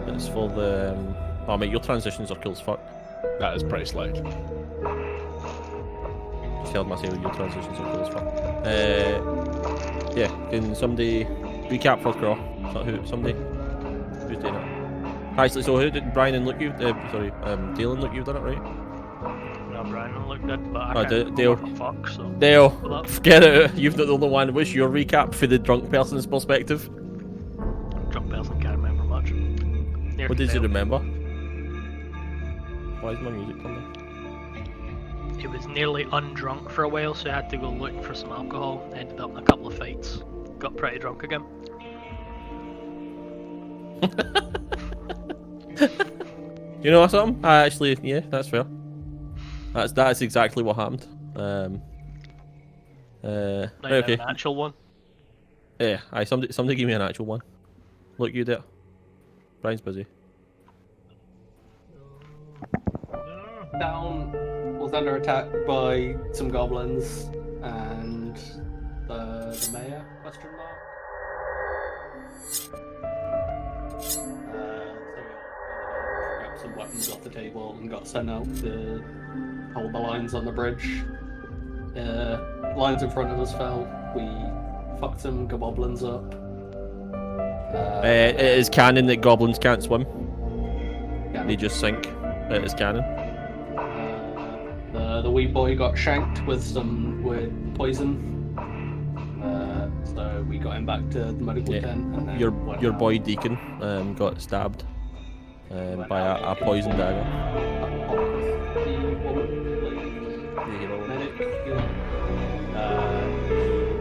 It's for the. Oh mate, your transitions are cool as fuck. That is pretty slick. Just held myself. Your transitions are cool as fuck. Yeah. Can somebody recap for Craw? Somebody who's doing it? Actually, so who did Brian and Luke? Sorry, Dale and Luke. You've done it, right? No, Brian and Luke did, but I Oh, can't Dale. remember what the fuck, so... Dale, Well, forget it. You've not the only one. What's your recap for the drunk person's perspective? drunk person can't remember much. Near What did you Dale. remember? Why is my music coming? He was nearly undrunk for a while, so I had to go look for some alcohol. Ended up in a couple of fights. Got pretty drunk again. You know something? Actually, yeah, that's fair. That's exactly what happened. Now Right, you have okay. an actual one. Yeah, somebody give me an actual one. Look, you do it. Brian's busy. Town was under attack by some goblins and the mayor, question mark. So we all grabbed some weapons off the table and got sent out to hold the lines on the bridge. Lines in front of us fell. We fucked some goblins up. It is canon that goblins can't swim. Yeah. They just sink. It is canon. The wee boy got shanked with poison. So we got him back to the medical Yeah. tent. And then Your went boy out. Deacon got stabbed Went by out a and poison killed dagger. the woman, The hero. medic.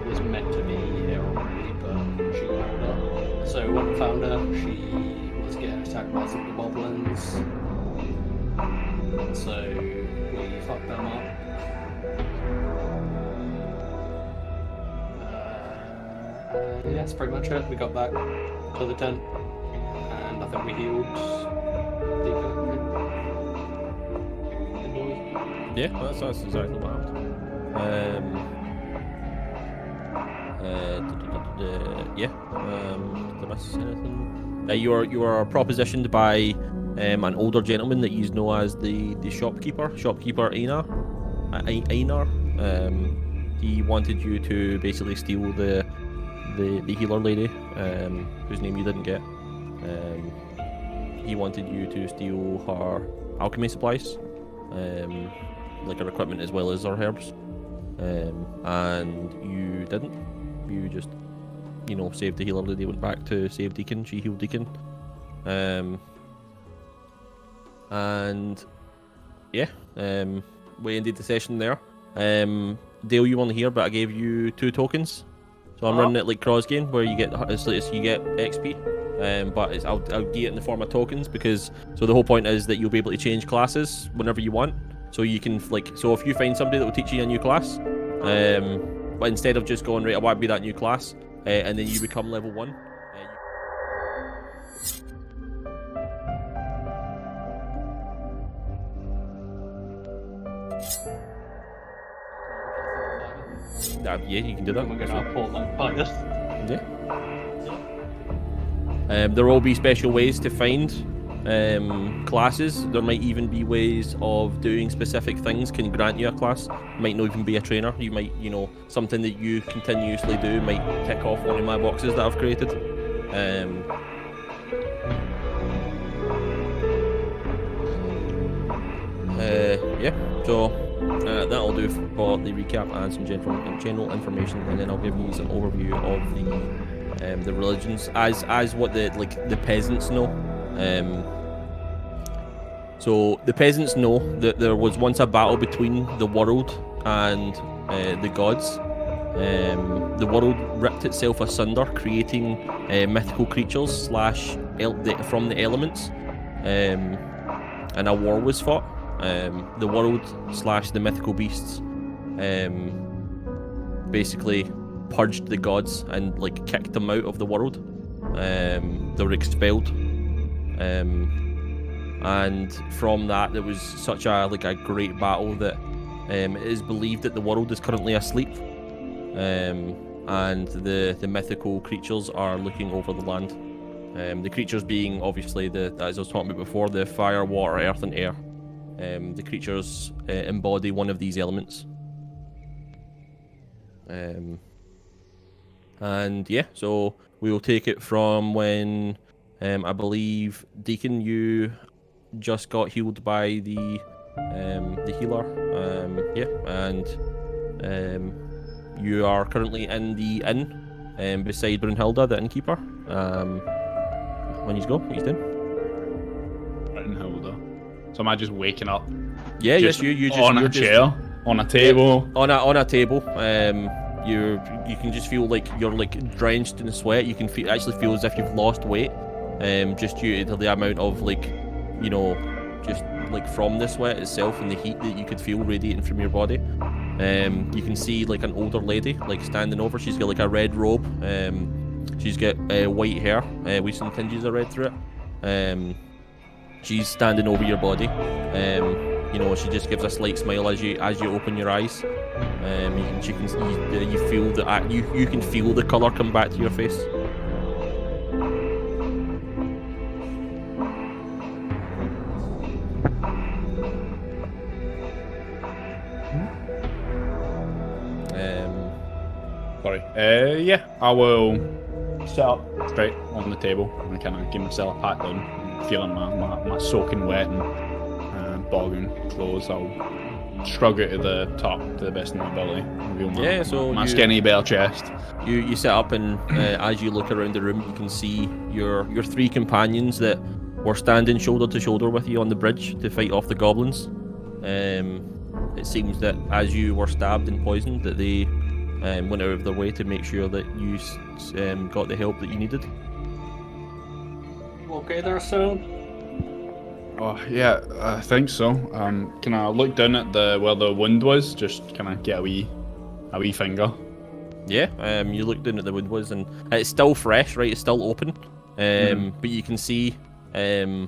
He was meant to be here already, but she got held up. So when we found her, she was getting attacked by some goblins. So we fucked them up. Yeah, that's pretty much it. We got back to the tent, and I think we healed Deacon. Yeah, that's exactly what happened. Yeah. Did I miss anything? You are propositioned by an older gentleman that you know as the shopkeeper Einar. Einar. He wanted you to basically steal the healer lady, whose name you didn't get. He wanted you to steal her alchemy supplies, like her equipment as well as her herbs, and you didn't. you know, saved the healer lady, went back to save Deacon. She healed Deacon. And yeah, we ended the session there. Dale, you weren't here, but I gave you 2 tokens. So I'm running it like cross game, where you get you get XP. But I'll give it in the form of tokens, because the whole point is that you'll be able to change classes whenever you want. So you can so if you find somebody that will teach you a new class, but instead of just going right, I want to be that new class, and then you become level 1. Yeah, you can do that. We're gonna pull them fighters. Yeah. There will be special ways to find classes. There might even be ways of doing specific things can grant you a class. Might not even be a trainer. You might, you know, something that you continuously do might tick off one of my boxes that I've created. Yeah, so that'll do for the recap and some general information, and then I'll give you an overview of the religions as what the peasants know. So the peasants know that there was once a battle between the world and the gods. The world ripped itself asunder, creating mythical creatures from the elements, and a war was fought. The world / the mythical beasts basically purged the gods and kicked them out of the world. They were expelled, and from that there was such a great battle that it is believed that the world is currently asleep, and the mythical creatures are looking over the land. The creatures being obviously as I was talking about before, the fire, water, earth, and air. The creatures embody one of these elements. And yeah, so we will take it from when I believe Deacon, you just got healed by the healer. You are currently in the inn beside Brunhilde, the innkeeper. When you go, what you doing? Brunhilde. So am I just waking up? Yeah, yes, you just on a chair, on a table. Yeah, on a table. You can just feel like you're drenched in sweat. You can actually feel as if you've lost weight, just due to the amount of from the sweat itself and the heat that you could feel radiating from your body. You can see an older lady standing over. She's got a red robe. She's got white hair with some tinges of red through it. She's standing over your body. She just gives a slight smile as you open your eyes. You feel that you can feel the color come back to your face. Sorry. Yeah, I will sit up straight on the table and kind of give myself a pat down, feeling my soaking wet and bogging clothes. I'll shrug it to the top to the best of my ability. Reveal my skinny bare chest. You sit up, and as you look around the room, you can see your 3 companions that were standing shoulder to shoulder with you on the bridge to fight off the goblins. It seems that as you were stabbed and poisoned, that they went out of their way to make sure that you got the help that you needed. Okay there, soon? Oh yeah, I think so. Can I look down at where the wound was? Just kind of get a wee finger. Yeah. You look down at the wound was, and it's still fresh, right? It's still open. But you can see, as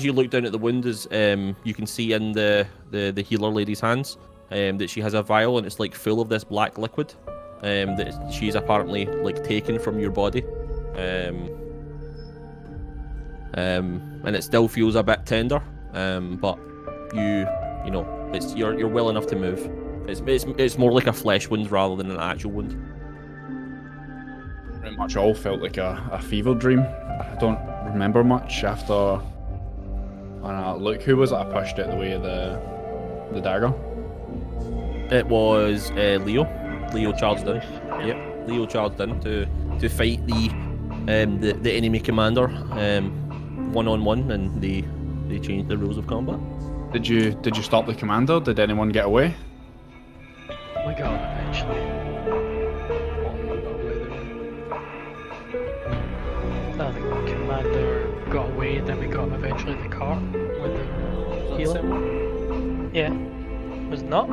you look down at the wound, you can see in the healer lady's hands, that she has a vial, and it's full of this black liquid, that she's apparently taken from your body. And it still feels a bit tender, but you're well enough to move. It's more like a flesh wound rather than an actual wound. Pretty much all felt like a fever dream. I don't remember much after. Look, who was it I pushed out the way of the dagger? It was Leo charged in. Yep, Leo charged in to fight the enemy commander 1-on-1, and they changed the rules of combat. Did you stop the commander? Did anyone get away? We got him eventually. I think the commander got away, then we got him eventually in the car with the healer. Yeah. Was it not?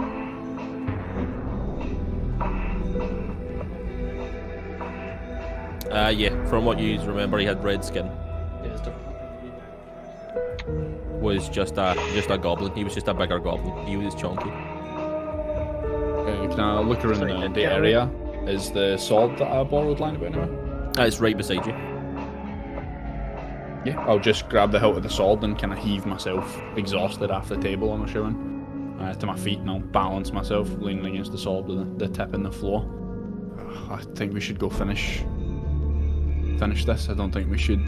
Yeah, from what you remember, he had red skin. Yeah, it's different. Was just a goblin. He was just a bigger goblin. He was chunky. Can I look around Sorry, the area? Is the sword that I borrowed lying about anywhere? It's right beside you. Yeah, I'll just grab the hilt of the sword and kind of heave myself, exhausted, off the table, I'm assuming, to my feet, and I'll balance myself, leaning against the sword with the tip in the floor. I think we should go finish this. I don't think we should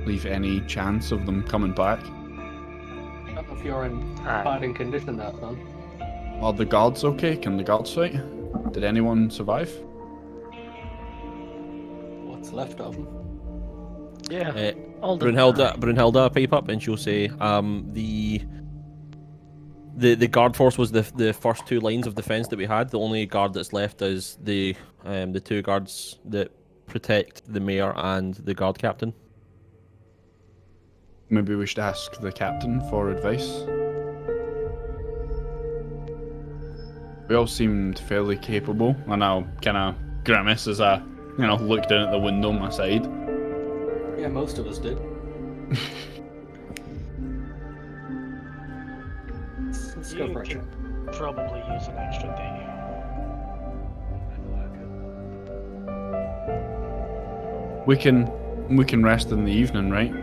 leave any chance of them coming back. If you're in fighting condition, that then. Are the guards okay? Can the guards fight? Did anyone survive? What's left of them? Yeah. All the Brunhilda pipe up, and she'll say, the guard force was the first two lines of defense that we had. The only guard that's left is the two guards that protect the mayor and the guard captain. Maybe we should ask the captain for advice. We all seemed fairly capable, and I'll kind of grimace as I, look down at the window on my side. Yeah, most of us did. Let's go for a check. Probably use an extra day. We can rest in the evening, right?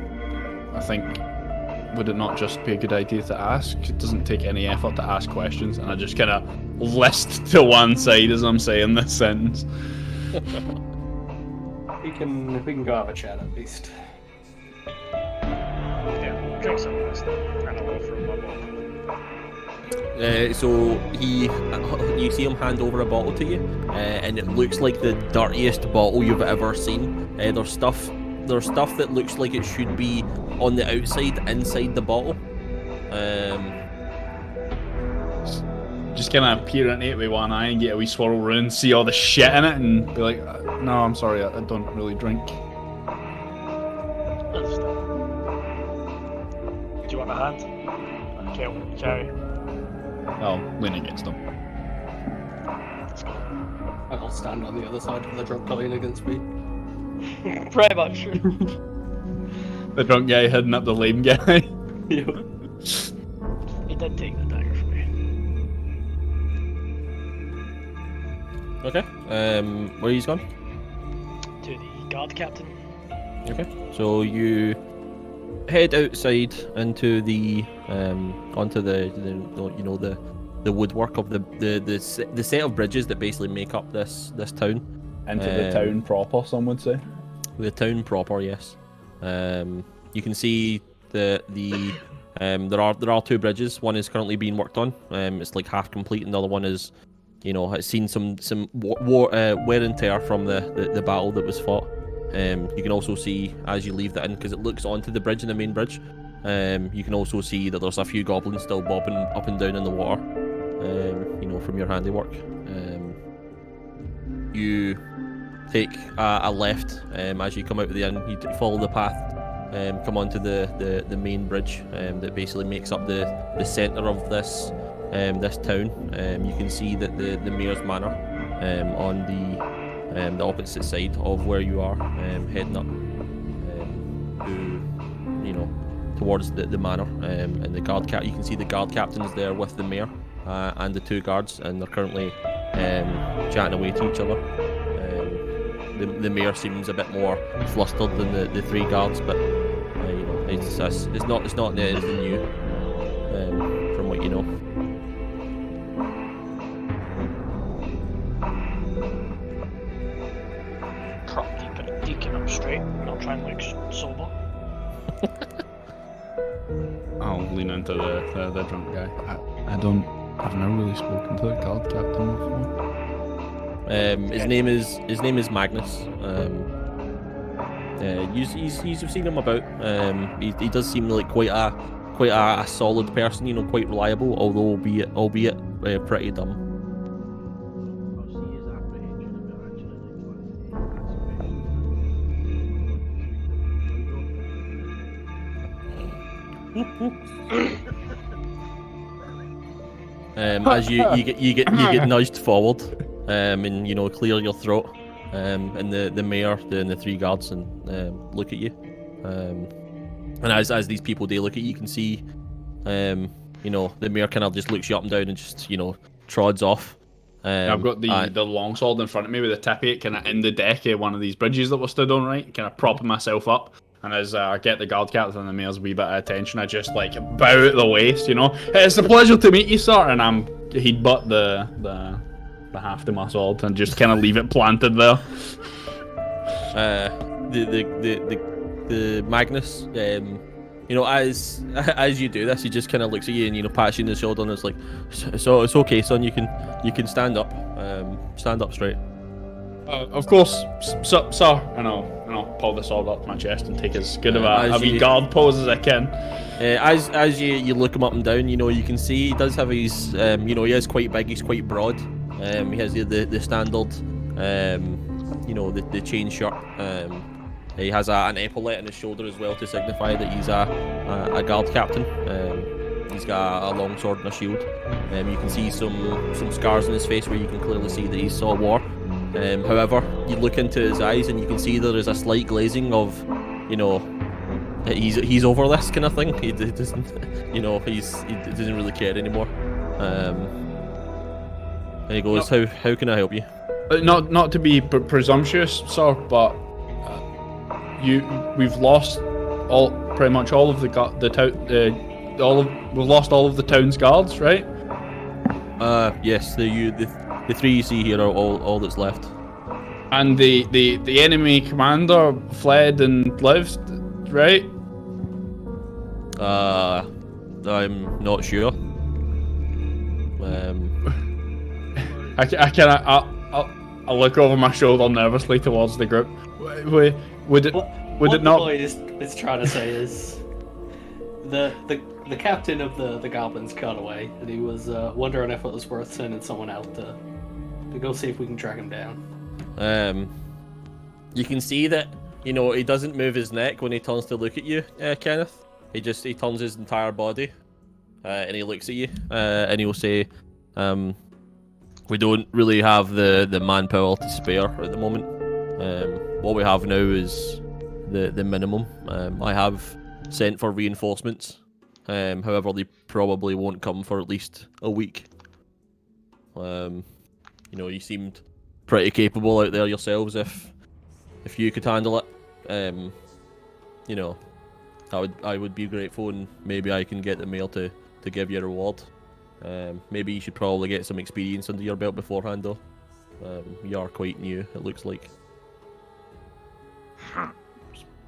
I think, would it not just be a good idea to ask? It doesn't take any effort to ask questions, and I just kind of list to one side as I'm saying this sentence. We can go have a chat at least. Yeah, drink some of this then, and I'll offer him a bottle. So you see him hand over a bottle to you, and it looks like the dirtiest bottle you've ever seen. There's stuff that looks like it should be on the outside, inside the bottle. Just kind of peer into it with one eye and get a wee swirl round, see all the shit in it, and be like, no, I'm sorry, I don't really drink. Understand. Do you want a hand? Carry. I'll lean against him. Let's go. I'll stand on the other side of the drunk guy against me. Pretty much. The drunk guy heading up the lame guy. Yep. He did take the dagger from me. Okay. Where are you gone? To the guard captain. Okay. So you head outside into the onto the woodwork of the set of bridges that basically make up this town. Into the town proper, some would say. The town proper, yes. You can see there are two bridges. One is currently being worked on. It's like half complete, and the other one is, has seen some wear and tear from the battle that was fought. You can also see as you leave that in, because it looks onto the bridge, in the main bridge. You can also see that there's a few goblins still bobbing up and down in the water. From your handiwork. You take a left as you come out of the inn. You follow the path, come onto the main bridge that basically makes up the centre of this town. You can see that the mayor's manor on the opposite side of where you are, heading up towards the manor, and the guard you can see the guard captain's there with the mayor and the two guards, and they're currently chatting away to each other. The mayor seems a bit more flustered than the three guards, but it's not anything new from what you know. Prop deacon up straight, and I'll try and look sober. I'll lean into the drunk guy. I've never really spoken to the guard captain before. His name is Magnus. You've seen him about. He does seem like quite a solid person. You know, quite reliable, although albeit pretty dumb. I'll see his apprehension if it actually As you get nudged forward, and you know clear your throat, and the mayor and the three guards and look at you, and as these people they look at you, you can see, you know the mayor kind of just looks you up and down and just trods off. I've got the longsword in front of me with the tippet kind of in the deck of one of these bridges that we're stood on, right? Kind of propping myself up. And as I get the guard captain and the mayor's wee bit of attention, I just like bow at the waist, you know. It's a pleasure to meet you, sir. And he'd butt the haft of my sword and just kind of leave it planted there. The Magnus, you know, as you do this, he just kind of looks at you and pats you on the shoulder and it's like, so it's okay, son. You can stand up straight. Of course, sir. And I'll pull the sword up to my chest and take as good of a wee guard pose as I can. As you look him up and down, you can see he does have his, he is quite big. He's quite broad. He has the standard, the chain shirt. He has an epaulet on his shoulder as well to signify that he's a guard captain. He's got a long sword and a shield. You can see some scars on his face where you can clearly see that he saw war. However, you look into his eyes and you can see there is a slight glazing of, he's over this kind of thing. He doesn't, he doesn't really care anymore. And he goes, "How can I help you?" Not to be presumptuous, sir, but we've lost pretty much all of we've lost all of the town's guards, right? Yes, the three you see here are all that's left. And the enemy commander fled and lived, right? I'm not sure. I look over my shoulder nervously towards the group. Would it what not? What is trying to say is the captain of the goblins got away, and he was wondering if it was worth sending someone out to go see if we can track him down. You can see that he doesn't move his neck when he turns to look at you, Kenneth. He turns his entire body, and he looks at you, and he'll say, "We don't really have the manpower to spare at the moment. What we have now is the minimum. I have sent for reinforcements. However, they probably won't come for at least a week. You seemed pretty capable out there yourselves. If you could handle it, I would be grateful, and maybe I can get the mayor to give you a reward. Maybe you should probably get some experience under your belt beforehand, though. You are quite new, it looks like."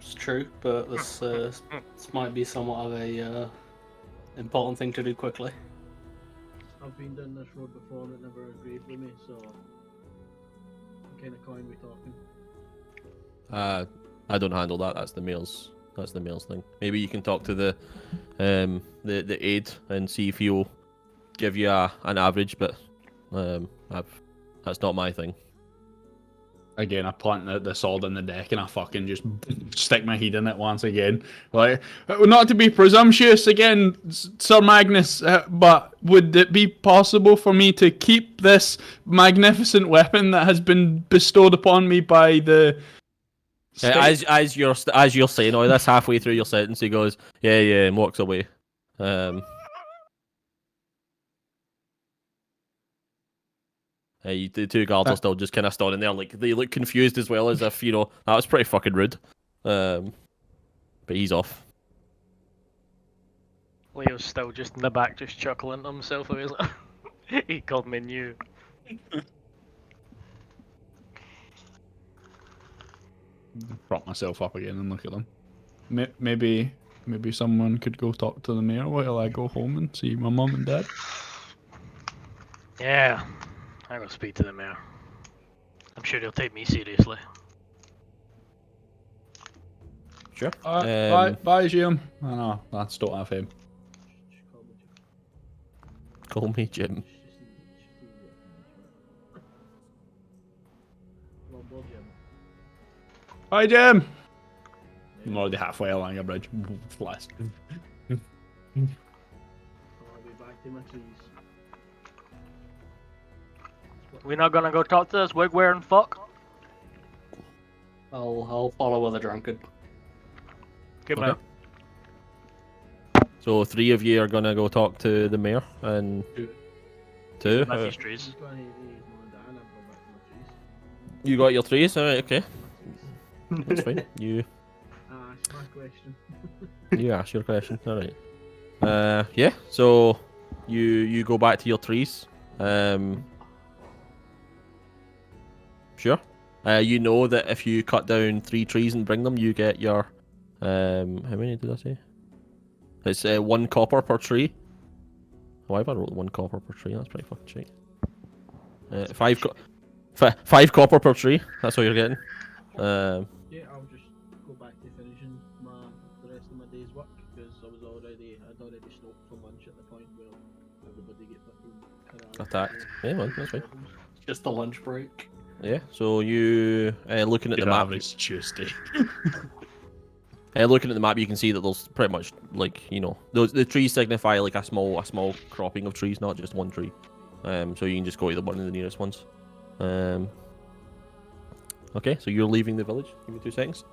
It's true, but this might be somewhat of a important thing to do quickly. I've been down this road before and it never agreed with me, so what kind of coin we talking? I don't handle that. That's the mayor's thing. Maybe you can talk to the aide and see if he'll give you an average, but that's not my thing. Again, I plant the sword in the deck and I fucking just stick my head in it once again. Like, not to be presumptuous again, Sir Magnus, but would it be possible for me to keep this magnificent weapon that has been bestowed upon me by the... As you're saying all this, halfway through your sentence, he goes, yeah, and walks away. The two guards are still just kind of standing there, like they look confused as well, as if that was pretty fucking rude. But he's off. Leo's still just in the back, just chuckling to himself. He was like, he called me new. Prop myself up again and look at them. Maybe someone could go talk to the mayor while I go home and see my mum and dad. Yeah. I'm gonna speak to the mayor. I'm sure he'll take me seriously. Sure. Bye, Jim. I know, that's don't have him. Just call me Jim. Call me Jim. Just Come on board, Jim. Bye, Jim. I'm already halfway along a bridge. Blast. I'll be back to my trees. We're not gonna go talk to this wig wearing fuck? I'll follow the drunkard. Good Okay. man. So 3 of you are gonna go talk to the mayor, and two. That's his trees. He's going to his mum and dad, and I'm going back to my trees. You got your 3s, alright, okay. That's fine. You It's my question. ask your question, alright. Yeah. So you go back to your trees. Sure. You know that if you cut down 3 trees and bring them, you get your how many did I say? It's 1 copper per tree. Why have I wrote 1 copper per tree? That's pretty fucking shit. 5 copper per tree. That's what you're getting. Yeah, I'll just go back to finishing the rest of my day's work because I'd already stopped for lunch at the point where everybody get fucking Attacked. Yeah, man, that's fine. Just a lunch break. Yeah. So you looking at the Your map. average Tuesday. Looking at the map, you can see that there's pretty much like the trees signify like a small cropping of trees, not just one tree. So you can just go to one of the nearest ones. Okay, so you're leaving the village. Give me 2 seconds.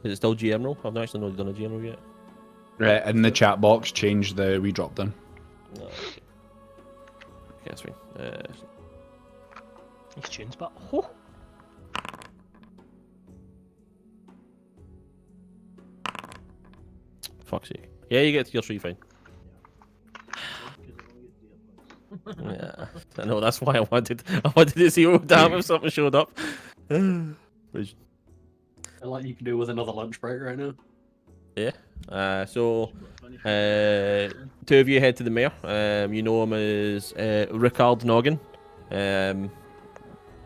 Is it still GM roll? I've not actually done a GM roll yet. Right, in the chat box, change the we drop down. No, okay. Okay, that's fine. These tunes, but oh. Fuck's sake. Yeah, you get your 3 fine. Yeah, I know. That's why I wanted to see what would happen if something showed up. Which, Like you can do with another lunch break right now. so 2 of you head to the mayor. You know him as Ricard Noggin.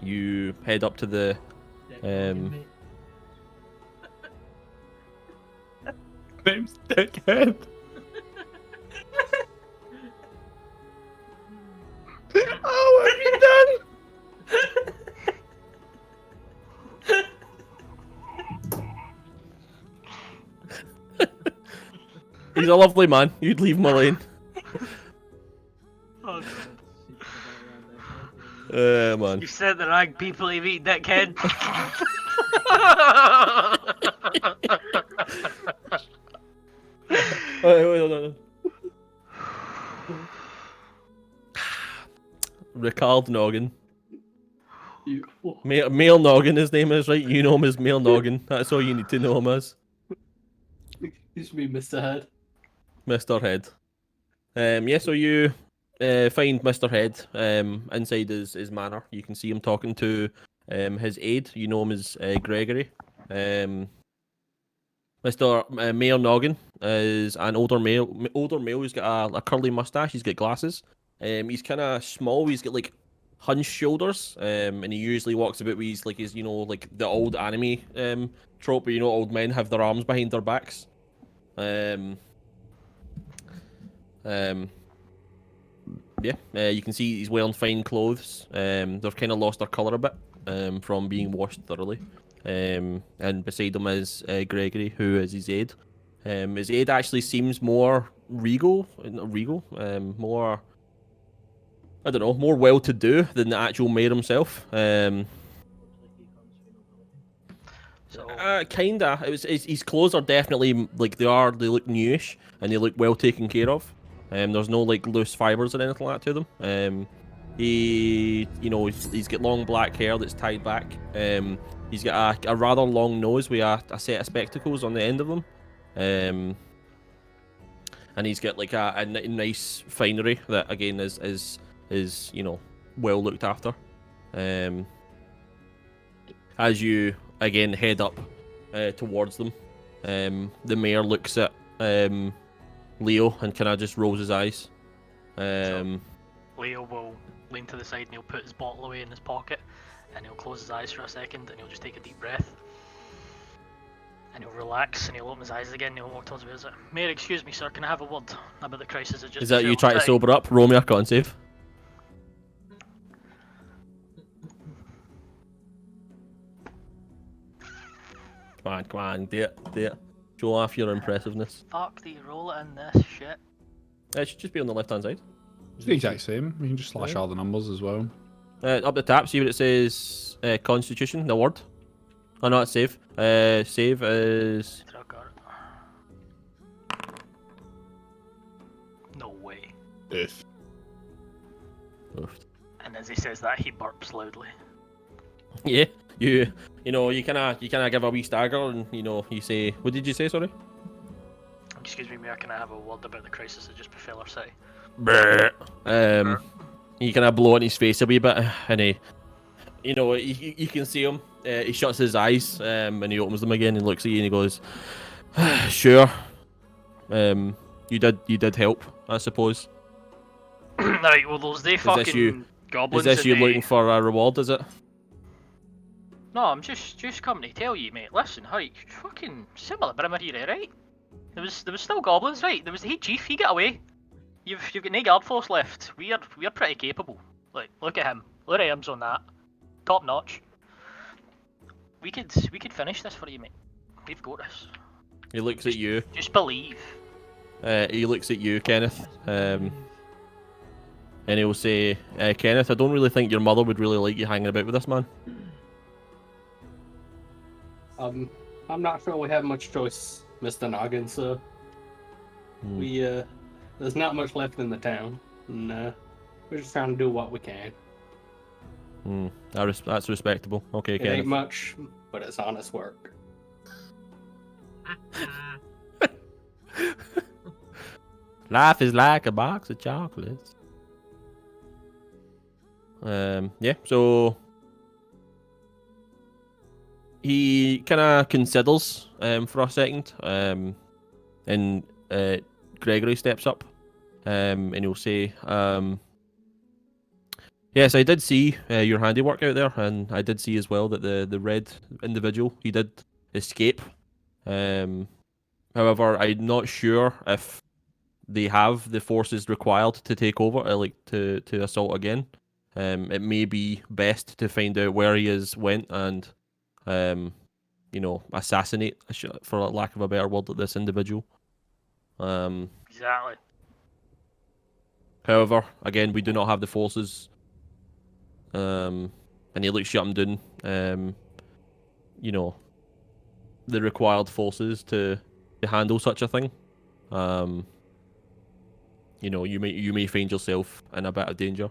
You head up to the Name's Dickhead. Oh, what have you done? He's a lovely man. You'd leave him alone. Man. You said the right people you eat, dickhead. Wait. Ricard Noggin. Male Noggin, his name is, right? You know him as Male Noggin. That's all you need to know him as. Used to be Mr. Head. Mr. Head. Yeah, so you find Mr. Head inside his manor. You can see him talking to his aide. You know him as Gregory. Mr. Mayor Noggin is an older male. He's got a curly mustache. He's got glasses. He's kind of small. He's got like hunched shoulders. And he usually walks about with his like the old anime trope where old men have their arms behind their backs. You can see he's wearing fine clothes. They've kind of lost their colour a bit from being washed thoroughly. And beside him is Gregory, who is his aide. His aide actually seems more regal, more, I don't know, more well-to-do than the actual mayor himself. Kinda. His clothes are definitely like they look newish and they look well taken care of. There's no like loose fibers or anything like that to them. He's got long black hair that's tied back. He's got a rather long nose with a set of spectacles on the end of them. And he's got like a nice finery that again is well looked after. As you again head up towards them, the mayor looks at Leo and kind of just rolls his eyes. Leo will lean to the side and he'll put his bottle away in his pocket, and he'll close his eyes for a second, and he'll just take a deep breath. And he'll relax, and he'll open his eyes again, and he'll walk towards me and say, Mayor, excuse me, sir, can I have a word about the crisis that just Is that you befell trying to today?" sober up? Roll me a con save. Come on, do it. Show off your impressiveness. Fuck, do you roll it in this shit? It should just be on the left-hand side. It's the exact same. You can just slash all the numbers as well. Up the top, see what it says, Constitution, the word. Oh, no, it's save. Save is... Oh, got it. No way. If. Oofed. And as he says that, he burps loudly. Yeah, you know, you kind of give a wee stagger and, you know, you say... What did you say, sorry? Excuse me, Mayor, can I have a word about the crisis that just befell our city? You kind of blow in his face a wee bit, and he, you know, you can see him. He shuts his eyes, and he opens them again and looks at you and he goes, "Sure, you did help, I suppose." Right, well, those they fucking you- goblins. Is this you and they- looking for a reward? Is it? No, I'm just coming to tell you, mate. Listen, hurry, fucking similar Brimmer here, right? There was still goblins, right? There was the head chief. He got away. You've got no guard force left. We're pretty capable. Like, look at him. Look at arms on that. Top notch. We could finish this for you, mate. We've got this. He looks at you. Just believe. He looks at you, Kenneth. And he'll say, "Kenneth, I don't really think your mother would really like you hanging about with this man." I'm not sure we have much choice, Mr. Noggin, sir. We, there's not much left in the town, and, we're just trying to do what we can. That's respectable. Okay, It Kenneth. ain't much, but it's honest work. Life is like a box of chocolates. Yeah, so he kind of considers for a second, and Gregory steps up, and he'll say, "Yes, I did see your handiwork out there, and I did see as well that the red individual, he did escape. However, I'm not sure if they have the forces required to take over, to assault again. It may be best to find out where he went and, assassinate, for lack of a better word, this individual. Exactly. However, again, we do not have the forces." And he looks you up and down, the required forces to handle such a thing. You may find yourself in a bit of danger.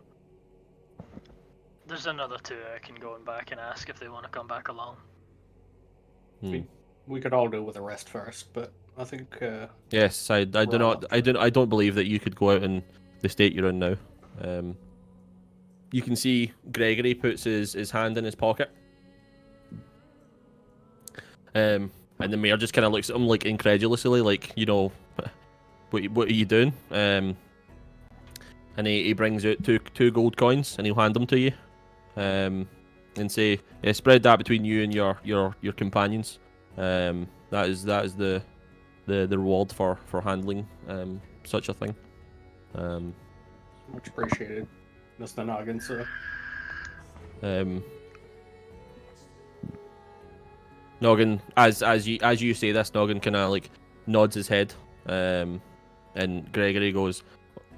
There's another two I can go back and ask if they want to come back along. We could all do with a rest first, but I think, Yes, I don't believe that you could go out in the state you're in now. You can see Gregory puts his hand in his pocket. And the mayor just kind of looks at him like incredulously, like, what are you doing? And he brings out two gold coins and he'll hand them to you. And say, yeah, spread that between you and your companions. That is the reward for handling such a thing. much appreciated, Mr. Noggin, sir. Noggin, as you say this, Noggin kind of like nods his head, and Gregory goes,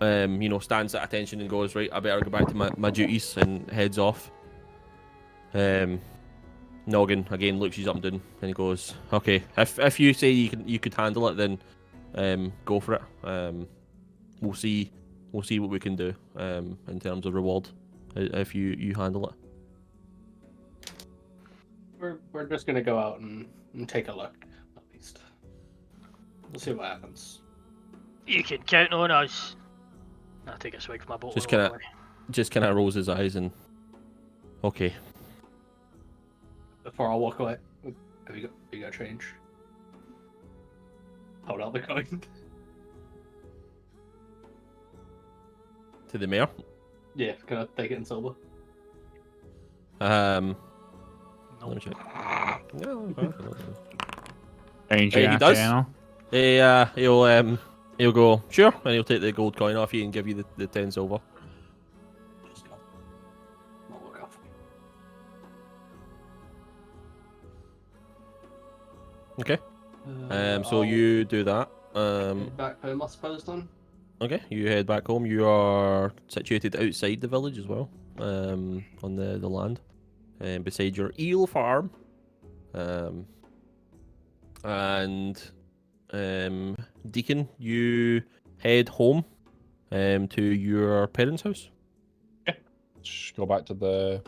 stands at attention and goes, right, I better go back to my duties, and heads off. Noggin again looks you up and down, and he goes, okay, if you say you could handle it, then go for it. We'll see what we can do in terms of reward if you handle it. We're just gonna go out and take a look, at least. We'll see what happens. You can count on us. I'll take a swig from my bottle. Just kind of rolls his eyes and okay. Before I walk away, have you got change? Hold out the coin. To the mayor. Yeah, can I take it in silver? Let No. me check. No, Change He your does. channel. He'll go sure, and he'll take the gold coin off you and give you the 10 silver. Just go. Not look off. Okay. So I'll you do that. head back home, I suppose, then. Okay, you head back home. You are situated outside the village as well, on the land, beside your eel farm. And Deacon, you head home, to your parents' house. Just go back to the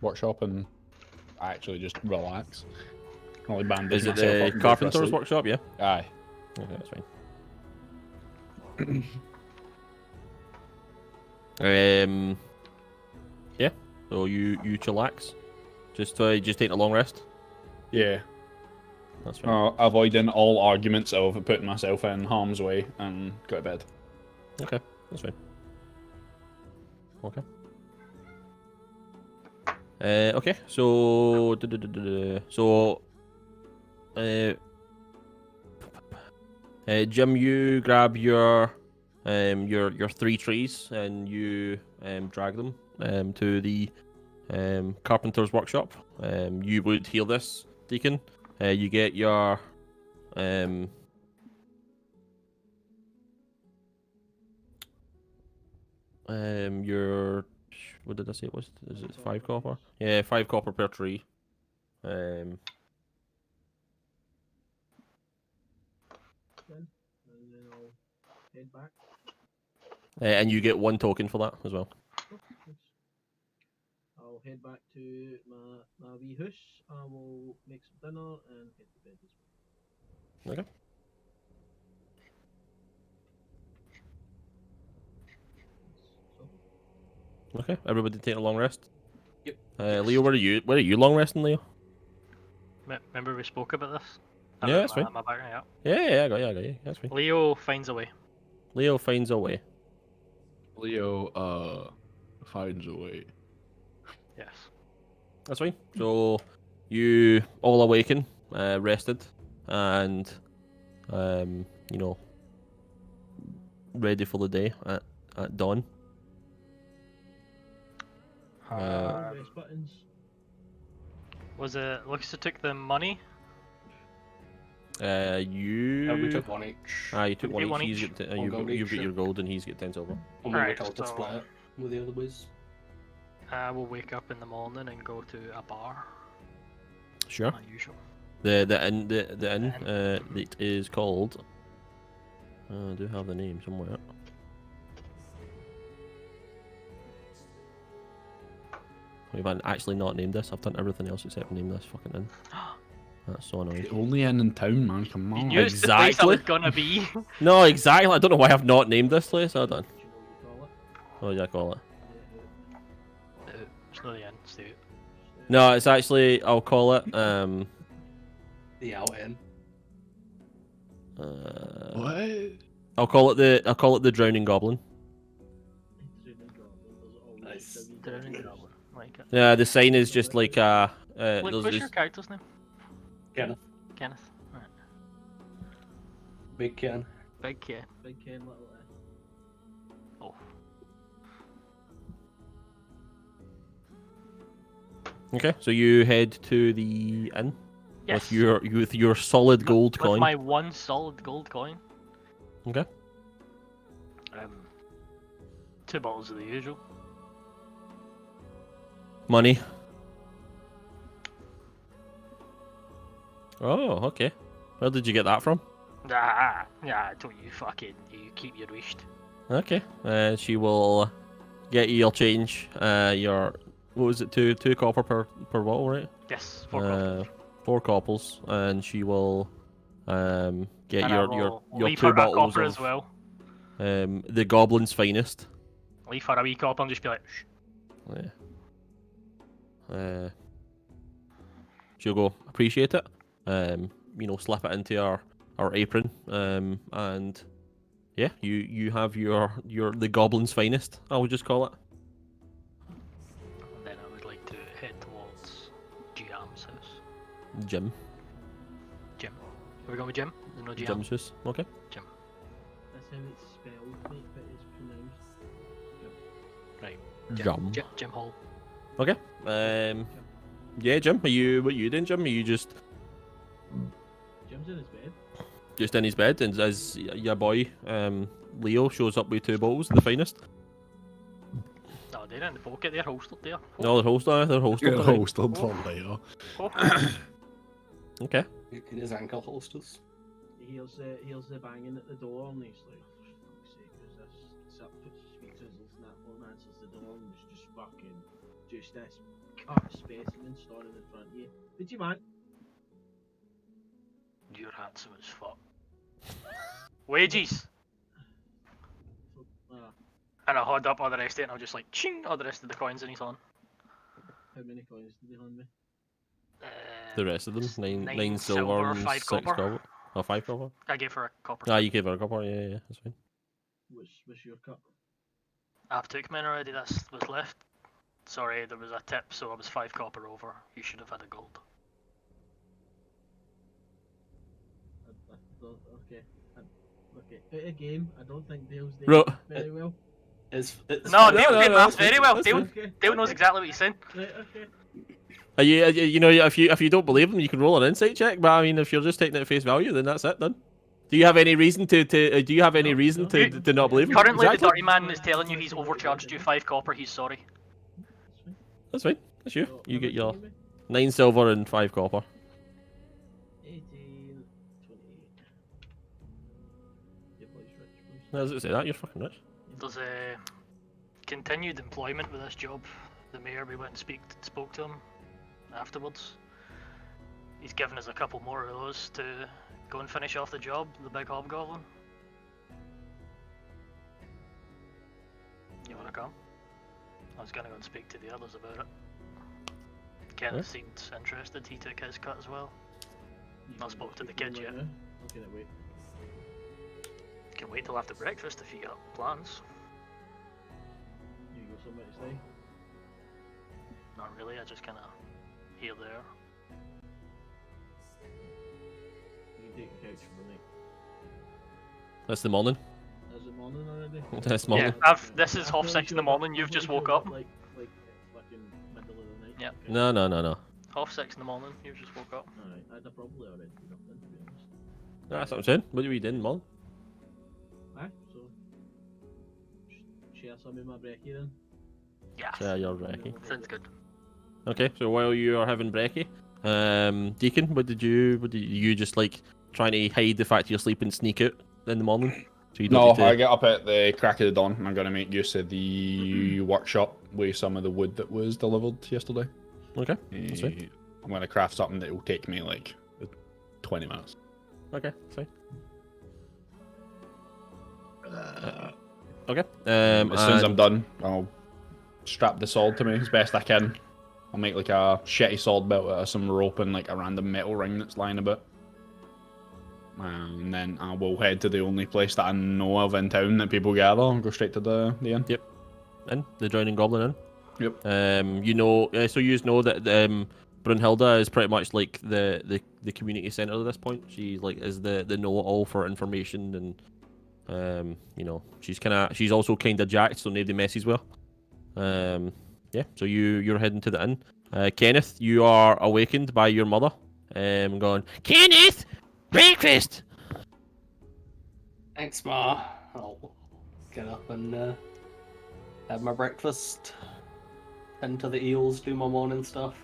workshop and actually just relax. Only bandage Is it myself up the and go for a carpenter's sleep. workshop? Yeah. Aye. Okay, that's fine. Yeah. So you chillax, just take a long rest. Yeah. That's fine. Avoiding all arguments of putting myself in harm's way and go to bed. Okay, that's fine. Okay. Okay. So Jim, you grab your 3 trees and you drag them to the carpenter's workshop. You would hear this, Deacon. You get your what did I say it was? Is it 5 copper? Yeah, 5 copper per tree. Then, and then I'll head back. And you get 1 token for that as well. Oh, nice. I'll head back to my wee house. I will make some dinner and head to bed as well. Okay. So, Okay. Everybody take a long rest. Yep. Leo, where are you long resting, Leo? Remember we spoke about this? Yeah, that's fine. My background, Yeah, I got you. That's fine. Leo finds a way. Leo finds a way. Leo finds a way. Yes. That's fine. So you all awaken, rested, and ready for the day at dawn. rest buttons. Was it Lucas who took the money? You. We took one each. You took Okay, one one each. each. He's got, One you've gold got each, your yeah. gold, and he's got 10 silver. And we were Alright, told to so- split it with the other boys. I will wake up in the morning and go to a bar. Sure. My usual. The inn. It is called. I do have the name somewhere. We've actually not named this. I've done everything else except name this fucking inn. That's so annoying. The only inn in town, man. Come on. You knew it's the place I Exactly. was gonna be. No, exactly. I don't know why I've not named this place. Hold on. Do you know what you call it? What do I call it? It's not the end, Stu. No, it's actually. I'll call it. The out end. What? I'll call it the Drowning Goblin. Nice. Drowning Goblin. Like it. Yeah, the sign is just like Like, there's what's this- your character's name? Kenneth. Kenneth. Right. Big Ken. Big Ken. Big Ken, little S. Oh. Okay, so you head to the inn Yes. with your solid gold with coin. my 1 solid gold coin. Okay. 2 bottles of the usual. Money. Oh, okay. Where did you get that from? Ah, yeah, don't you you keep your wish. Okay. She will get you your change. What was it? Two copper per bottle, right? Yes, 4 coppers. 4 coppers, and she will get And your leave 2 her a bottles copper of as well. the Goblin's finest. Leave her a wee copper and just be like, shh. Yeah. She'll go appreciate it. Slip it into our apron. And yeah, you have the Goblin's finest. I would just call it. Jim. Are we going with Jim? There's no Jim. Jim's house. Okay. Jim. That's how it's spelled, mate, but it's pronounced. Jim. Jim Hall. Okay. Yeah, Jim. What are you doing, Jim? Are you just Jim's in his bed. in his bed, and as your boy Leo shows up with 2 bottles of the finest? No, they're in the pocket. They're holstered there. No, they're holstered. They're holstered. Get right? hosted for later. Okay. In his ankle holsters. He hears the banging at the door, and he's like, "For fuck's sake, who's this?" Gets up, puts his speakers, listens that phone, answers the door, and it's just fucking, just this cut specimen standing in front of you. Did you, man? You're handsome as fuck. Wages. And I hold up all the rest of it, and I'll just like ching all the rest of the coins in his hand. How many coins did he hand me? The rest of them, nine Nine silver, silver, and 5 6 copper. copper. Oh, 5 copper. I gave her a copper. Ah, you gave her a copper. Yeah, that's fine. What's your cut? I've took mine already. That's what's left. Sorry, there was a tip, so I was 5 copper over. You should have had a gold. Okay. Okay. Out of game, I don't think Dale's there Ro- very well. It's No, no, Dale no, did no, maths that's very fine, well. that's Dale, fine. Okay. Dale knows okay. exactly what he's saying. Right, okay. Are you know, if you don't believe him, you can roll an insight check. But I mean, if you're just taking it at face value, then that's it. Then. Do you have any reason to do you have any No, reason no. to not believe him? Currently, Exactly. the dirty man is telling you he's overcharged you 5 copper. He's sorry. That's fine. That's you. So, You how get much your did you give me? 9 silver and 5 copper. 18, 28. Yeah, please, Rich, please. As I say that, you're fucking rich. There's a continued employment with this job. The mayor, we went and spoke to him afterwards. He's given us a couple more of those to go and finish off the job, the big hobgoblin. You wanna come? I was gonna go and speak to the others about it. Kenneth seemed interested, he took his cut as well. You Not can spoke to the speak kids right yet. now. Okay, then wait. Can wait till after breakfast if you got plans. You got something to say? Not really, I just kinda here there. You can take a couch for the night. That's the morning. Is it morning already? That's morning. Yeah, this is I've half only 6 in the showed up- morning, I've you've just only woke showed up. Like fucking middle of the night. Yeah. Okay. No. Half 6 in the morning, you've just woke up. Alright, I'd probably already been up then, to be honest. That's what I'm saying. What do we do in the morning? Aye, so. Share some of my brekkie then. Yeah, Yeah, you're right. sounds good. Okay, so while you are having brekkie, Deacon, what did you just like trying to hide the fact you're sleeping, sneak out in the morning? So you don't No, need to... I get up at the crack of the dawn and I'm going to make use of the workshop with some of the wood that was delivered yesterday. Okay, that's fine. I'm going to craft something that will take me like 20 minutes. Okay, that's fine. Uh, Okay. as soon as I'm and- done, I'll strap the sword to me as best I can. I'll make like a shitty sword belt out of some rope and like a random metal ring that's lying about. And then I will head to the only place that I know of in town that people gather and go straight to the inn. Yep. In the Drowning Goblin Inn. Yep. You know, so you know that Brunhilde is pretty much like the community center at this point. She like is the know-it-all for information, and you know, she's also kind of jacked, so nobody messes with her. Yeah. So you're heading to the inn. Kenneth, you are awakened by your mother. Going, Kenneth, breakfast. Thanks, Ma. I'll get up and have my breakfast. Tend to the eels, do my morning stuff.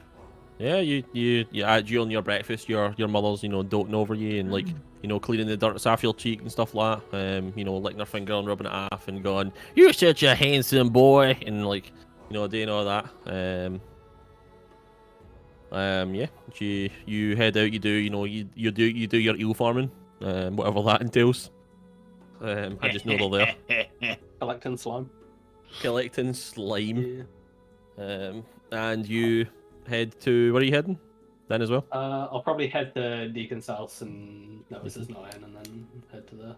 Yeah, you during your breakfast, your mother's doting over you and like cleaning the dirt off your cheek and stuff like that. Licking her finger and rubbing it off and going, "You're such a handsome boy," and like doing all that. Yeah, you head out. You do you do your eel farming, whatever that entails. I just know they're there Collecting slime. collecting slime. Yeah. And you head to where are you heading? Then as well. I'll probably head to Deacon's house and notice there's no inn, and then head to the.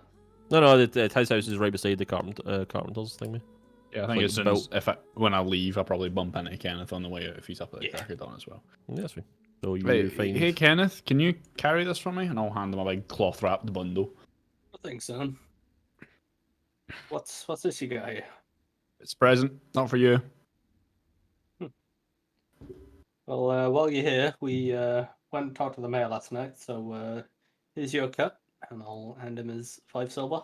No, his house is right beside the carpenter's thing, mate. Yeah, I Like think it's when I leave, I'll probably bump into Kenneth on the way out if he's up at the crack of dawn as well. Yeah, that's fine. So you Hey, find. hey, Kenneth, can you carry this for me? And I'll hand him a big cloth wrapped bundle. Thanks, son. What's this you got here? It's a present, not for you. Well, while you're here, we went and talked to the mayor last night, so here's your cut, and I'll hand him his 5 silver.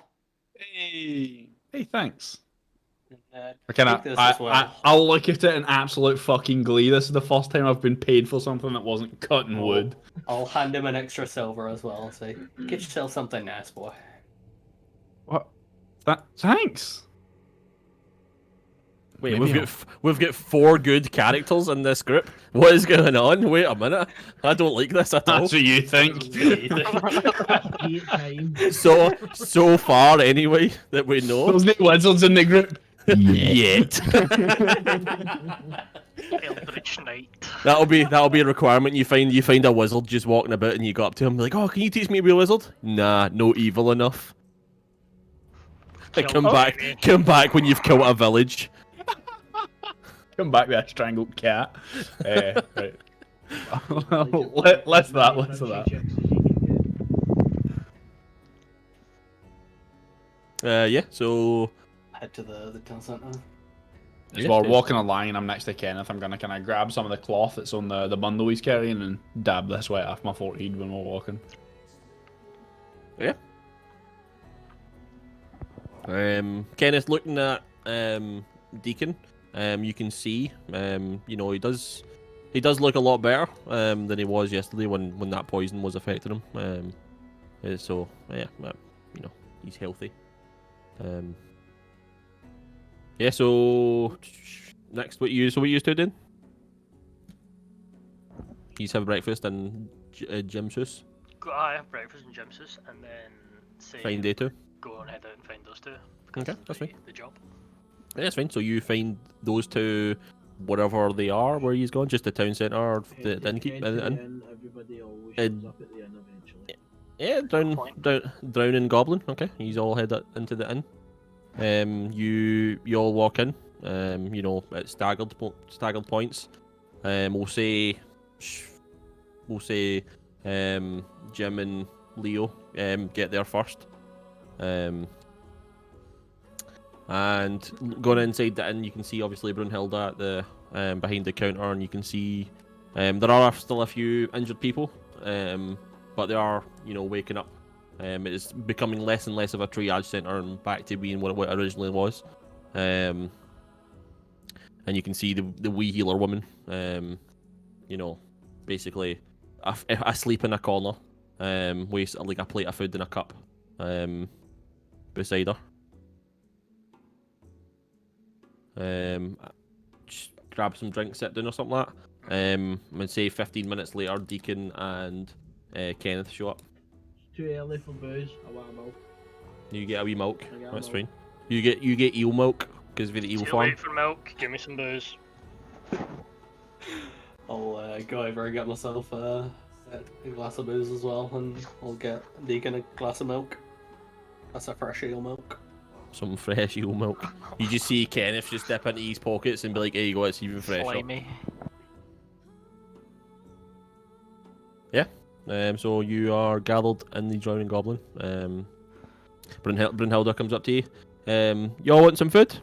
Hey, thanks. And, Okay, take this as well. I'll look at it in absolute fucking glee. This is the first time I've been paid for something that wasn't cutting wood. I'll hand him an extra silver as well. Say, get yourself something nice, boy. What? Thanks. Wait, Maybe we've got 4 good characters in this group. What is going on? Wait a minute. I don't like this at all. That's what you think. Eight times. So far anyway that we know. There's no wizards in the group. Yet. Eldritch Knight. that'll be a requirement. You find a wizard just walking about and you go up to him like, oh, can you teach me to be a wizard? Nah, no evil enough. Come back when you've killed a village. Come back with a strangled cat. Right. Less of that. Yeah, so Head to the town centre. As we're walking a line, I'm next to Kenneth. I'm gonna kind of grab some of the cloth that's on the bundle he's carrying and dab the sweat off my forehead when we're walking. Yeah. Kenneth, looking at Deacon, you can see, you know, he does look a lot better than he was yesterday when that poison was affecting him. So yeah, you know, he's healthy. Yeah. So next, what you two doing? He's have breakfast and Jimsus. I have breakfast and Jimsus, and then say Find day two. go on, head out and find those two. Okay, of that's the, fine. The job. Yeah, that's fine. So you find those two, wherever they are, where he's gone, just the town centre, or the innkeep, Everybody always shows up at the inn eventually. Yeah, Drown and Goblin. Okay, he's all head into the inn. You all walk in. You know, at staggered points. We'll say, Jim and Leo get there first. And going inside the inn, you can see obviously Brunhilde at the behind the counter, and you can see there are still a few injured people, but they are, you know, waking up. It's becoming less and less of a triage center and back to being what it originally was. And you can see the wee healer woman, you know, basically asleep in a corner, with like a plate of food and a cup beside her. Just grab some drinks, sit down or something like that. And say 15 minutes later, Deacon and Kenneth show up. Too early for booze. I want milk. You get a wee milk. I get That's milk. fine. You get eel milk because of the eel Too farm. late for milk. Give me some booze. I'll go over and get myself a glass of booze as well, and I'll get Deacon a glass of milk. That's a fresh eel milk. Some fresh eel milk. You just see Kenneth just dip into his pockets and be like, "Here you go, it's even fresher." Slimy. So you are gathered in the Drowning Goblin. Brunhilde comes up to you. Y'all want some food?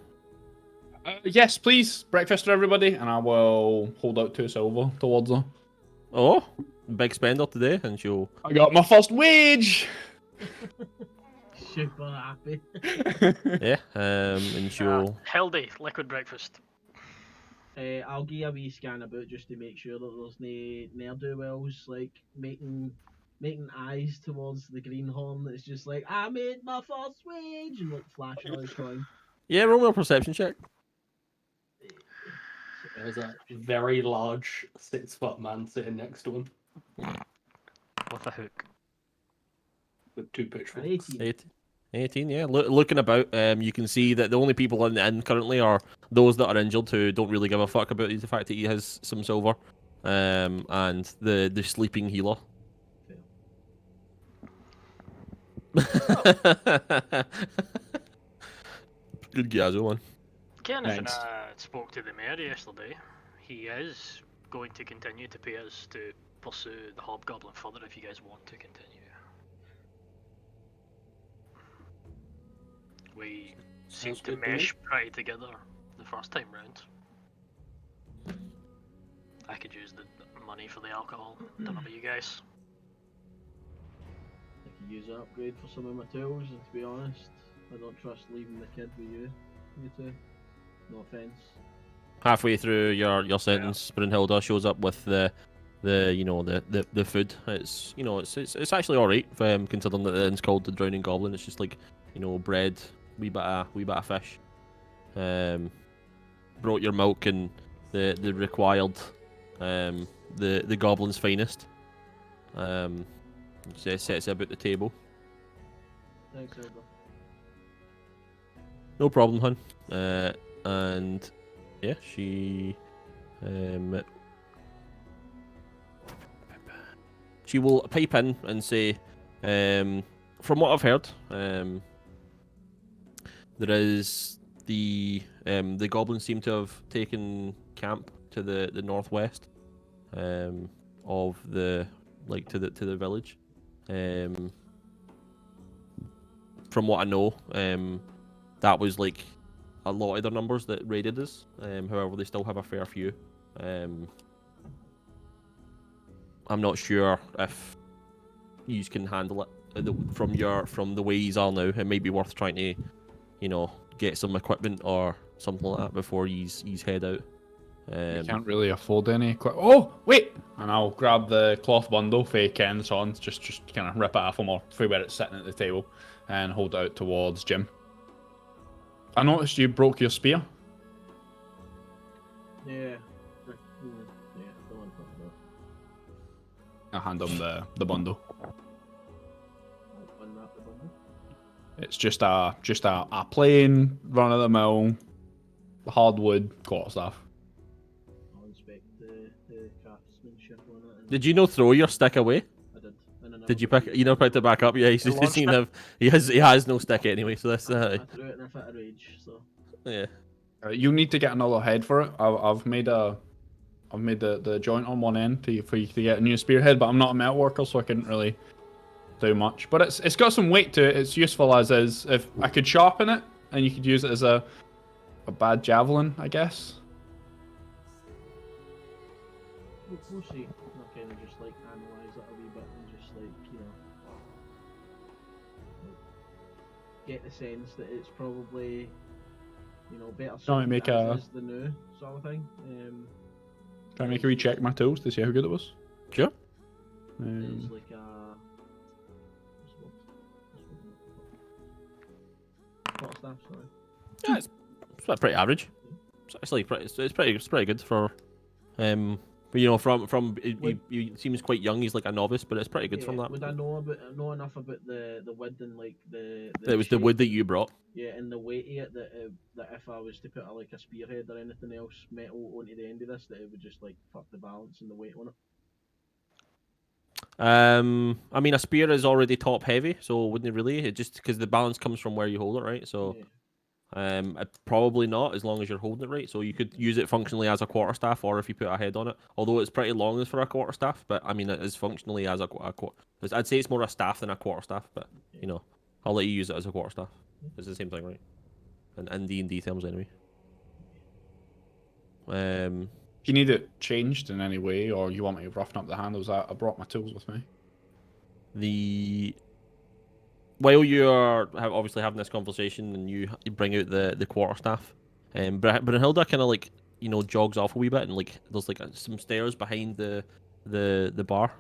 Yes, please. Breakfast for everybody, and I will hold out 2 silver towards her. Oh, big spender today, and she'll. I got my first wage! Super happy. Yeah, and she'll. Healthy liquid breakfast. I'll give a wee scan about just to make sure that there's no ne'er-do-wells like making eyes towards the greenhorn that's just like, I made my first wage, and like flashing all his coin. Yeah, roll me a perception check. There's a very large 6-foot man sitting next to him With a hook. with 2 An pitchforks. 18. 18, yeah. Looking about, you can see that the only people in the inn currently are those that are injured who don't really give a fuck about the fact that he has some silver, and the sleeping healer. Good Gazzo one. Kenneth and Thanks. I spoke to the mayor yesterday. He is going to continue to pay us to pursue the hobgoblin further if you guys want to continue. We seemed Sounds to good to me. mesh pretty together the first time round. I could use the money for the alcohol. Don't know about you guys. I could use an upgrade for some of my tools, and to be honest, I don't trust leaving the kid with you two. No offense. Halfway through your sentence, Brunhilde shows up with the food. It's it's actually all right, considering that the inn's called the Drowning Goblin. It's just like bread, wee bit of fish. Brought your milk and the required the goblin's finest. Sets about the table. Thanks, Elder. No problem, hun. And yeah, she will pipe in and say, from what I've heard, there is the goblins seem to have taken camp to the northwest of the to the village. From what I know, that was like a lot of their numbers that raided us. However, they still have a fair few. I'm not sure if you can handle it from the way you are now. It may be worth trying to, get some equipment or something like that before you head out. Can't really afford any. Oh wait! And I'll grab the cloth bundle for Ken's on, just kind of rip it off him or for where it's sitting at the table, and hold it out towards Jim. I noticed you broke your spear. Yeah. The one from I hand him the bundle. I'll unwrap the bundle. It's just a plain run of the mill hardwood quarterstaff. I'll inspect the craftsmanship on it. And Did you throw your stick away? I did. And then I Did you put pick it back up? Yeah, he's You launched seen it? him. He has no stick anyway, so that's I threw it in a fit of rage. So yeah. You need to get another head for it. I've made the joint on one end for you to get a new spearhead, but I'm not a metal worker, so I couldn't really do much. But it's got some weight to it. It's useful as is. If I could sharpen it, and you could use it as a bad javelin, I guess. we'll see. I'll kind of just like analyze it a wee bit and just like get the sense that it's probably better Try and make as a- is the new sort of thing. Try and make a recheck my tools to see how good it was. Sure. It's like a quarterstaff, sorry. Yeah, it's pretty average. It's actually pretty good for but he seems quite young. He's like a novice, but it's pretty good from that. Would I know enough about the wood and like the It was the shape, wood that you brought. yeah, and the weight of it that if I was to put a spearhead or anything else metal onto the end of this, that it would just like fuck the balance and the weight on it. I mean, a spear is already top heavy, so wouldn't it really? It just because the balance comes from where you hold it, right? So, Yeah. probably not as long as you're holding it right. So you could use it functionally as a quarterstaff, or if you put a head on it. Although it's pretty long for a quarterstaff, but I mean, it is functionally as a I'd say it's more a staff than a quarterstaff, but I'll let you use it as a quarterstaff. It's the same thing, right? And D&D terms anyway. If you need it changed in any way, or you want me to roughen up the handles, I brought my tools with me. While you're obviously having this conversation and you bring out the quarterstaff, Brunhilde kind of like jogs off a wee bit, and like there's like some stairs behind the bar.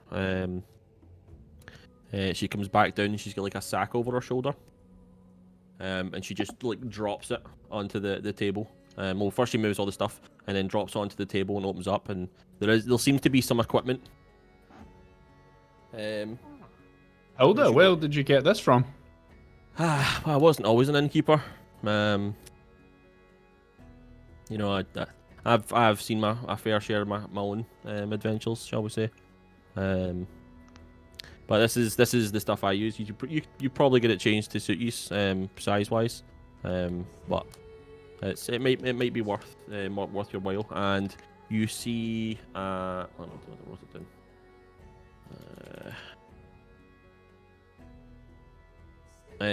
She comes back down and she's got like a sack over her shoulder, and she just like drops it onto the table. Well, first she moves all the stuff and then drops onto the table and opens up, and there seems to be some equipment. Hilda, where did you get this from? Well, I wasn't always an innkeeper. I've seen a fair share of my own adventures, shall we say. But this is the stuff I use. You probably get it changed to suit you size wise, but it might be worth your while. And you see, let me write it down.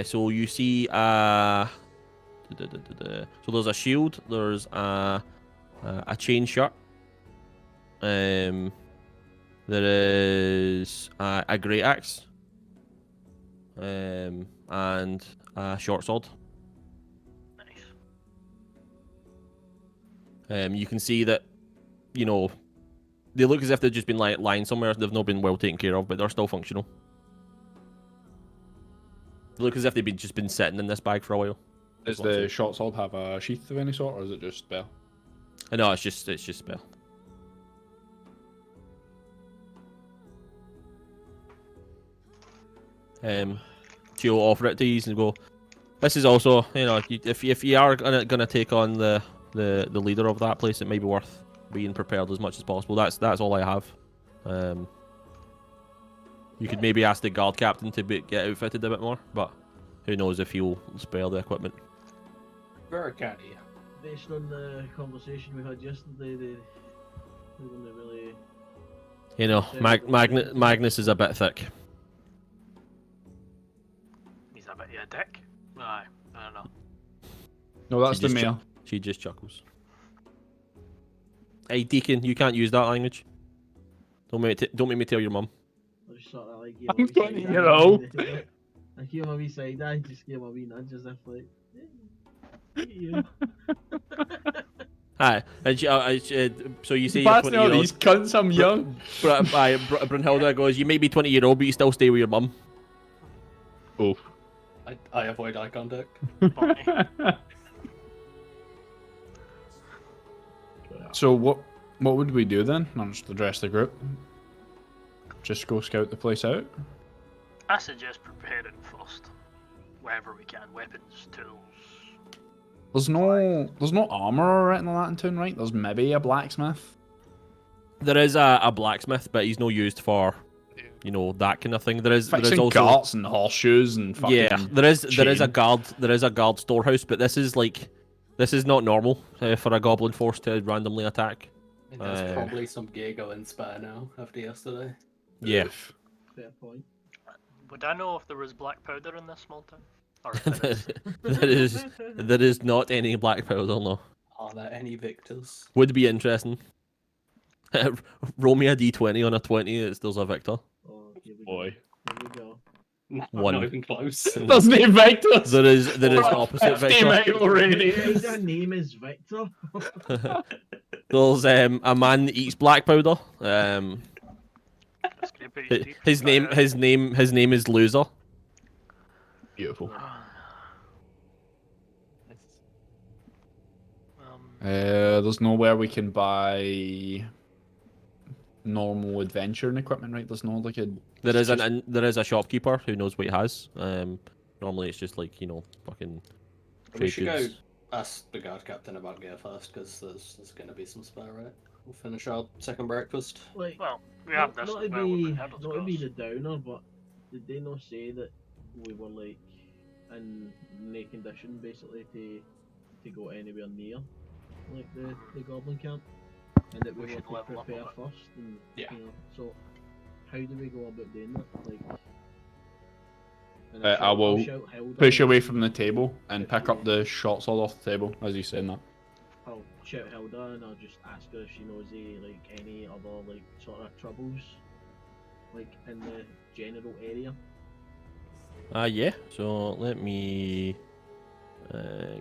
So you see, so there's a shield, there's a chain shot, there is a great axe, and a short sword. Nice. You can see that, you know, they look as if they've just been lying somewhere. They've not been well taken care of, but they're still functional. They look as if they've just been sitting in this bag for a while. Does the short sword have a sheath of any sort, or is it just spell? No, it's just spell. So you'll offer it to you and go. This is also, you know, if you are gonna take on the leader of that place, it may be worth being prepared as much as possible. That's all I have. You could maybe ask the guard captain to get outfitted a bit more, but who knows if he'll spare the equipment. Very canny. Based on the conversation we had yesterday, they're gonna really. You know, Magnus is a bit thick. He's a bit of a dick. Aye, I don't know. No, that's She the just mayor. She just chuckles. Hey, Deacon, you can't use that language. Don't make me tell your mum. I just sort of like. I'm 20-year-old. I give him a wee side eye, just give him a wee nudge as if like. Yeah. Hi, and so you say you're Passing all 20-year-old. these cunts, I'm young. Brunhilde goes, you may be 20-year-old, but you still stay with your mum. Oh. I avoid eye contact. So what would we do then? Not just address the group. Just go scout the place out. I suggest preparing first. Wherever we can. Weapons, tools. There's no armor or anything like that in town, right? There's maybe a blacksmith. There is a blacksmith, but he's no used for, you know, that kind of thing. There is Fixing also carts and horseshoes and fucking yeah, there is a chain. guard storehouse, but this is not normal for a goblin force to randomly attack. And there's probably some gear going spare now after yesterday. Yeah. Fair point. Would I know if there was black powder in this small town? Or if there is not any black powder, no. Are there any victors? Would be interesting. Roll me a d20 on a 20, there's a victor. Oh, here we Boy. Go. Here we go. No, One. not even close. Doesn't he Victus? There is opposite victor. already. His name is Victor. There's a man that eats black powder. That's gonna be deep. His name is Loser. Beautiful. Um, There's nowhere we can buy normal adventuring equipment, right? There's no like a. There is a shopkeeper who knows what he has. Normally it's just like, you know, fucking. We trade should go goods. ask the guard captain about gear first, because there's going to be some spare, right? We'll finish our second breakfast. Like, well, we have this not as to well with be, the Herald's not to be Cross. the downer, but did they not say that we were like in no condition basically to go anywhere near like the goblin camp, and that we We were should to level up prepare on it. first, and Yeah. you know, so how do we go about doing that? Like, and I I'll will shout Hilda, push away from the table and pick up the short sword off the table as you saying that. I'll shout Hilda and I'll just ask her if she knows any other like sort of troubles like in the general area. Yeah. So let me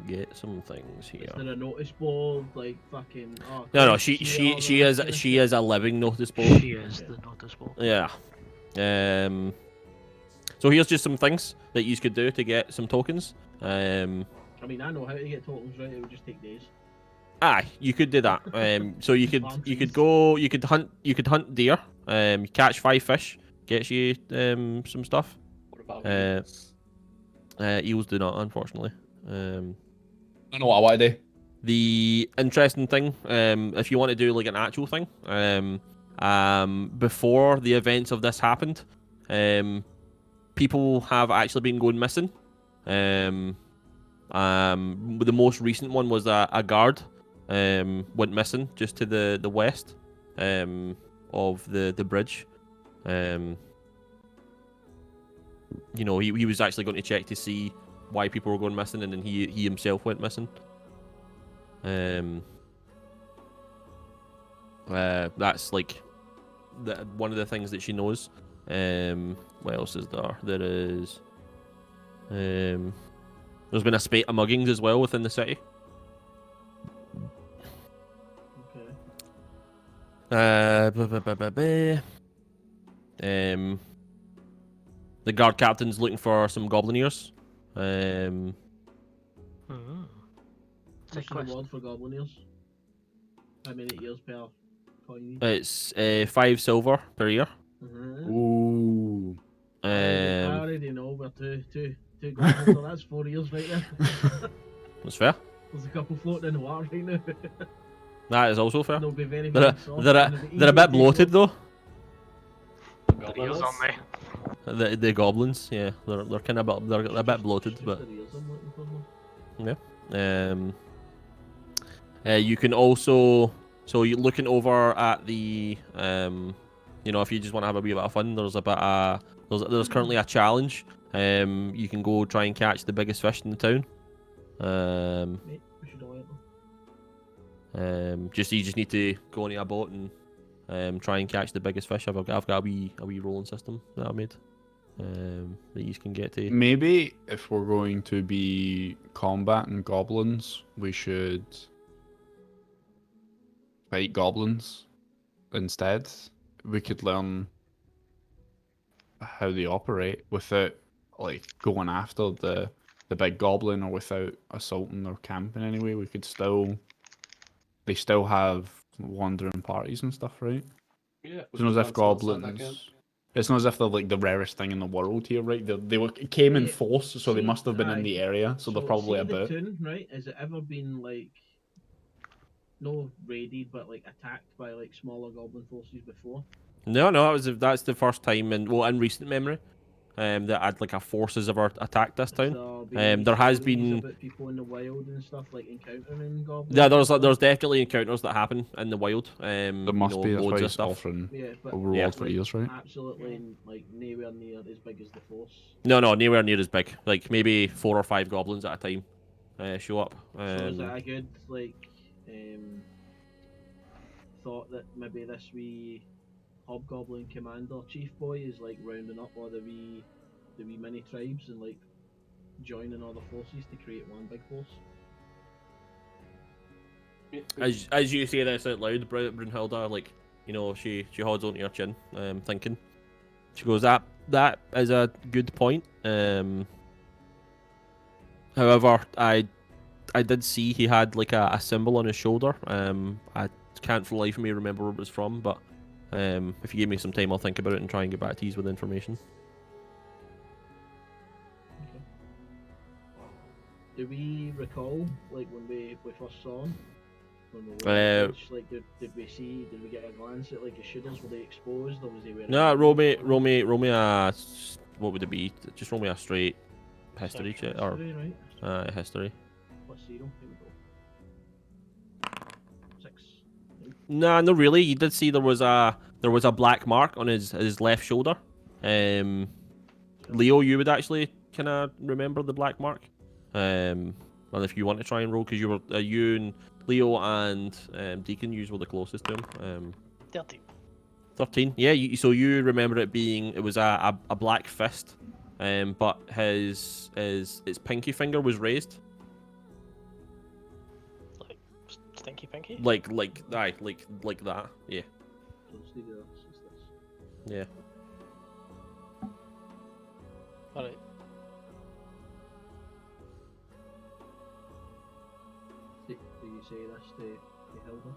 get some things here. Is there a notice board like fucking? Oh, No, come she see all she that is kind of she shit? is a living notice board. She is the notice board. Yeah. So here's just some things that you could do to get some tokens. I mean, I know how to get tokens right. It would just take days. You could do that. So you could hunt deer. You catch 5 fish, gets you some stuff. What about eels? Eels do not, unfortunately. I know what I want to do. The interesting thing, if you want to do like an actual thing, before the events of this happened, people have actually been going missing. The most recent one was a guard went missing just to the west of the bridge. You know, he was actually going to check to see why people were going missing, and then he himself went missing. That's like one of the things that she knows. What else is there? There is. There's been a spate of muggings as well within the city. Okay. The guard captain's looking for some goblin ears. Hmm. What's the Quest. reward for goblin ears? How many ears per coin? It's 5 silver per year. Ooh. I already know we're two goblins, so that's 4 ears right there. That's fair. There's a couple floating in the water right now. That is also fair. They'll be very, They're very soft. they're and a, they'll be they're a easy bit to take bloated off. though. Ears on me. The goblins, yeah, they're kind of they're a bit bloated, Just but their ears I'm looking for, man. you can also, so you're looking over at the you know, if you just want to have a wee bit of fun, there's a bit there's currently a challenge. You can go try and catch the biggest fish in the town. Mate, we should all enter. You just need to go into a boat and try and catch the biggest fish. I've got a wee rolling system that I made that you can get to. Maybe if we're going to be combating goblins, we should fight goblins instead. We could learn how they operate without like going after the big goblin, or without assaulting their camp in any way. We could they still have wandering parties and stuff, right? Yeah. It's not as if goblins. It's not as if they're like the rarest thing in the world here, right? They came in Yeah, force, so they see, must have been in aye. the area, so they're probably see a the bit. town, right? Has it ever been like no raided, but like attacked by like smaller goblin forces before? No, that's the first time in recent memory that I'd like a forces ever attacked this Has town. there been any There has stories been. about people in the wild and stuff like encountering goblins? Yeah, and stuff? there's definitely encounters that happen in the wild. There You must know, be. That's why loads of he's stuff. offering Yeah, but a reward for like, ears, right? absolutely like nowhere near as big as the force. No, nowhere near as big. Like maybe 4 or 5 goblins at a time show up. So is that a good like thought that maybe this wee hobgoblin commander chief boy is like rounding up all the wee mini tribes and like joining all the forces to create one big force? As you say this out loud, Brunhilde, like, you know, she holds onto her chin, thinking. She goes, that is a good point. However, I did see he had like a symbol on his shoulder. I can't for the life of me remember where it was from, but if you give me some time, I'll think about it and try and get back to you with information. Okay. Do we recall like when we first saw him? When we were on the beach, like did we get a glance at like his shoulders? Were they exposed or was he wearing? No, roll me a, what would it be? Just roll me a straight history check or History, right? history. What's 0? Here we go. 6. Nah, not really. You did see there was a black mark on his left shoulder. Leo, you would actually kind of remember the black mark. And if you want to try and roll, because you were you and Leo and Deacon, you were the closest to him. 13. 13. Yeah. So you remember it was a black fist, but his pinky finger was raised. Like, stinky pinky? Like that. Yeah. So let's leave it as this. Yeah. Alright. Do you say this to Hilda?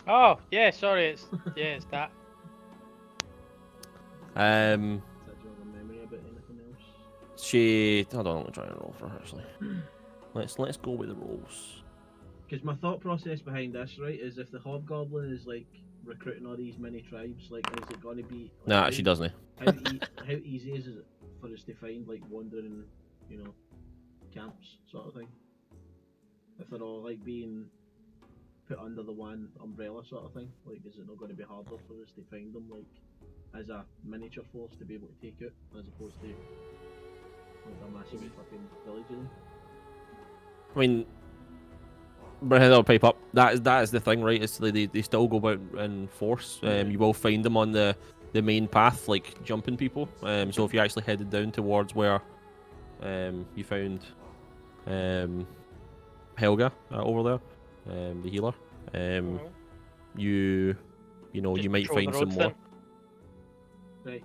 Oh, yeah, sorry, it's that. Um. Does that jog a memory about anything else? She. Hold on, let me try and roll for her actually. Let's go with the rolls. Because my thought process behind this, right, is if the hobgoblin is like recruiting all these mini tribes, like, is it going to be? Like, Nah, how- she doesn't. How easy is it for us to find like wandering, camps sort of thing? If they're all like being put under the one umbrella sort of thing, like, is it not going to be harder for us to find them? Like, as a miniature force to be able to take it, as opposed to like a massive fucking village. You know? I mean, Brother, I'll pipe up. That is the thing, right? It's they still go about in force. You will find them on the main path, like jumping people. So if you actually headed down towards where you found Helga over there, the healer, you know Just you might patrol find the some roads more. then. Right.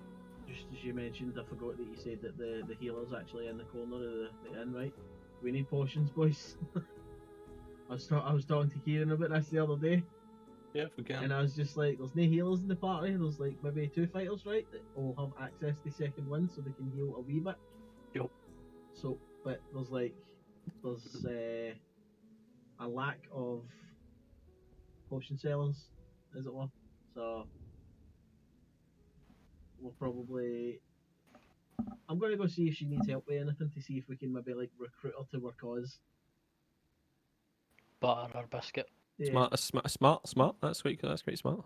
Just as you mentioned, I forgot that you said that the healer's actually in the corner of the inn, right? We need potions, boys. I was talking to Kieran about this the other day, Yeah, if we can. and I was just like, "There's no healers in the party. There's like maybe 2 fighters, right? That all have access to second wind, so they can heal a wee bit." Yup. So, but there's a lack of potion sellers, as it were. So we'll probably. I'm gonna go see if she needs help with anything to see if we can maybe like recruit her to our cause. Butter or biscuit. Yeah, Smart. That's quite smart.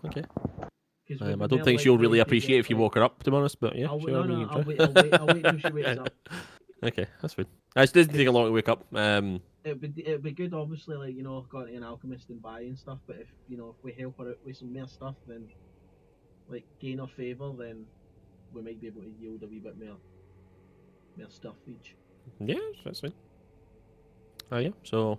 Okay. 'cause I we'd be don't more think she'll really likely to appreciate get, if you like- woke her up, to be honest. But yeah, I'll, sure. no, I mean, no, you I'll can wait. try. I'll wait till she wakes up. Okay, that's fine. It doesn't take a long to wake up. It'd be good, obviously, like going to an alchemist and buying stuff. But if if we help her out with some more stuff, then like gain her favor, then we might be able to yield a wee bit more stuff each. Yeah, that's fine. Yeah. So,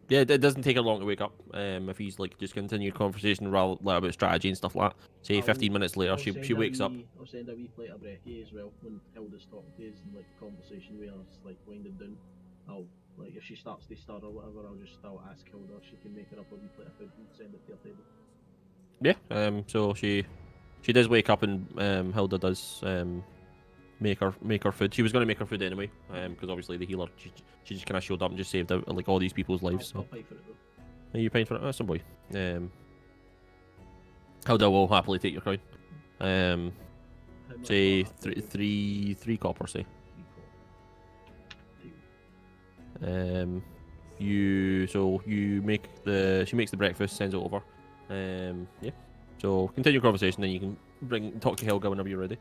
yeah, it doesn't take her long to wake up. If he's like just continued conversation rather like, about strategy and stuff like that. Say I'll- 15 minutes later, I'll she send wakes a up. wee- I'll send a wee plate of brekkie as well when Hilda's talking to us and like conversation where it's like winding down. I'll like if she starts to stir or whatever, I'll ask Hilda if she can make her up a wee plate of food and send it to her table. Yeah. So she does wake up and Hilda does make her food. She was going to make her food anyway, because obviously the healer she just kind of showed up and just saved out like all these people's lives. I'll So pay for it though. are you paying for it? Oh, some boy. Hilda will happily take your coin. How much Say for that? three copper. Say. 3 copper. You make she makes the breakfast, sends it over. Yeah. So continue conversation, then you can talk to Helga whenever you're ready.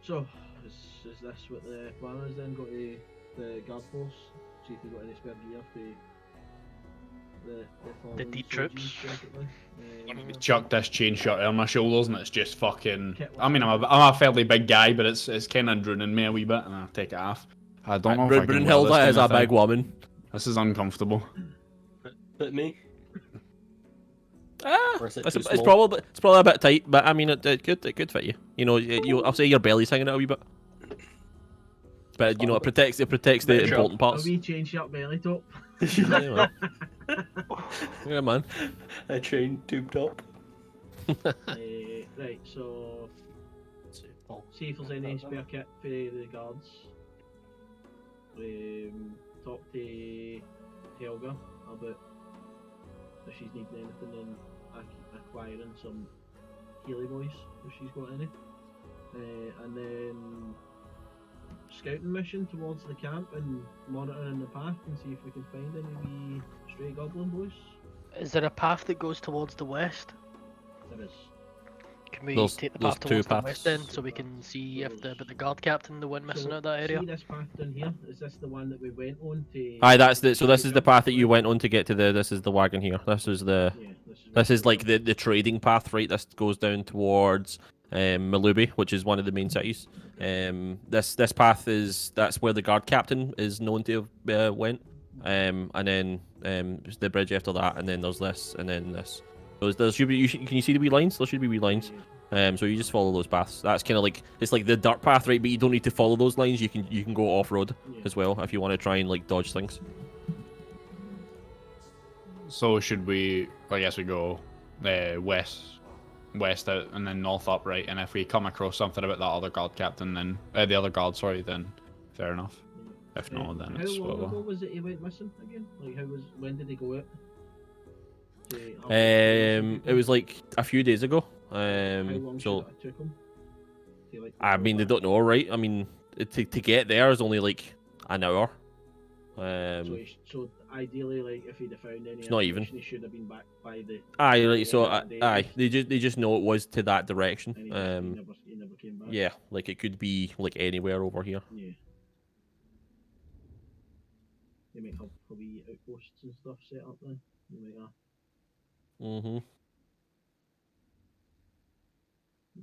So, is this what the plan is then? Go to the guard force, see if we got any spare gear for the fallen deep soldiers, troops. basically. Chuck this chain shot on my shoulders, and it's just fucking. Kit I mean, I'm a fairly big guy, but it's kind of drooning me a wee bit, and I take it off. I don't know if I can wear this Brunhilde kind is of a big thing. woman. This is uncomfortable. Bit me. Ah, Or is it it's too small? probably a bit tight, but I mean it could fit you. I'll say your belly's hanging out a wee bit. But it protects the Sure. important A parts. wee chain shot belly top. Yeah, yeah, man. A chain tube top. Right, so Oh, see if there's any spare kit for the guards. Talk to Helga about if she's needing anything and acquiring some Healy boys if she's got any. And then scouting mission towards the camp and monitoring the path and see if we can find any wee stray goblin boys. Is there a path that goes towards the west? There is. Can we There's- take the there's path two towards the paths. west then, so we can see if the guard captain the one missing out that area? See this path down here? Is this the one that we went on to? Aye, this is the path that you went on to get to this is the wagon here. This is Yeah, this is like the trading path, right? This goes down towards Malubi, which is one of the main cities. This path that's where the guard captain is known to have went. And then there's the bridge after that, and then there's this, and then this. There should be. Can you see the wee lines? There should be wee lines. So you just follow those paths. That's kind of like it's like the dirt path, right? But you don't need to follow those lines. You can go off road Yeah. as well if you want to try and like dodge things. So should we? I guess we go west out, and then north up, right? And if we come across something about that other guard captain, then the other guard, sorry, then fair enough. If not, then How it's long ago whatever. was it he went missing again? Like when did he go out? It was like a few days ago. How long So should it took him? To, like, I go mean they back? don't know, right? I mean to get there is only like an hour. So ideally, like if he'd have found any It's not even. information, he should have been back by the. Aye, the like, so end of the day, aye, like, they just know it was to that direction. and he never came back. Yeah, like it could be like anywhere over here. Yeah. They might have probably outposts and stuff set up then. You might have. Mhm.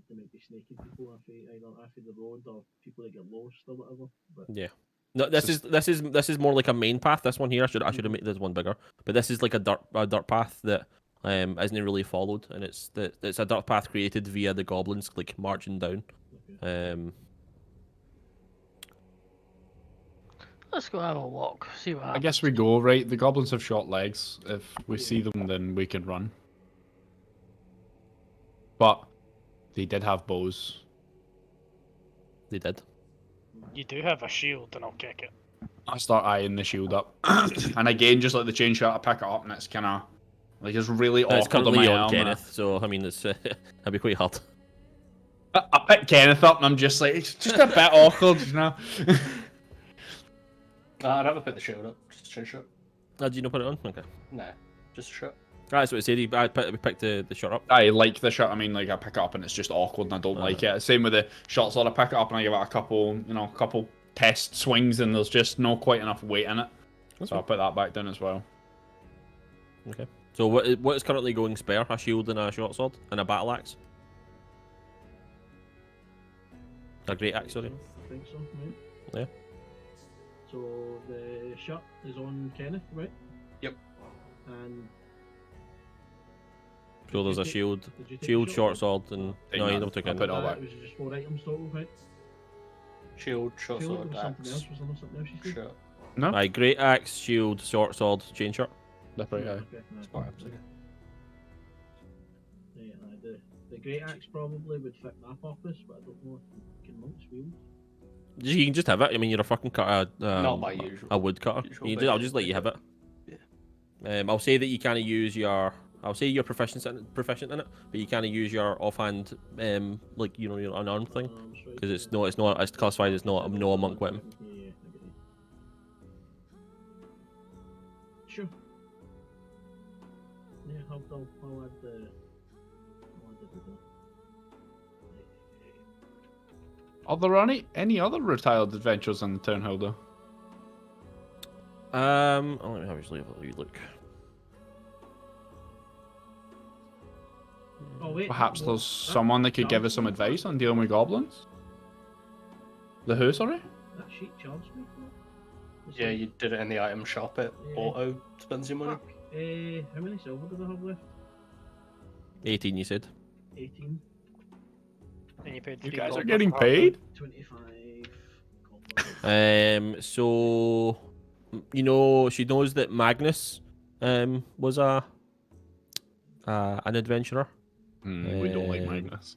They might be snaking people off either off the road or people that get lost or whatever. But Yeah. No, this is more like a main path. This one here, I should have Mhm. made this one bigger. But this is like a dirt path that isn't really followed, and it's a dirt path created via the goblins like marching down. okay. Let's go have a walk. See what I happens. guess we go, right? The goblins have short legs. If we see them, then we can run. But they did have bows. They did. You do have a shield, and I'll kick it. I start eyeing the shield up. And again, just like the chain shot, I pick it up and it's kind of like it's really It's awkward on currently my on arm. Kenneth, so I mean, it's that'd be quite hard. I pick Kenneth up and I'm just like, it's just a bit awkward, you know? I'd have to put the shield up, just a chin shot. Did you not put it on? Okay. Nah, just a shot. That's what it said. We picked the shirt up. I like the shot. I mean, like I pick it up and it's just awkward and I don't like it. Same with the short sword. I pick it up and I give it a couple test swings and there's just not quite enough weight in it. So I'll put that back down as well. Okay. So what is currently going spare? A shield and a short sword and a battle axe. A great axe, sorry. I think so, right? Yeah. So the shot is on Kenneth, right? Yep. And So there's a Did you shield, did you take the shield, shot? short sword, and Take no, you that. don't take I'll it. put it all back. It was just 4 items total, right? Shield, short Shield, sword, there was something else. axe, Was there something else you said? shot. No? Aye, great axe, shield, short sword, chain shirt. That's right, Okay, aye. no. Smart items again. Yeah, the great axe probably would fit my purpose, but I don't know if can monks wield. You can just have it. I mean, you're a fucking cutter. Not my usual. A wood cutter. usual You bit, just, I'll just let but you have it. yeah. I'll say that you kind of use your. I'll say you're proficient in it, but you kind of use your offhand, like your unarmed thing, because it's classified as not a monk weapon. Yeah, I get it. Sure. Yeah, I'll add the. I'll add the. Are there any other retired adventures in the Town Holder? Let me obviously have a wee look. Oh, wait, Perhaps what- there's that- someone that could give us some advice on dealing with goblins? The who, sorry? That sheet charged me for it. It's Yeah, like, you did it in the item shop. It Yeah. auto spends your money. fuck. How many silver did I have left? 18, you said. 18, And you paid You 3 guys are gold getting for paid? 25. Copper. So she knows that Magnus was an adventurer. We don't like Um, Magnus.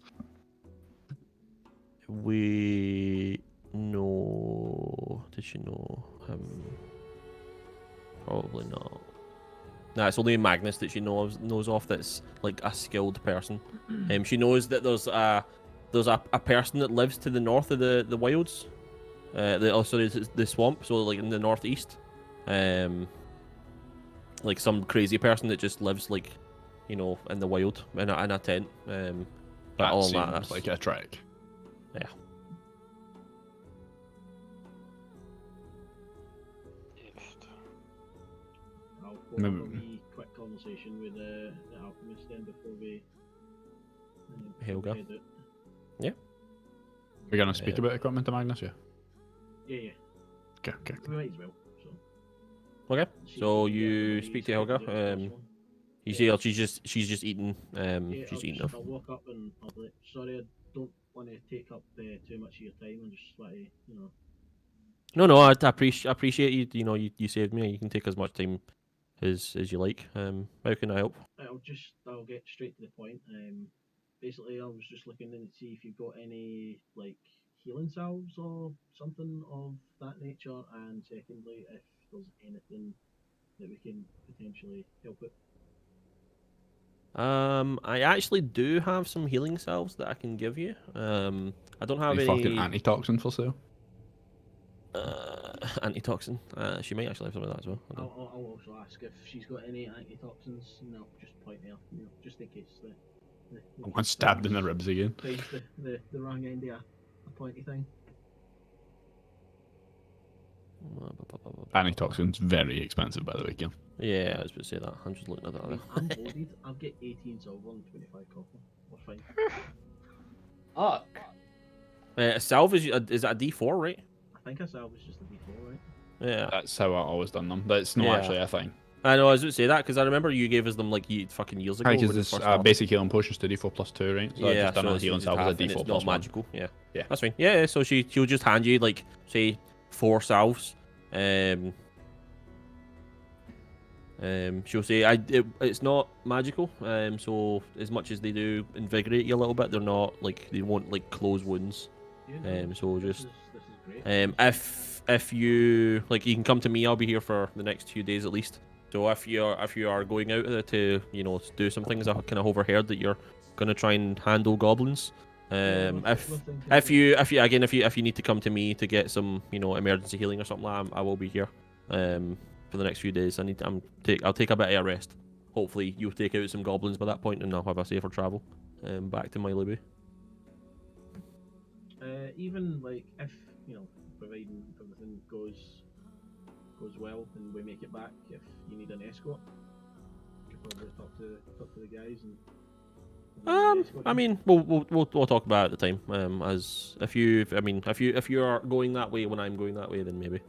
We know. Did she know him? Probably not. Nah, it's only Magnus that she knows of that's like a skilled person. She knows that there's a person that lives to the north of the wilds. The swamp, so like in the northeast. Like some crazy person that just lives like, in the wild in a tent. But That all seems that, that's like a trick. yeah. I'll go have a Maybe- wee quick conversation with the alchemist then before we. Helga. head out. We're gonna speak Yeah. about equipment to Magnus, yeah? Yeah. Okay. We might as well. So. Okay. See So if we can get you any speak to stuff Helga. to do with this one. You see, she's just eating. Yeah, She's eating. I'll walk up and I'll be like, sorry, I don't want to take up too much of your time. I just want to, No, I appreciate you. You saved me. You can take as much time as you like. How can I help? I'll get straight to the point. Basically, I was just looking in to see if you've got any like healing salves or something of that nature, and secondly, if there's anything that we can potentially help with. I actually do have some healing salves that I can give you. I don't have Any any. fucking antitoxin for sale? antitoxin. She might actually have some of that as well. I don't know. I'll also ask if she's got any antitoxins, and I'll just point there, just in case the I got stabbed in the ribs again. finds the wrong end of a pointy thing. Antitoxin's very expensive, by the way, Gil. Yeah, I was about to say that. I'm just looking at that. I mean, I'm loaded. I'll get 18 silver and 25 copper. We're fine. Fuck. Salve is that a D4, right? I think I salvaged just a D4, right? Yeah. That's how I always done them. That's not Yeah. actually a thing. I know, I was about to say that because I remember you gave us them like fucking years ago. Because when we this first started. basic healing potions to D4 plus 2, right? So I just done so a it's healing just salve half, as a and D4 it's plus not 1. magical. Yeah. Yeah. That's fine. Yeah, so she'll just hand you like say 4 salves. She'll say it's not magical. So as much as they do invigorate you a little bit, they're not like they won't like close wounds. Yeah, no, So this just is great. if you like, you can come to me. I'll be here for the next 2 days at least. So if you are going out to do some things, I kind of overheard that you're gonna try and handle goblins. If you need to come to me to get some emergency healing or something like that, I will be here for the next few days. I'll take a bit of a rest. Hopefully you'll take out some goblins by that point and I'll have a safer travel back to my Libby. Even like if providing everything goes well and we make it back, if you need an escort, you could probably talk to the guys and. I mean, we'll talk about it at the time. As if you are going that way when I'm going that way, then maybe.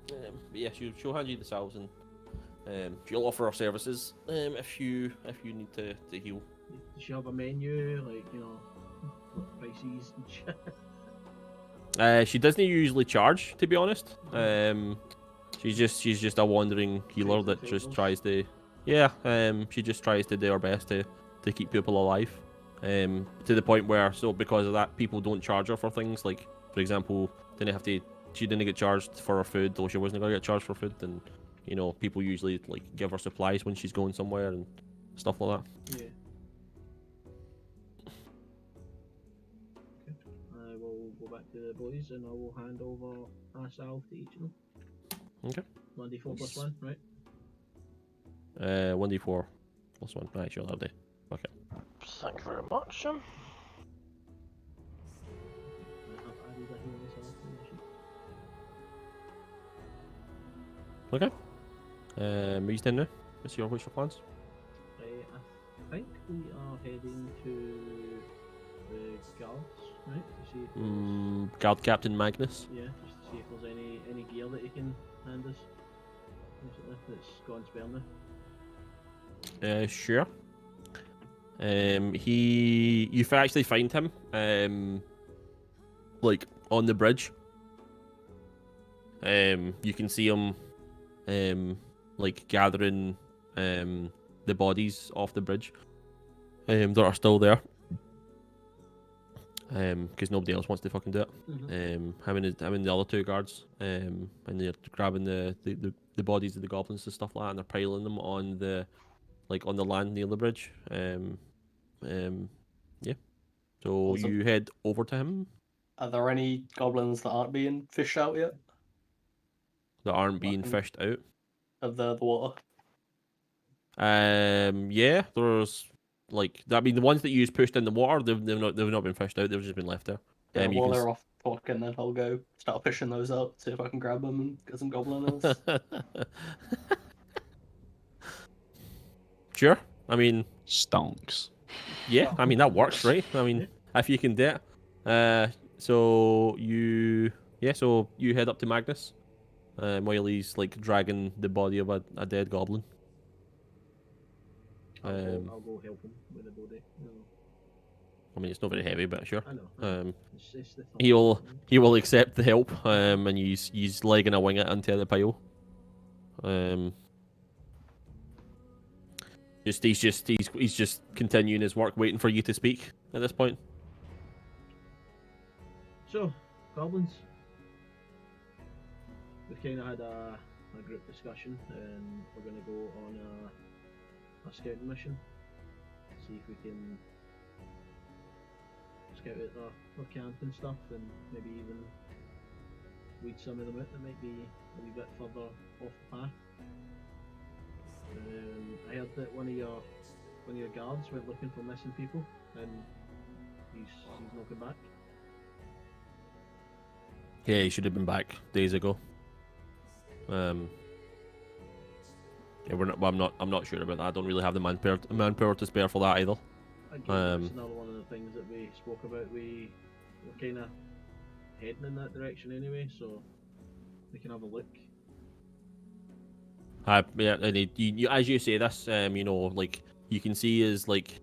But yeah, she'll hand you the salves and she'll offer her services if you need to heal. Does she have a menu like what prices and shit? She doesn't usually charge, to be honest. She's just a wandering healer that just tries to, she just tries to do her best to keep people alive. To the point where, so because of that, people don't charge her for things like, for example, she didn't get charged for her food, though she wasn't gonna get charged for food. And people usually like give her supplies when she's going somewhere and stuff like that. Yeah. I will go back to the boys and I will hand over a salve to each of them. Okay. 1d4 plus 1, right? 1d4 plus 1. Right, sure, that'll do. Okay. Thank you very much. I have added a healing salve to the sheet. Okay. Are you staying now? What's your plans? I think we are heading to the guards, right? To see if there's, Guard Captain Magnus. yeah, just to see if there's any gear that he can hand us. Basically, that's gone spare now. Sure. You actually find him, like on the bridge. You can see him, like gathering, the bodies off the bridge, that are still there. Because nobody else wants to fucking do it. Mm-hmm. Him and the other 2 guards, and they're grabbing the bodies of the goblins and stuff like that, and they're piling them on the land near the bridge. Yeah. So Awesome. you head over to him Are there any goblins that aren't being fished out yet that aren't being Fucking- fished out. of the water? Yeah, there's the ones that you just pushed in the water, they've not been fished out. They've just been left there. Yeah, you while can they're off talking, then I'll go start fishing those out, see if I can grab them and get some goblins. Sure. I mean, Stonks. yeah. I mean that works, right? I mean, if you can do it. So you head up to Magnus, while he's like dragging the body of a dead goblin. I'll go help him with the body. I mean, it's not very heavy, but sure. I know. It's the thought. He will accept the help, and he's legging a wing it into the pile. He's just continuing his work, waiting for you to speak at this point. So, goblins. We've kind of had a group discussion, and we're going to go on a scouting mission. See if we can scout out their camp and stuff, and maybe even weed some of them out that might be a wee bit further off the path. I heard that one of your guards went looking for missing people, and he's not come back. Yeah, he should have been back days ago. Yeah, I'm not sure about that. I don't really have the manpower to spare for that either. Again, that's another one of the things that we spoke about. We're kind of heading in that direction anyway, so we can have a look. Yeah, and you, as you say this, you know, like you can see his like,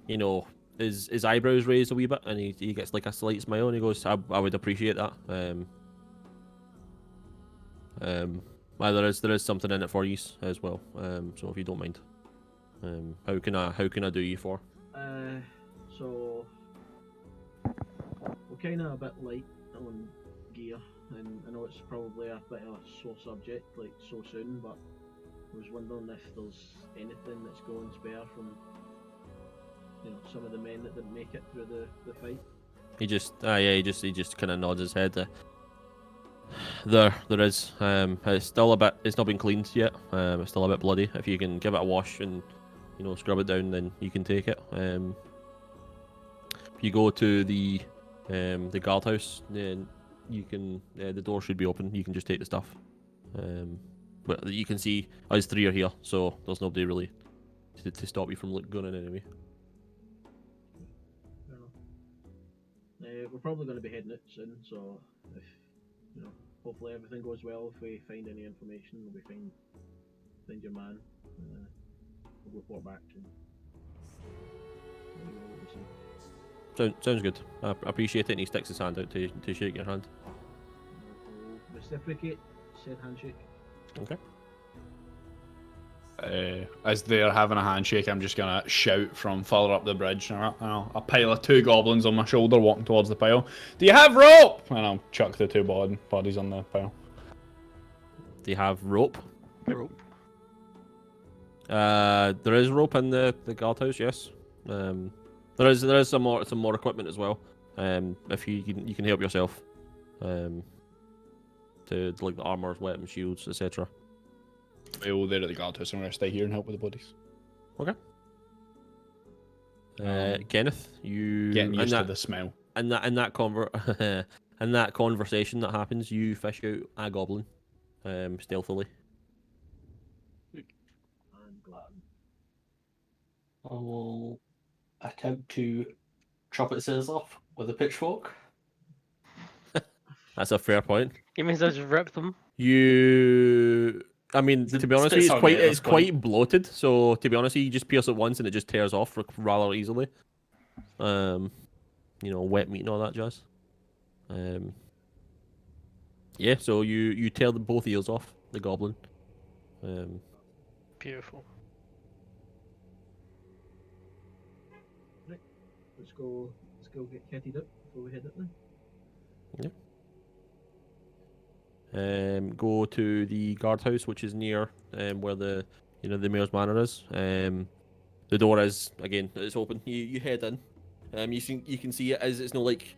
you know, his eyebrows raised a wee bit, and he gets like a slight smile, and he goes, "I would appreciate that." Well, there is something in it for you as well. So if you don't mind, how can I do you for? So we're kind of a bit light on gear, and I know it's probably a bit of a sore subject, like so soon, but I was wondering if there's anything that's going spare from, you know, some of the men that didn't make it through the fight. He just he just kind of nods his head. There is. It's still a bit. It's not been cleaned yet. It's still a bit bloody. If you can give it a wash and, you know, scrub it down, then you can take it. If you go to the guardhouse, then you can. The door should be open. You can just take the stuff. But you can see us three are here, so there's nobody really to stop you from going in anyway. Fair enough. We're probably going to be heading out soon, so if, you know, hopefully everything goes well. If we find any information, we'll find your man. We'll report back and let you know what we see. Sounds good. I appreciate it. And he sticks his hand out to shake your hand. We'll reciprocate. Said handshake. Okay. As they're having a handshake, I'm just gonna shout from further up the bridge. A pile of 2 goblins on my shoulder walking towards the pile. Do you have rope? And I'll chuck the 2 bodies on the pile. Do you have rope? Rope. There is rope in the guardhouse. Yes. There is some more equipment as well. If you can help yourself. To like the armors, weapons, shields, etc. Well, they're at the guardhouse. I'm gonna stay here and help with the bodies. Okay. Kenneth, you Getting used to the smell. in that conversation that happens, you fish out a goblin, stealthily. I'm glad. I will attempt to chop its ears off with a pitchfork. That's a fair point. It means I just rip them. I mean, to be honest with you, it's quite bloated. So to be honest with you, you just pierce it once and it just tears off rather easily. You know, wet meat and all that jazz. Yeah. So you tear both ears off the goblin. Beautiful. Let's go get kitted up before we head up then. Go to the guardhouse, which is near where the mayor's manor is. The door is again, it's open. You head in. You can see it as it's not like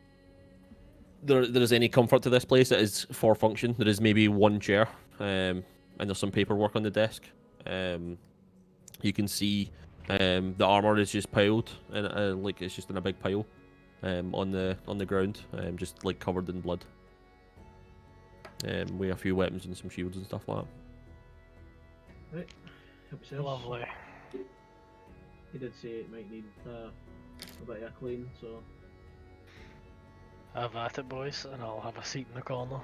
there is any comfort to this place. It is for function. There is maybe one chair, and there's some paperwork on the desk. You can see the armor is just piled and like it's just in a big pile on the ground, just like covered in blood. With a few weapons and some shields and stuff like that. Right, help yourself. Lovely. He did say it might need a bit of a clean, so Have at it, boys, and I'll have a seat in the corner.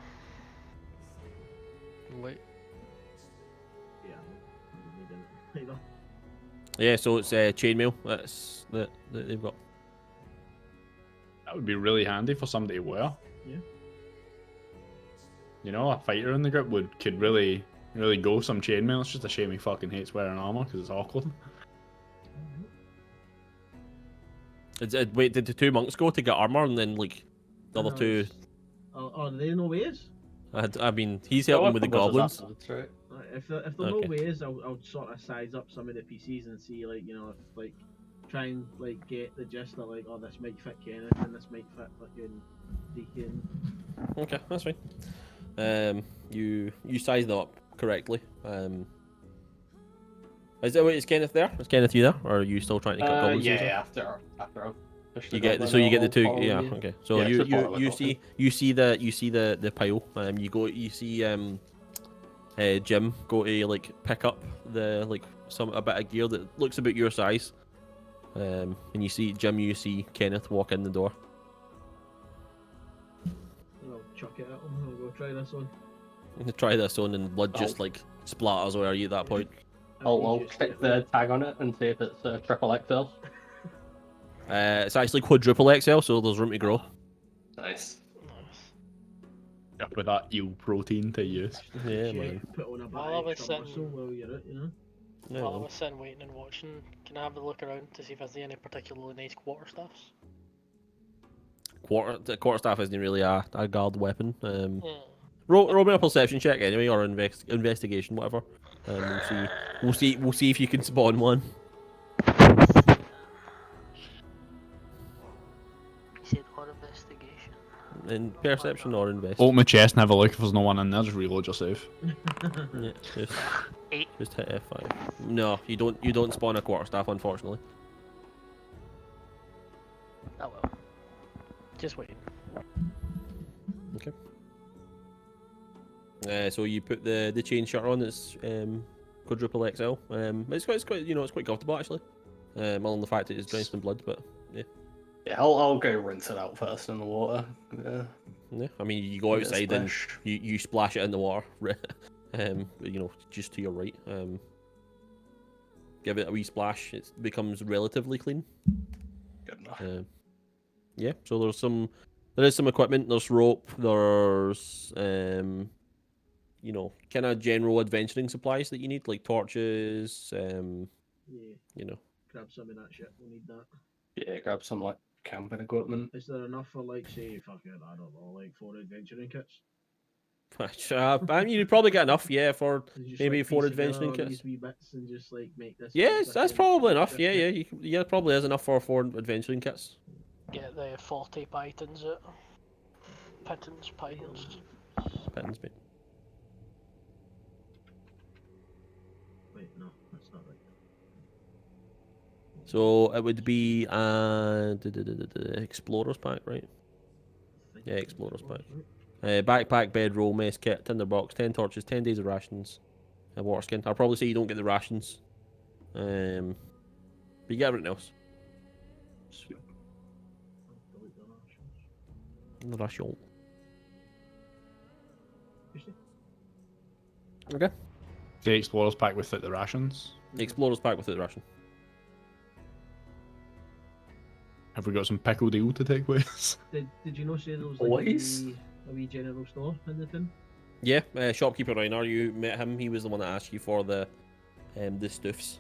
Wait. yeah, I don't need it either. Yeah, so it's chainmail that's that they've got. That would be really handy for somebody to wear. Yeah. You know, a fighter in the group could really go some chainmail. It's just a shame he fucking hates wearing armor because it's awkward. Wait, did the 2 monks go to get armor and then like the other No, 2? Are there no ways? I mean, he's helping with the goblins. Right. If there are Okay. no ways, I'll sort of size up some of the PCs and see, like, you know, if like try and like get the gist of like, oh, this might fit Kenneth and this might fit fucking Deacon. Okay, that's fine. You sized them up correctly. Is Kenneth there? Is Kenneth you there, or are you still trying to cut goblins? Yeah, after I've pushed You the get goblin so you get the out, two. I'll follow Yeah. you. Okay. So Yeah, just follow you us, okay. see the pile. You see Jim go to like pick up a bit of gear that looks about your size. And you see Kenneth walk in the door. I'll chuck it at him. I'll go try this one. Try this on, and blood just Oh. like splatters over you at that point. I'll stick the tag on it and see if it's triple XL. It's actually quadruple XL, so there's room to grow. Nice. Nice. Up with that eel protein to use. Yeah, man. Put on a bit While I of was extra sitting- muscle while you're at, you know. Yeah, While I man. was sitting waiting and watching, can I have a look around to see if I see any particularly nice quarterstaffs? Quarterstaff isn't really a guard weapon. Yeah. Roll me a perception check anyway, or investigation, whatever. We'll see if you can spawn one. You said or investigation. In perception or invest. Open my chest and have a look. If there's no one in there, just reload yourself. Yeah, just, 8. just hit F5. No, you don't spawn a quarterstaff, unfortunately. Oh well. Just waiting. So you put the chain shirt on. It's quadruple XL. It's quite comfortable actually. Other than the fact that it's drenched in blood, but Yeah, I'll go rinse it out first in the water. yeah. I mean, you go outside and Splash. you splash it in the water. Just to your right. Give it a wee splash. It becomes relatively clean. Good enough. Yeah. So there is some equipment. There's rope. There's kind of general adventuring supplies that you need, like torches. Yeah, grab some of that shit. We'll need that. Yeah, grab some like camping equipment. Is there enough for like, say, fuck it, I don't know, like 4 adventuring kits? I mean, you'd probably get enough, yeah, for Can you just, maybe like, 4 piece together adventuring all kits. these wee bits and just like make this. Yes, that's fucking probably enough. shit Yeah, kit? yeah, probably is enough for 4 adventuring kits. Get the 40 pythons at Pittons Pines. Depends, mate. Wait, no, that's not right. So it would be Explorer's pack, right? I think Yeah, it's Explorer's pack. right. Backpack, bedroll, mess kit, tinderbox, 10 torches, 10 days of rations, a water skin. I'll probably say you don't get the rations. But you get everything else. Sweet. I'll delete the rations. The ration. You see? Okay. The explorers pack without the rations. The Explorer's pack without the ration. Have we got some pickle deal to take place? Did you know say there was like Always? a wee general store in the tin? Yeah, shopkeeper Reinar, you met him. He was the one that asked you for the stuffs,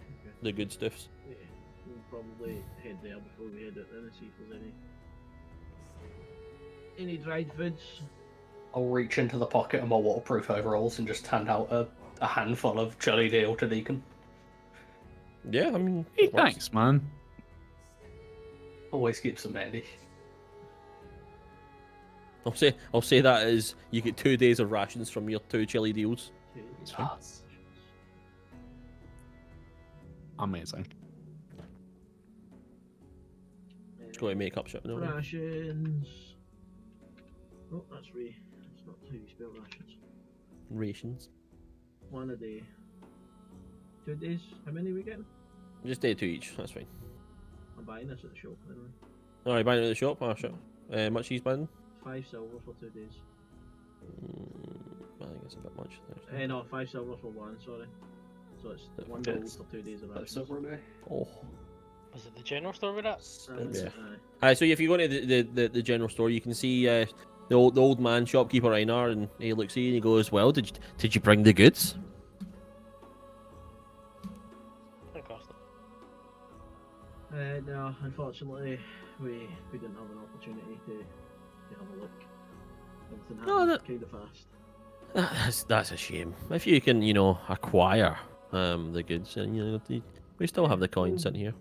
Okay. the good stuffs. Yeah, we'll probably head there before we head out then and see if there's any dried foods. I'll reach into the pocket of my waterproof overalls and just hand out a handful of jelly deal to Deacon. Yeah, I mean, Hey, it works. thanks, man. Always keeps them handy. I'll say that as you get 2 days of rations from your 2 chili deals. Okay. Amazing. Just go to make up shit. No, Rations. Oh, that's Ray. That's not how you spell rations. rations. 1 a day. 2 days. How many we getting? Just day 2 each. That's fine. I'm buying this at the shop anyway. All right, buying it at the shop. Oh shit. Much he's buying? 5 silver for 2 days. I think it's a bit much. No, 5 silver for 1. Sorry. So it's That 1 gold fits. for 2 days of That's rations. over a day. Oh. Was it the general store with that? Yeah. Aye. So if you go to the general store, you can see the old man shopkeeper Einar, and he looks at you and he goes, "Well, did you bring the goods?" Of course not. No, unfortunately, we didn't have an opportunity to have a look. Everything No, happened kind of fast. That's a shame. If you can, acquire the goods, and we still have the coins in here.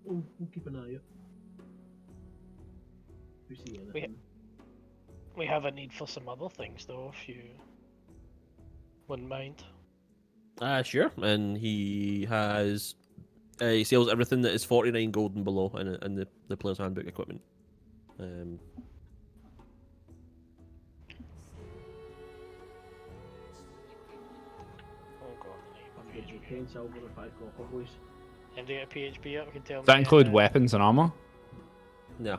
We'll keep an eye out. If we see anything. We have a need for some other things though, if you wouldn't mind. Sure. And he has. He sells everything that is 49 gold and below in the player's handbook equipment. Oh god, I'm the getting PHP. 10 silver and 5 copper, boys. And do you get a PHP up? You can tell Does that me, include weapons and armor? No.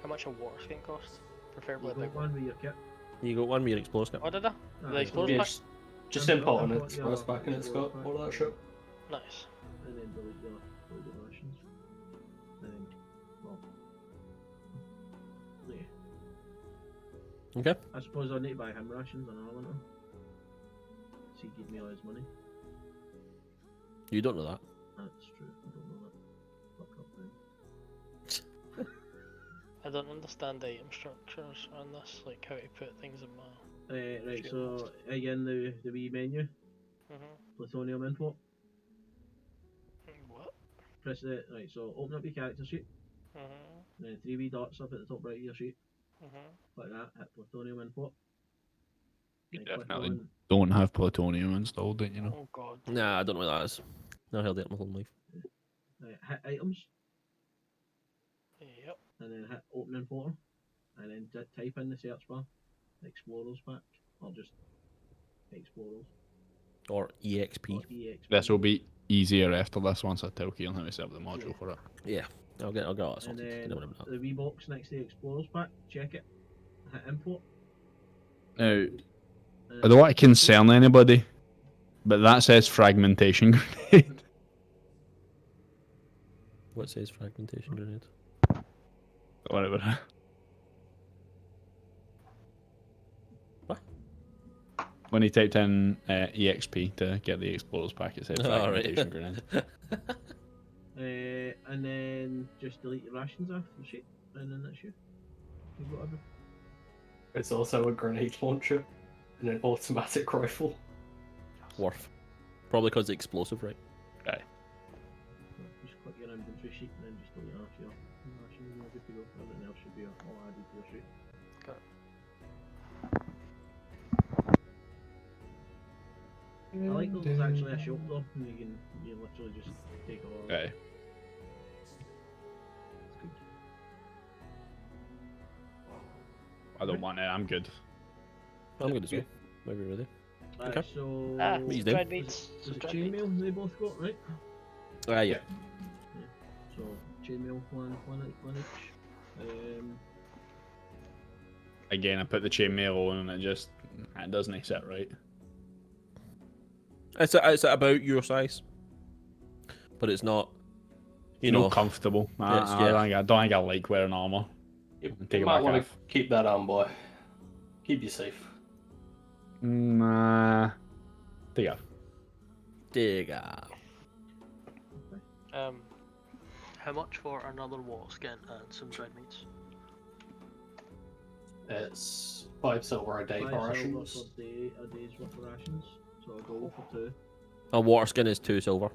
how much a water skin costs? Preferably You a got big one. one with your kit. You got one with your explosive. Oh, did I? Ah, The explosive Yeah, pack? just Yeah, import import, an yeah, express pack and it's got import all that shit. Nice. And then delete your rations. And then, well, yeah. Okay. I suppose I need to buy him rations and I want to. So he give me all his money. You don't know that. That's true. I don't know that. Fuck up then. I don't understand the item structures on this, like how to put things in my. Right, so again the wee menu, plutonium import. What? Press it. Right, so open up your character sheet. And then 3 wee dots up at the top right of your sheet. Like that. Hit plutonium import. You Then click definitely on- don't have plutonium installed, don't you know? Oh god. Nah, I don't know what that is. Never heard it in my whole life. Right, hit items. Yep. And then hit open importer. And then type in the search bar. Explorers pack. Or just Explorers. Or EXP. Or EXP. This will be easier after this once I tell Keelan how to set up the module Yeah. for it. Yeah. I'll get all that And sorted. then Don't worry about that. the wee box next to the Explorers pack. Check it. Hit import. Now, And I don't want to concern anybody, but that says fragmentation grenade. What says fragmentation grenade? Whatever. What? When he typed in EXP to get the Explorers pack, it said Oh, right. fragmentation grenade. and then just delete your rations off the sheet. And then that's you. You've got everything. It's also a grenade launcher and an automatic rifle. Worth. Probably because it's explosive, right? Just click your inventory sheet and then just delete off your rations and you're good to go. Everything else should be all added to your sheet. I like that there's actually a shop though, and you literally just take it all. Okay. It's good. I don't want it, I'm good. I'm good as well. Maybe ready. Right, Okay. so Ah, What you doing? dread meats. there's Dread chainmail meats. they both got, right? Yeah. So chainmail one each. Again, I put the chainmail on and it doesn't accept right. It's about your size. But it's not, you know. Not comfortable. Yes, I yeah. don't think I like wearing armor. You Take it might back want off. to keep that on, boy. Keep you safe. Nah. Take it off. Digga. How much for another water skin and some dried meats? It's 5 silver a day 5 for silver rations. for a day's worth of rations. So I'll go for 2. A water skin is 2 silver.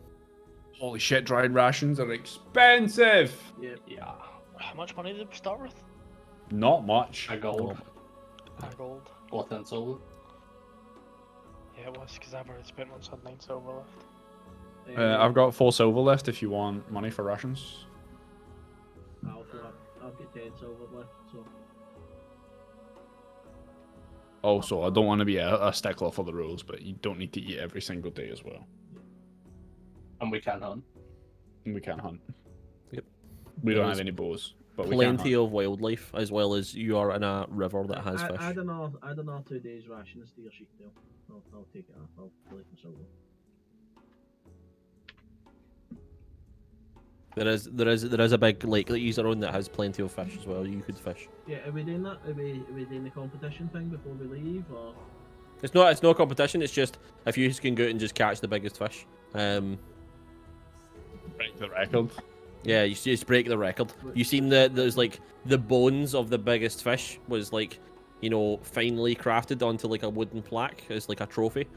Holy shit, dried rations are expensive! Yep. Yeah. How much money did we start with? Not much. A gold. A gold. Or 10 silver. Yeah, it was because I've already spent once had 9 silver left. I've got 4 silver left if you want money for rations. I've got 10 silver left, so Also, I don't want to be a stickler for the rules, but you don't need to eat every single day as well. And we can hunt. And we can't hunt. Yep. We don't There's have any bows, but we can Plenty hunt. of wildlife, as well as you are in a river that has fish. add another 2 days rations to your sheet deal. I'll take it off. I'll delete my silver. There is a big lake that you are on that has plenty of fish as well. You could fish. Yeah, are we doing that? Are we doing the competition thing before we leave, or? It's not a competition. It's just if you can go out and just catch the biggest fish. Break the record. Yeah, you just break the record. You seen there's like the bones of the biggest fish was like, you know, finely crafted onto like a wooden plaque as like a trophy.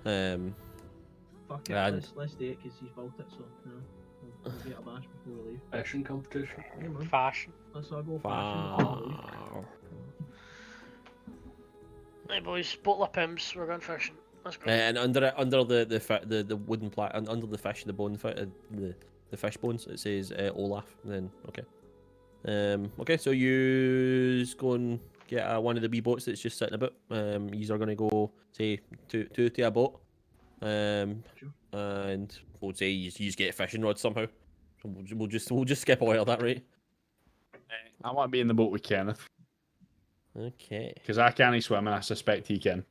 Fuck it, And- let's do it because he's built it, so you know, We'll get a bash before we leave. Fashion competition. Yeah, man. Fashion. Let's all go fashion before we leave. Wow. Hey boys, bottle of pimps, we're going fishing. Let's go. And under the wooden and under the fish, the fish bones, it says Olaf. And then okay, so you go and get one of the wee boats that's just sitting about. Yous are gonna go say two to a boat. Sure. And we'll say you get a fishing rod somehow. So we'll just skip all of that, right? I want to be in the boat with Kenneth Okay. because I can't swim and I suspect he can.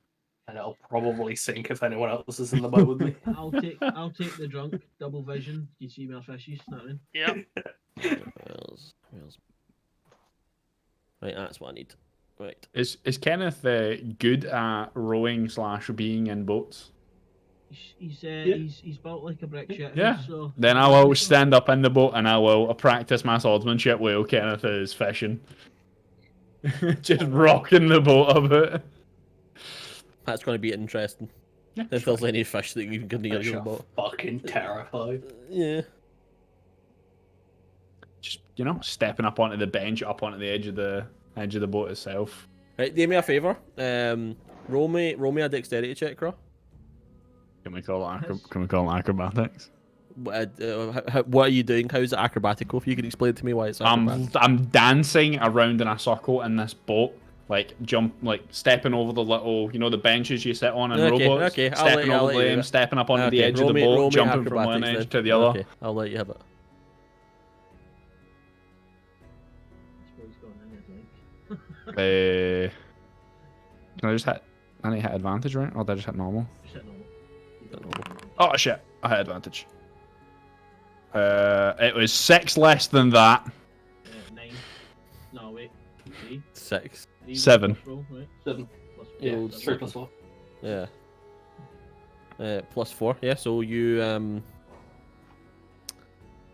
And it'll probably sink if anyone else is in the boat with me. I'll take the drunk, double vision. You see my fishies, know what I mean? Yep. Where's... Right, that's what I need. Right. Is Kenneth good at rowing / being in boats? He's built like a brick shit. Yeah. So Then I will stand up in the boat and I will practice my swordsmanship while Kenneth is fishing. Just rocking the boat a bit. That's going to be interesting. Yeah, If there's any fish that you can near Fish your are boat. fucking terrified. Yeah. Just stepping up onto the bench, up onto the edge of the boat itself. Right, do me a favour. Roll me a dexterity check, Crow. Can we call it acrobatics? What are you doing? How's it acrobatical? If you can explain to me why it's acrobatic. I'm dancing around in a circle in this boat, stepping over the little, the benches you sit on in rowboats. Okay, stepping over them, stepping up onto the edge of the boat, jumping from one edge to the other. Okay, I'll let you have it. That's where he's going in, I think. Can I just hit? I need to hit advantage, right? Or did I just hit normal? Just hit normal. Oh shit! I hit advantage. It was 6 less than that. 9. No, wait. 3. 6. 3 7. plus roll, right? 7. Plus four. Yeah, Old 3 plus 4. Yeah. Plus 4. Yeah. So you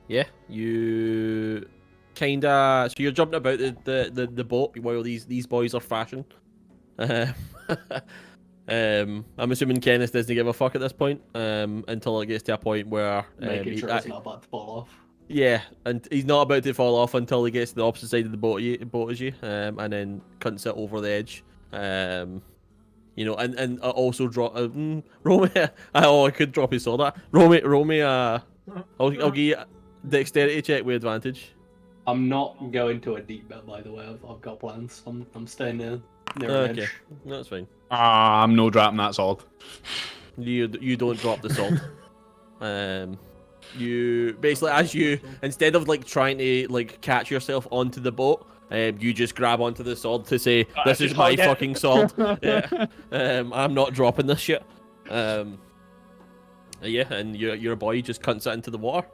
Yeah, you kinda. So you're jumping about the boat while these boys are fashing. I'm assuming Kenneth doesn't give a fuck at this point. Until it gets to a point where Making sure it's not about to fall off. yeah, and he's not about to fall off until he gets to the opposite side of the boat as you, and then cunts it over the edge. And also drop. Roll me. I could drop his sword. Roll me. I'll give you a dexterity check with advantage. I'm not going to a deep bit, by the way. I've got plans. I'm staying near an Okay, edge. no, that's fine. I'm no dropping that sword. You don't drop the sword. You basically, as you, instead of trying to catch yourself onto the boat, you just grab onto the sword to say, "This is my fucking sword." Yeah. I'm not dropping this shit. Yeah, and your boy just cunts it into the water.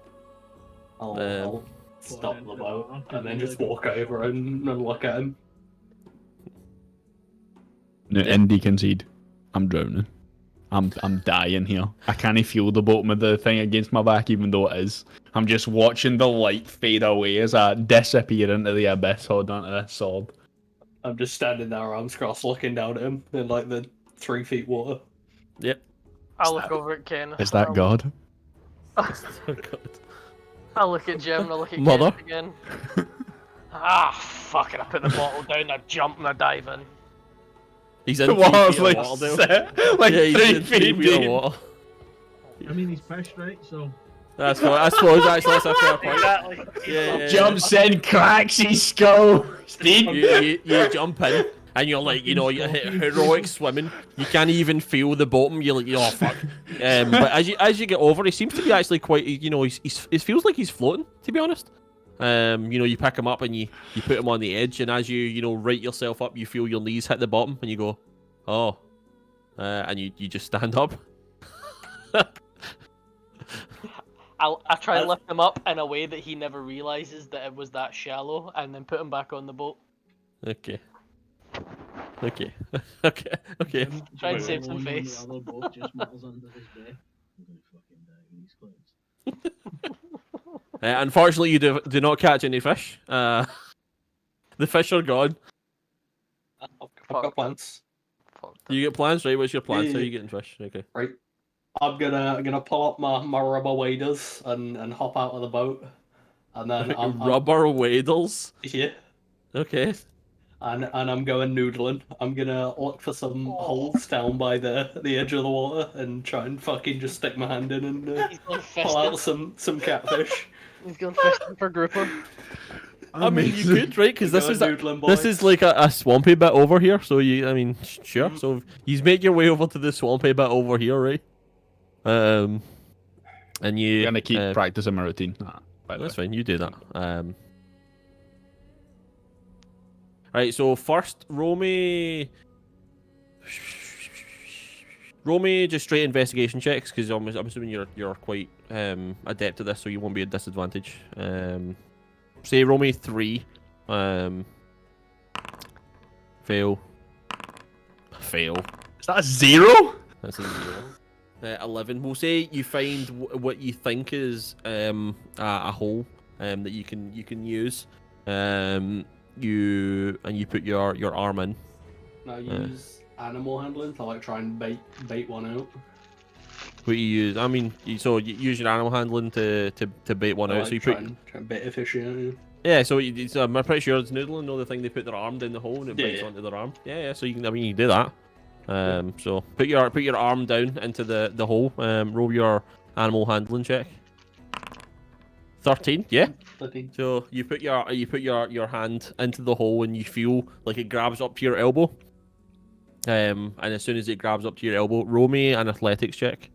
I'll stop the boat and then just walk over and look at him. No, Indy concede. I'm drowning. I'm dying here. I can't feel the bottom of the thing against my back, even though it is. I'm just watching the light fade away as I disappear into the abyss, holding onto this sword. I'm just standing there, arms crossed, looking down at him in the 3 feet water. Yep. I'll look over at Ken. Is that God? Oh, God. I'll look at Jim and I'll look at Mother? Ken again. Fuck it, I put the bottle down, I jump and I dive in. He's in The 3 water's feet like, of water, Dale. like Yeah, he's 3 in 3 feet feet of deep. water. I mean, he's fish, right? So. That's what I suppose. Actually, that's a fair point. Exactly. Yeah. Jumps in, cracks his skull. Steve. You jump in and you're like, you're heroic swimming. You can't even feel the bottom. You're like, oh fuck. But as you get over, he seems to be actually quite. It feels like he's floating. To be honest. You pick him up and you put him on the edge, and as you right yourself up, you feel your knees hit the bottom, and you go, oh, and you just stand up. I try to lift him up in a way that he never realizes that it was that shallow, and then put him back on the boat. Okay. Okay. Try and save some Alone on face. The other boat just mutters under his breath. I'm gonna fucking die when he's close. Unfortunately, you do not catch any fish. The fish are gone. I've got plans. Fuck. You get plans, right? What's your plans? How are Yeah. you getting fish? Okay. Right. I'm gonna pull up my rubber waders and hop out of the boat, and then Rubber waders. yeah, Okay. and I'm going noodling. I'm gonna look for some holes down by the edge of the water and try and fucking just stick my hand in and He's going pull out fisting. some catfish. He's going fisting for grouper. I mean, you could, right? Because this Go is noodling, this boys. is like a swampy bit over here. So I mean, sure. So you make your way over to the swampy bit over here, right? And you I'm gonna keep practicing my routine. By the That's way. fine. You do that. Right. So first, roll me just straight investigation checks because I'm assuming you're quite adept at this, so you won't be at disadvantage. Say roll me 3. Fail. Fail. Is that a 0? That's a 0. 11. We'll say you find what you think is a hole that you can use. You put your arm in. Now use animal handling to like try and bait one out. What you use? I mean, so you use your animal handling to bait one out. Like, So you try put and bait a fish out. yeah. So I'm pretty sure it's noodling. Know the thing they put their arm down the hole and it Yeah, bites yeah. onto their arm. Yeah. So you can you can do that. So put your arm down into the hole. Roll your animal handling check. 13. Yeah. So you put your hand into the hole and you feel like it grabs up to your elbow. And as soon as it grabs up to your elbow, roll me an athletics check.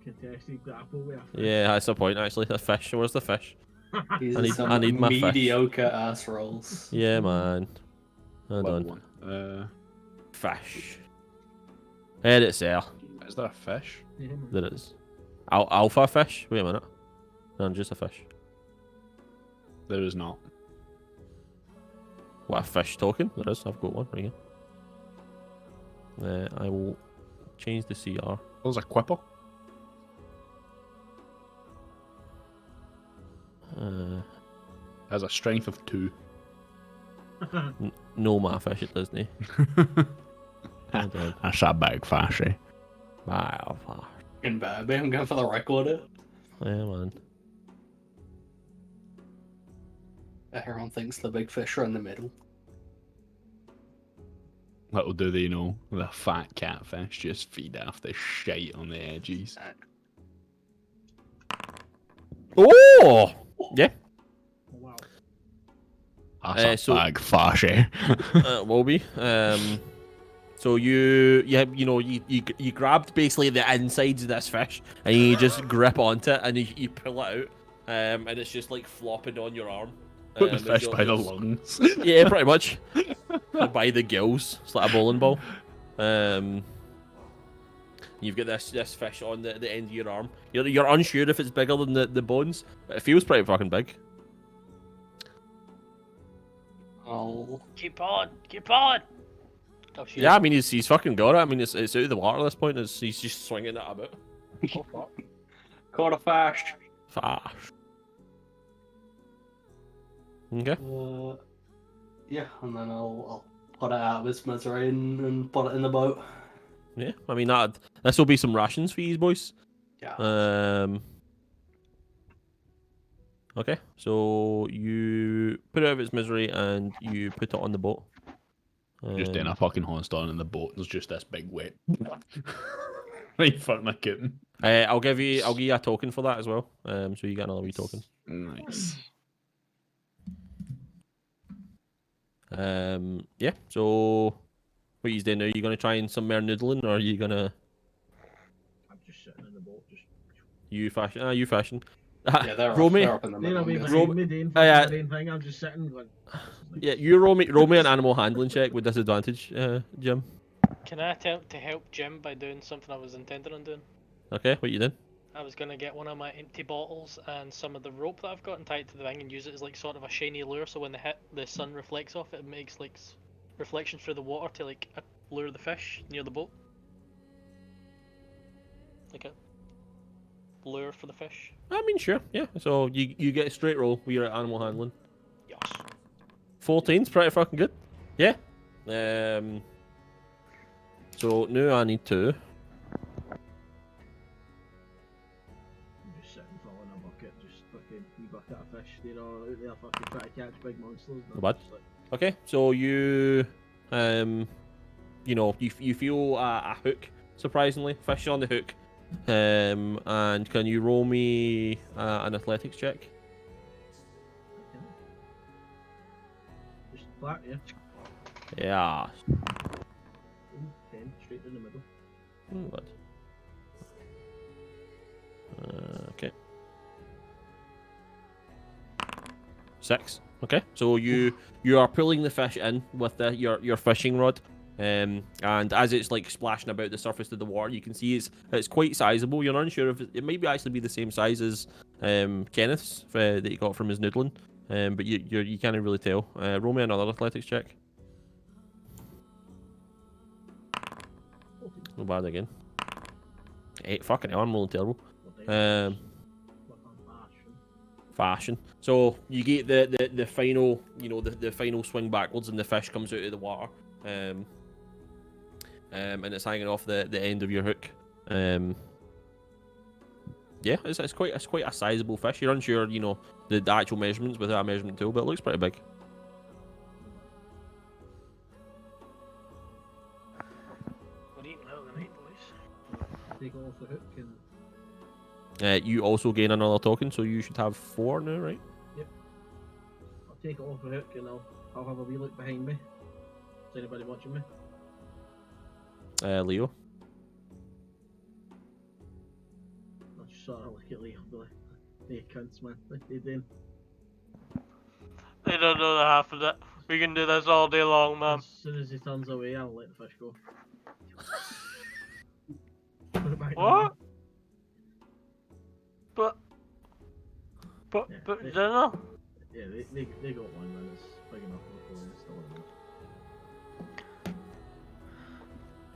Contested grapple with a fish. Yeah, that's the point actually. The fish. Where's the fish? These I are need- some I need my fish. mediocre ass rolls. Yeah, man. Hold Level on. 1. Fish. Edit there. Is that a fish? Yeah, man. There it is. Alpha fish? Wait a minute. No, just a fish. There is not. What, a fish token? There is. I've got one right here. I will change the CR. There's a quipper. Has a strength of 2. No, my fish it doesn't. Hold on. That's a big fish, eh? Alpha. In baby, I'm going for the record. Yeah, man. Everyone thinks the big fish are in the middle. Little do they know, the fat catfish just feed off the shite on the edges. Oh! Yeah. Oh, wow. That's so- a big fish, eh? It will be. So you grabbed basically the insides of this fish and you just grip onto it and you pull it out, and it's just like flopping on your arm. Put the It's fish your- by the it's- lungs. Yeah, pretty much. By the gills. It's like a bowling ball. You've got this fish on the end of your arm. You're unsure if it's bigger than the bones, but it feels pretty fucking big. Oh, Keep on, keep on. Oh, shit. Yeah, I mean he's fucking got it. I mean it's out of the water at this point. He's just swinging it about. caught a fish. Fash. Okay. Yeah, and then I'll put it out of its misery and put it in the boat. Yeah, I mean this will be some rations for you boys. Yeah. Okay, so you put it out of its misery and you put it on the boat. Just in a fucking hornstorm in the boat. There's just this big wet. Right, fuck my kitten. I'll give you a token for that as well. So you get another wee token. Nice. Yeah. So what are you doing now? Are you gonna try and some more noodling, or are you gonna I'm just sitting in the boat, just. you fashion? You fashion. Yeah, they're roll up, me. they're up in the They'll be middle. behind Roll- me doing yeah. the same thing. I'm just sitting going. Yeah, you roll me an animal handling check with disadvantage, Jim. Can I attempt to help Jim by doing something I was intending on doing? Okay, what you did? I was gonna get one of my empty bottles and some of the rope that I've got and tie it to the thing and use it as like sort of a shiny lure, so when the sun reflects off it, it makes like reflections through the water to like lure the fish near the boat. Like a lure for the fish. I mean, sure, yeah. So you get a straight roll with your animal handling. Yes. 14's pretty fucking good. Yeah. So now I need to. I'm just sitting filling a bucket, just fucking wee bucket of fish. They're all out there fucking trying to catch big monsters. and I'm What? just like, Okay, so you you feel a hook, surprisingly, fish on the hook. And can you roll me an athletics check? okay. Just flat, yeah. Yeah. Boom, 10, straight in the middle. What? Okay. 6. Okay. So you are pulling the fish in with your fishing rod. And as it's like splashing about the surface of the water, you can see it's quite sizable. You're unsure if it might be actually be the same size as Kenneth's that he got from his noodling. But you can't really tell. Roll me another athletics check. No bad again. 8. Fucking hell, I'm rolling terrible. Um, fashion. So you get the final, the final swing backwards, and the fish comes out of the water. And it's hanging off the end of your hook. Yeah, it's quite a sizable fish. You're unsure, the actual measurements without a measurement tool, but it looks pretty big. We're eating out of the night, boys. Take it off the hook and You also gain another token, so you should have 4 now, right? I'll take it off the hook and I'll have a wee look behind me. Is anybody watching me? Leo. I'll just sort of look at Leo and be like, they cunts, man. What they doing? They don't know the half of it. We can do this all day long, man. As soon as he turns away, I'll let the fish go. Put it back down. What? But Yeah, they- dinner? Yeah, they got one, man. It's big enough for them. It's still enough.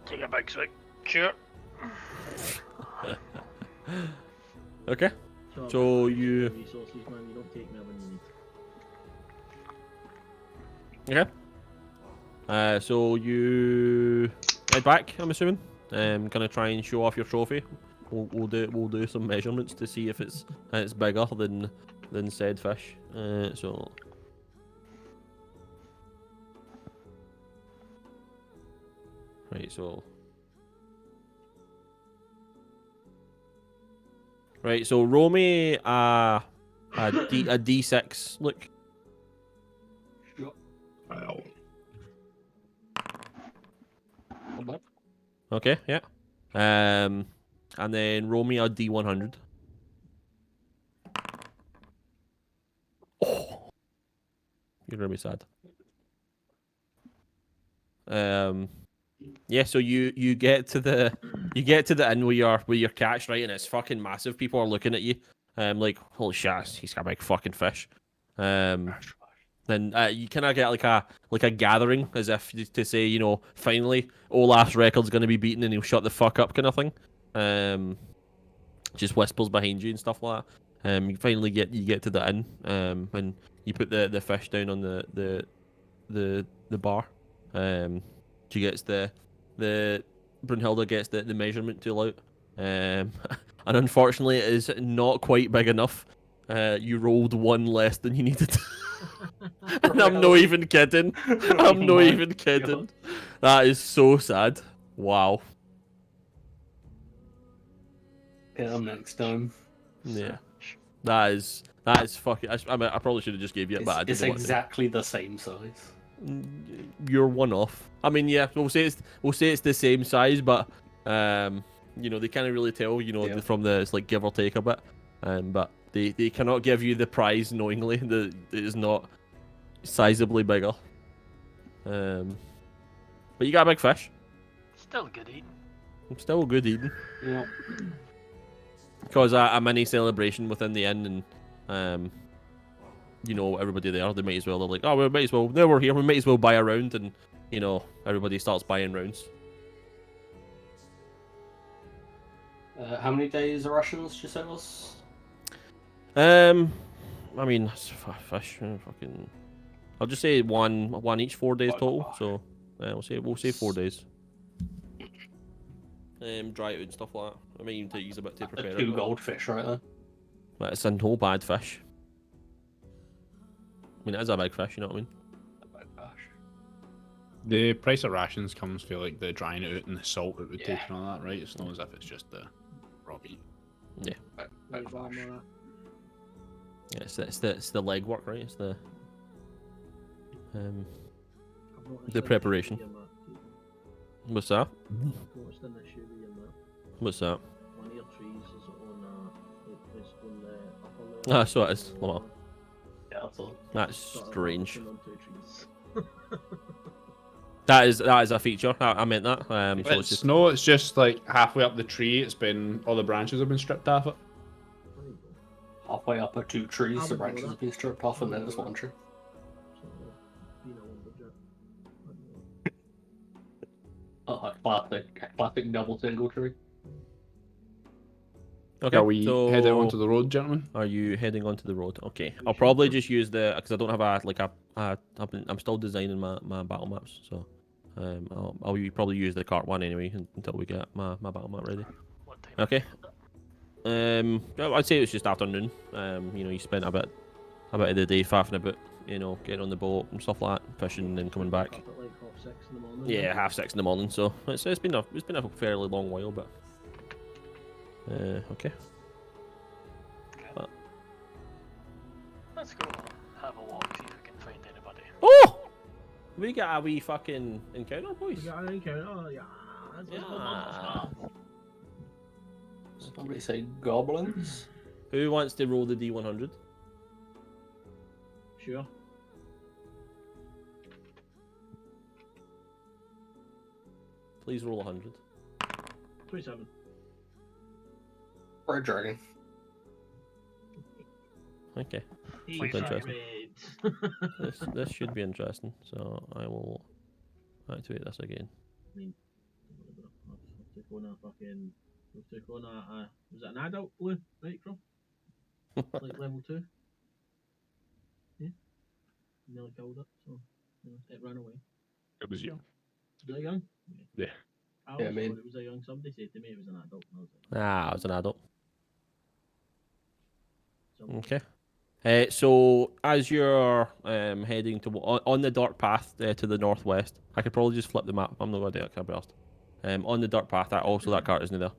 Take a big swig. Sure. Okay. Sure, So man, you- resources, man. You don't take me when you need. Okay. So you head back, I'm assuming. Gonna try and show off your trophy. We'll do some measurements to see if it's bigger than said fish. So. Right, so. Right, so roll me a D6. Look. Okay, yeah. And then roll me a D100. Oh, you're gonna be sad. Yeah. So you get to the inn where you're catched, right, and it's fucking massive. People are looking at you, like, holy shit, he's got a big fucking fish. Then you kind of get like a gathering, as if to say, finally Olaf's record's gonna be beaten and he'll shut the fuck up, kind of thing. Just whispers behind you and stuff like that. You finally get to the inn, and you put the fish down on the bar. She gets the Brunhilde gets the measurement tool out. And unfortunately it is not quite big enough. You rolled 1 less than you needed. And I'm not even kidding. I'm not even kidding. That is so sad. Wow. Get him next time. Yeah. That is fucking. I mean, I probably should have just gave you it, but I It's didn't want to. exactly the same size. You're one off. I mean, yeah, we'll say it's the same size, but they can't really tell, Yeah. from it's like give or take a bit. But they cannot give you the prize knowingly that it is not sizably bigger. But you got a big fish. Still good eating. Still good eating. Yeah. Because a mini celebration within the inn, and everybody there, they might as well. They're like, oh, we might as well. Now we're here, we might as well buy a round, and everybody starts buying rounds. How many days are Russians, did you say it was? I mean, that's fish, fucking. I'll just say one each, 4 days total. So we'll say 4 days. dry it out and stuff like that. I might even to use a bit to prepare Two it. goldfish right there. But it's a no bad fish. I mean, it is a big fish, you know what I mean? Oh gosh. The price of rations comes for like the drying it out and the salt it would Yeah. take and all that, right? It's not as if it's just the raw meat. Bit Leave fish. arm on Yeah, it's the leg work, right? It's the it. I've noticed The an preparation. issue with your map, Keith. what's that? I've noticed an issue with your map. What's that? One of your trees is on the upper level. Ah, so it is. Lamar. Yeah, that's all. That's Sort of strange. balancing on two trees. That is a feature. I meant that. So it's just No, it's just like halfway up the tree. It's been all the branches have been stripped off it. There you go. Halfway up are two trees, I the would know branches that. have been stripped off, and then there's one tree. So, being a lumberjack. I don't know. Oh, classic double single tree. okay. Are we so headed onto the road, gentlemen? Are you heading onto the road? Okay. I'll probably just use the because I don't have I'm still designing my battle maps, so I'll probably use the cart one anyway until we get my battle map ready. What time? Okay. I'd say it was just afternoon. You spent a bit of the day faffing about, getting on the boat and stuff like that, fishing and coming back. Up at like 6:30 in the morning. Yeah, 6:30 in the morning. So it's been a fairly long while, but okay. Let's go have a walk, see if we can find anybody. Oh, we got a wee fucking encounter, We boys. got an encounter. Yeah. Yeah. Somebody say goblins. Who wants to roll the D100? Sure. Please roll 100. 27. Or a dragon. Okay. He's interesting. red. This should be interesting. So I will activate this again. I've took on a fucking. We've took on a. Was it an adult blue? Right, from? Like level 2? Yeah. Nearly killed it, so. It ran away. It was young. Was it a young? Yeah. I Yeah, always man. thought it was a young. Somebody said to me it was an adult. And I was I was an adult. like, Okay. So as you're heading to on the dark path to the northwest, I could probably just flip the map. I'm not going to do it. Can I burst? On the dark path, that cart isn't there.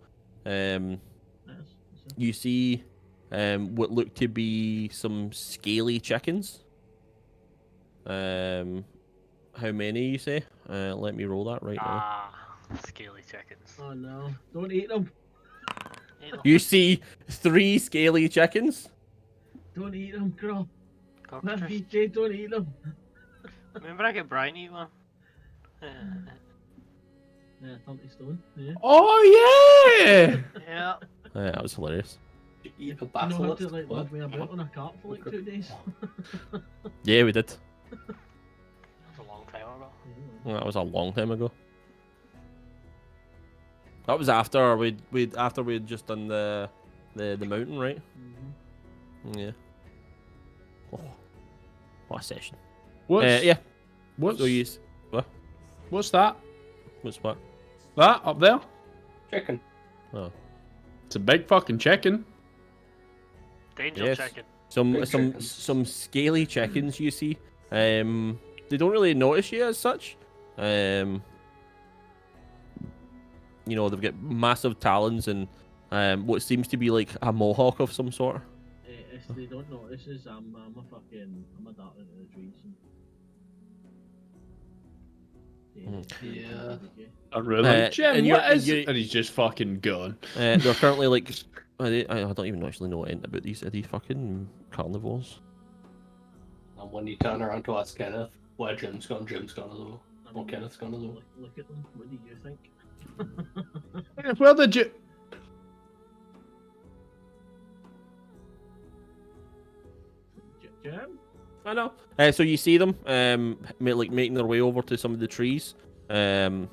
That's You see what look to be some scaly chickens. How many you say? Let me roll that right now. Ah, scaly chickens. Oh no! Don't eat them! Eat them. You see 3 scaly chickens. Don't eat them, girl! Cockroaches. PJ, don't eat them! Remember I get Brian to eat one? Yeah, 30 stone. Yeah. Oh yeah! Yeah. That was hilarious. You eat a You know how basilisk. to like What? live me about on a cart for like 2 days? Yeah, we did. That was a long time ago. Yeah. That was a long time ago. That was after we'd just done the mountain, right? Mhm. Yeah. Oh, what a session. What's Yeah. what's So you what's that? what's what? That up there? Chicken. Oh, It's a big fucking chicken. Danger Yes. chicken. Big chickens. some scaly chickens you see. They don't really notice you as such. They've got massive talons and what seems to be like a mohawk of some sort. If they don't notice us, I'm a dart into the trees. Yeah. I really. Jim, and what you're- is you- it? And he's just fucking gone. They're currently like I don't even actually know anything about these fucking carnivores. And when you turn around to ask Kenneth where Jim's gone as well. Well, Kenneth's gone as well. Look at them. What do you think? Where did you? Jim? I know. So you see them, making their way over to some of the trees. And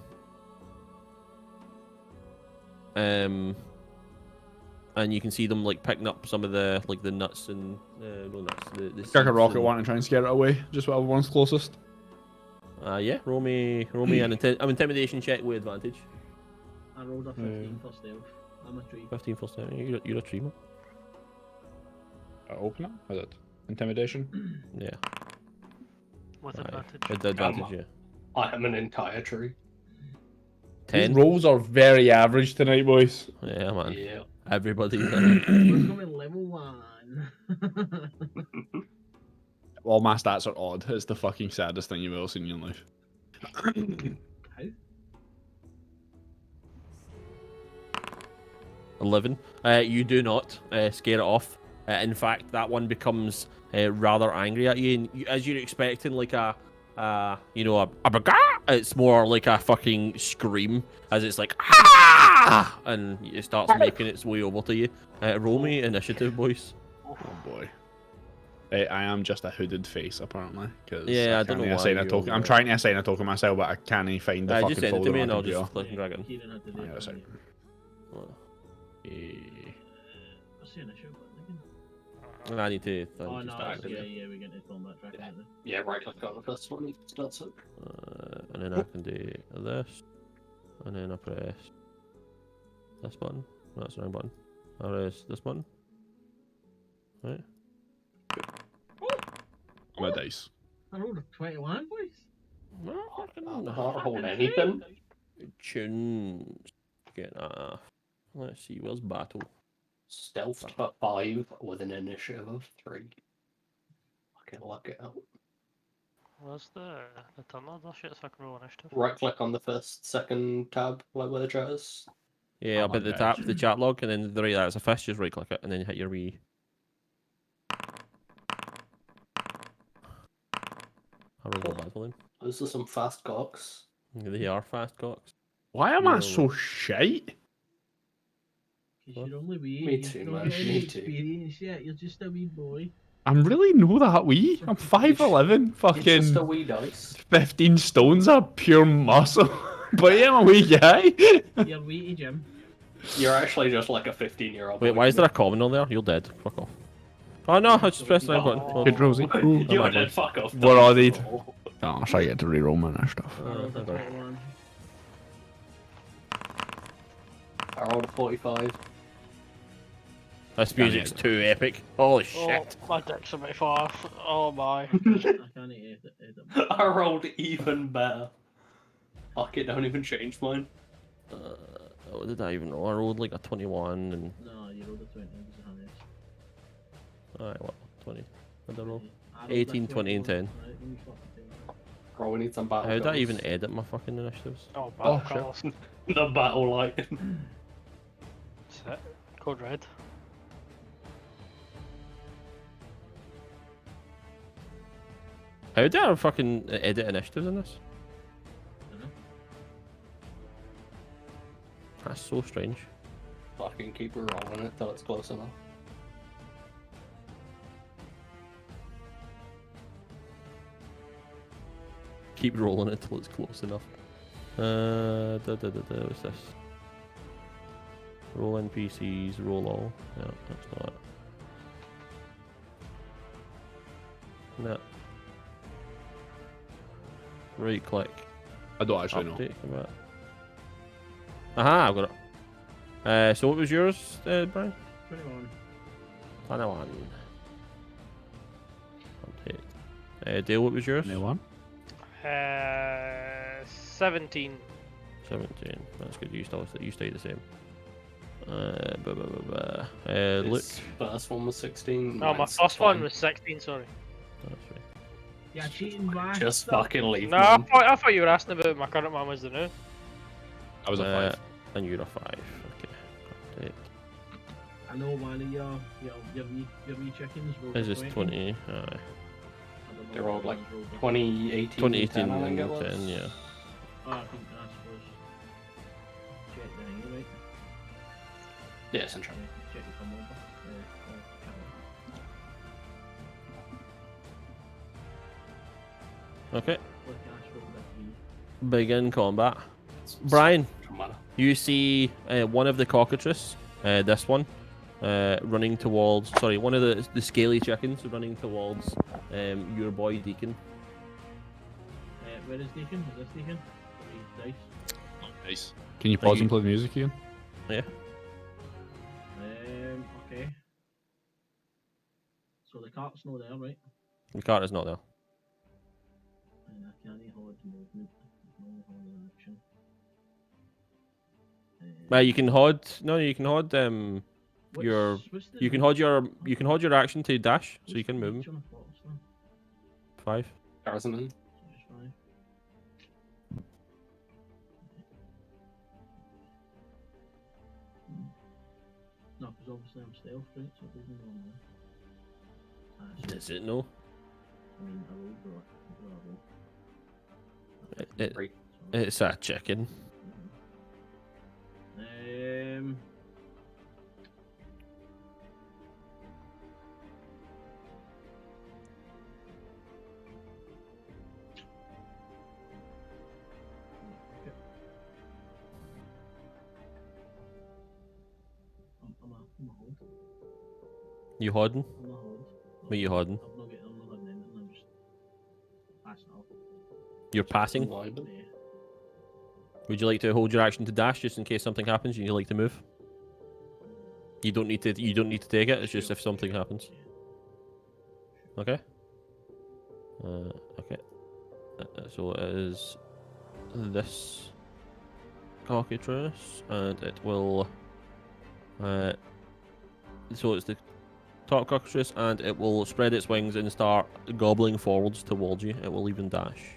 you can see them like picking up some of the nuts and no nuts. The Like a seeds rocket and- want to try and scare it away. Just whatever one's closest. Yeah, roll me an intimidation check with advantage. I rolled a 15 for stealth. I'm a tree. 15 for stealth. You're a tree, man. Open it? Is it intimidation? Yeah. With Aye. advantage. With the advantage, Um, yeah. I am an entire tree. These 10. rolls are very average tonight, boys. Yeah, man. Yeah. Everybody's Let's go with level 1. All my stats are odd. It's the fucking saddest thing you've ever seen in your life. How? 11. You do not scare it off. In fact, that one becomes rather angry at you, and as you're expecting, like a baga, it's more like a fucking scream as it's like ah, and it starts making its way over to you. Roll me initiative, boys. Oh boy. I am just a hooded face, apparently. Cause Yeah, I don't know why you're, I'm trying to assign a token myself, but I can't find the fucking just send it folder to me on and my I'll computer. just fucking drag it in. Kieran had to do Hang on a it. second. What's the initial button again? I need to. Oh just no, start yeah, it. we're getting to combat track. aren't we? Yeah, right click on the first one. That's it. And then I can do this, and then I press this button. No, that's the wrong button. I press this button. Right. My dice. I rolled a 21, boys. No, fucking Not hold anything. tunes. Get off. Let's see, where's battle? Stealth at 5 with an initiative of 3. Fucking luck it out. Where's the turn order shit so I can roll initiative? Right click on the second tab, like where the chat is. Yeah, up at the Okay. top, the chat log, and then the right that's a fist, just right click it, and then you hit your wee. I rolled a battle then. Those are some fast cocks. They are fast cocks. Why am Yeah, I so shite? Because you're only wee. Me You've too, not man, got any me too. experience yet. You're just a wee boy. I'm really no that wee. I'm 5'11", It's just a fucking wee dice. 15 stones of pure muscle. But yeah, I'm a wee guy. You're wee, Jim. You're actually just like a 15-year-old. Wait, why is there a common on there? You're dead. Fuck off. Oh no, I just pressed the right button. Oh, Good Rosie. You're my dead, God. fuck off. What are they? Oh, Oh, so I get to reroll my stuff. I rolled a okay. 21. I rolled a 45. This music's too epic. Holy shit. Oh, my dick's a bit far. Oh my. I can't edit it. I rolled even better. Fuck it, don't even change mine. What did I even roll? I rolled like a 21 and. No, you rolled a 20. It was a hundred. Alright, what? 20. What did I roll? I rolled a 18, 20, and 10. Right, let me fucking do that. Bro, we need some battle How did I goals. even edit my fucking initiatives? Oh, Oh, battle shit. calls. The battle light. That's it. Code red. How did I fucking edit initiatives in this? Dunno. That's so strange. Fucking keep rolling it till it's close enough. Keep rolling it till it's close enough. What's this? Roll NPCs, roll all. No, that's not it. No. Right click. I don't actually know. Update combat. Aha, I've got it. So what was yours, Brian? 21. 21. Update. Dale, what was yours? Anyone? 17. 17. That's good. You stay the same. Luke. His first one was 16. No, my mine's first one 20. was 16, sorry. That's right. Yeah, cheating bastard. Just fucking leave No, I me. thought you were asking about my current one was the new. I was a 5. And you're a 5. Okay. Update. I know one of your wee chickens rolled This a is 20. I don't know They what rolled like ones rolled a- 2018, 2018 10, I think it and was. 10, yeah. Oh, I think that's was. Check the thing, right? Yeah, it's interesting. Check the come over. Okay. Look, Ash rolled a 3. Begin combat. Brian, Doesn't matter. you see one of the cockatrice, this one, running towards. Sorry, one of the scaly chickens running towards your boy Deacon. Where is Deacon? Is this Deacon? Dice. Nice. Can you pause you- and play the music again? Yeah. Okay. So the cart's not there, right? The card is not there. And I can't hold movement. No hold action. You can HOD. No, you can HOD. Your what's the you can HOD your action to dash, so you can move 'em. reach on a force then? 5. Garrison. So just 5. No, because obviously I'm stealth, right? So it doesn't normally. Is it no? I mean, I will draw it. It- It's a chicken. Um. Okay. I'm a hold. You HODing? I'm a hold. What you HODing? I'm not having anything. I'm just passing off. You're passing. Vibing. Yeah. Would you like to hold your action to dash just in case something happens and you like to move? You don't need to. You don't need to take it. It's just if something happens. Okay. Okay. So it is this cockatrice, and it will. So it's the top cockatrice, and it will spread its wings and start gobbling forwards towards you. It will even dash.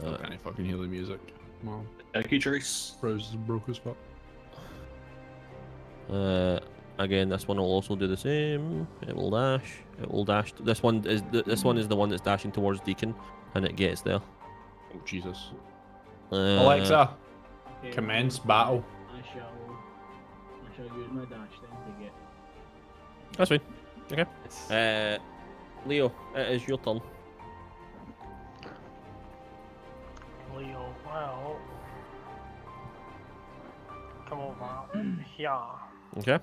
Still can't fucking hear the music. Mom. Turkey Trace. Rose is broke as fuck. Again, this one will also do the same. It will dash. It will dash. This one is the one that's dashing towards Deacon, and it gets there. Oh Jesus. Alexa. Okay, Commence battle. I shall use my dash then to get. That's fine. Okay. Leo, it is your turn. Leo, well. Come over here. Okay.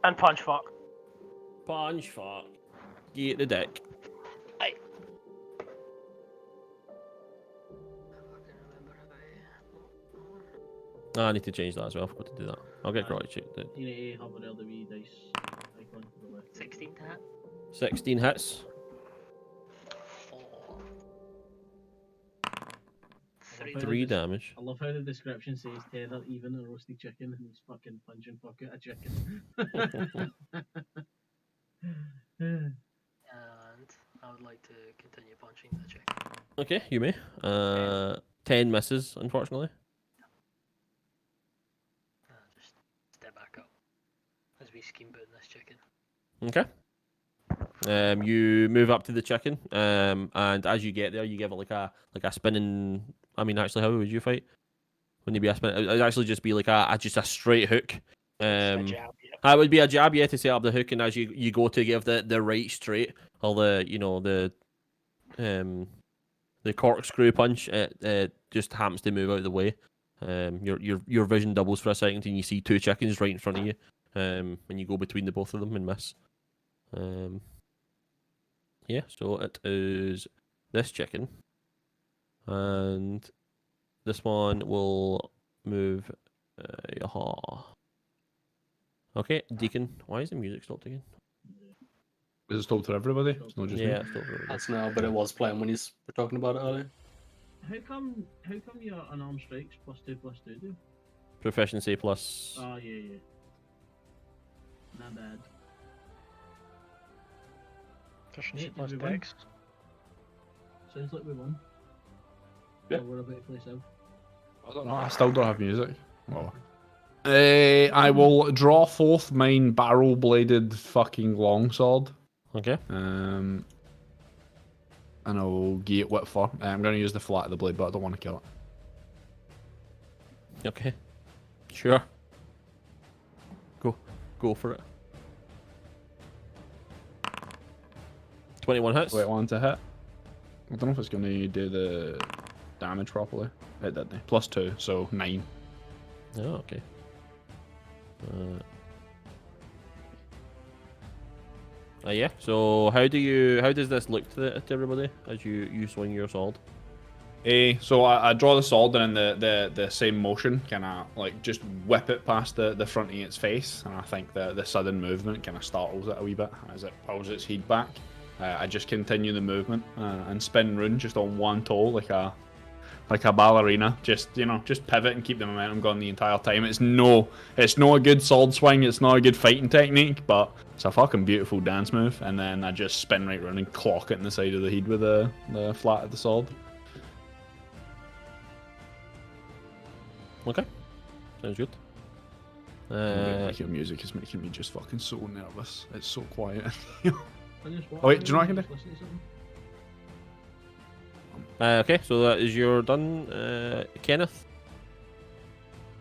And punch fuck. Punch fuck. Get the dick. I need to change that as well. I forgot to do that. I'll get Grotty checked. You need to hover the wee dice icon to the left. 16 to hit. 16 hits. 4. Three 3 damage. I love how the description says tether, even a roasted chicken, and he's fucking punching fuck out a chicken. And I would like to continue punching the chicken. Okay, you may. 10 misses, unfortunately. Just step back up as we scheme booting this chicken. Okay. You move up to the chicken, and as you get there, you give it like a spinning. I mean, actually, how would you fight? Wouldn't it be a spin? It would actually just be like just a straight hook. A jab, yeah. It would be a jab, yeah, to set up the hook, and as you go to give the right straight, or the corkscrew punch, it just happens to move out of the way. Your vision doubles for a second, and you see 2 chickens right in front of you. And you go between the both of them and miss. Yeah, so it is this chicken, and this one will move. Yaha. Okay, Deacon. Why is the music stopped again? Is it stopped for everybody? It's not just Yeah, me. it's stopped. for everybody. That's now, but it was playing when you were talking about it earlier. How come your unarmed strikes +2/+2 do? Proficiency plus. Oh yeah. Not bad. Efficiency Did plus we win? dex. Sounds like we won. Yeah. So we're about to play south. I don't know. I still don't have music. Oh. I will draw forth mine barrel-bladed fucking longsword. Okay. And I'll get what for. I'm going to use the flat of the blade, but I don't want to kill it. Okay. Sure. Go for it. 21 hits. Wait, one to hit. I don't know if it's going to do the damage properly. It did. +2, so 9. Oh, okay. Yeah. So how does this look to everybody as you swing your sword? So I draw the sword and in the same motion, kind of like just whip it past the front of its face, and I think the sudden movement kind of startles it a wee bit as it pulls its head back. I just continue the movement and spin rune just on one toe like a ballerina. Just just pivot and keep the momentum going the entire time. It's not a good sword swing. It's not a good fighting technique, but it's a fucking beautiful dance move. And then I just spin right round and clock it in the side of the head with the flat of the sword. Okay. Sounds good. Your music is making me just fucking so nervous. It's so quiet. I just Oh, wait, do you know what I can do? just listen to something. Okay, so that is your done, Kenneth.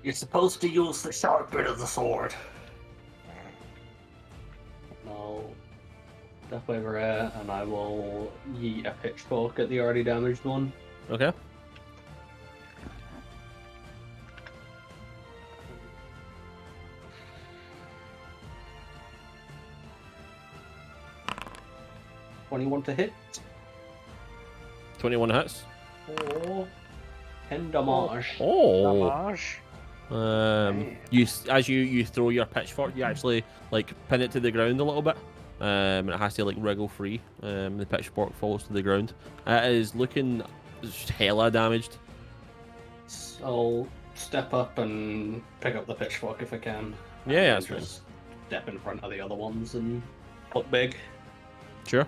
You're supposed to use the sharp bit of the sword. No. Step over it, and I will yeet a pitchfork at the already damaged one. Okay. $21 to hit. 21 hits. Oh. 10 damage. Oh. Damage. As you throw your pitchfork, you actually like pin it to the ground a little bit. And it has to like wriggle free. The pitchfork falls to the ground. It is looking hella damaged. I'll step up and pick up the pitchfork if I can. Yeah, And that's fine. just step in front of the other ones and look big. Sure.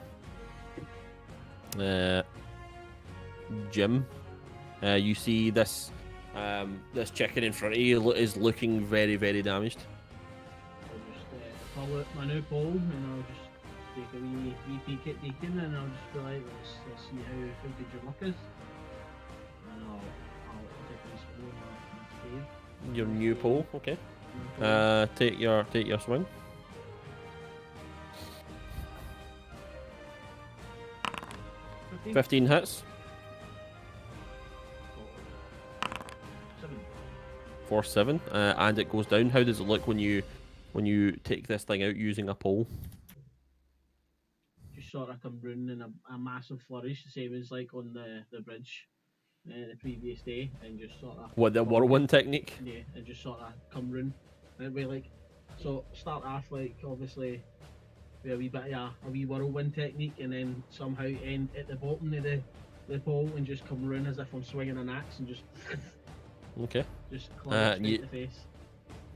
Jim, you see this this chicken in front of you is looking very, very damaged. I'll just pull out my new pole and I'll just take a wee peek at Deacon and I'll just be like, let's see how good your luck is. And I'll take a wee swing with my spade. Your new pole, okay. Take your swing. 15 hits. 7. For 7, and it goes down. How does it look when you take this thing out using a pole? Just sort of come running in a massive flourish, the same as like on the bridge the previous day, and just sort of What, the whirlwind technique? yeah, and just sort of come run. And we like so start off like obviously with a wee bit of a wee whirlwind technique, and then somehow end at the bottom of the pole and just come run as if I'm swinging an axe and just Okay. club it straight you- in the face.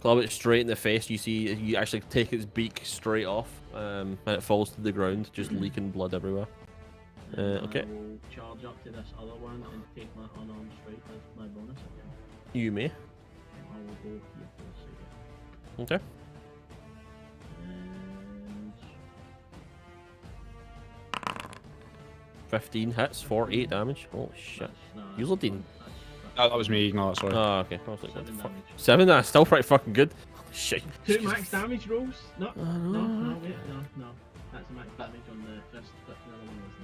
Club it straight in the face. You actually take its beak straight off, and it falls to the ground, just leaking blood everywhere. And okay. I will charge up to this other one and take my unarmed strike as my bonus again. You may. I will go here for a second. Okay. And 15 hits for 8 damage. Oh shit. You that's didn't. That was me. Ignore that. Sorry. Oh, okay. I was like, what the 7 fuck? damage. 7? That's still pretty fucking good. Shit. 2 max damage rolls? No, Oh, no, wait, no. That's a max damage on the first, but the other one wasn't.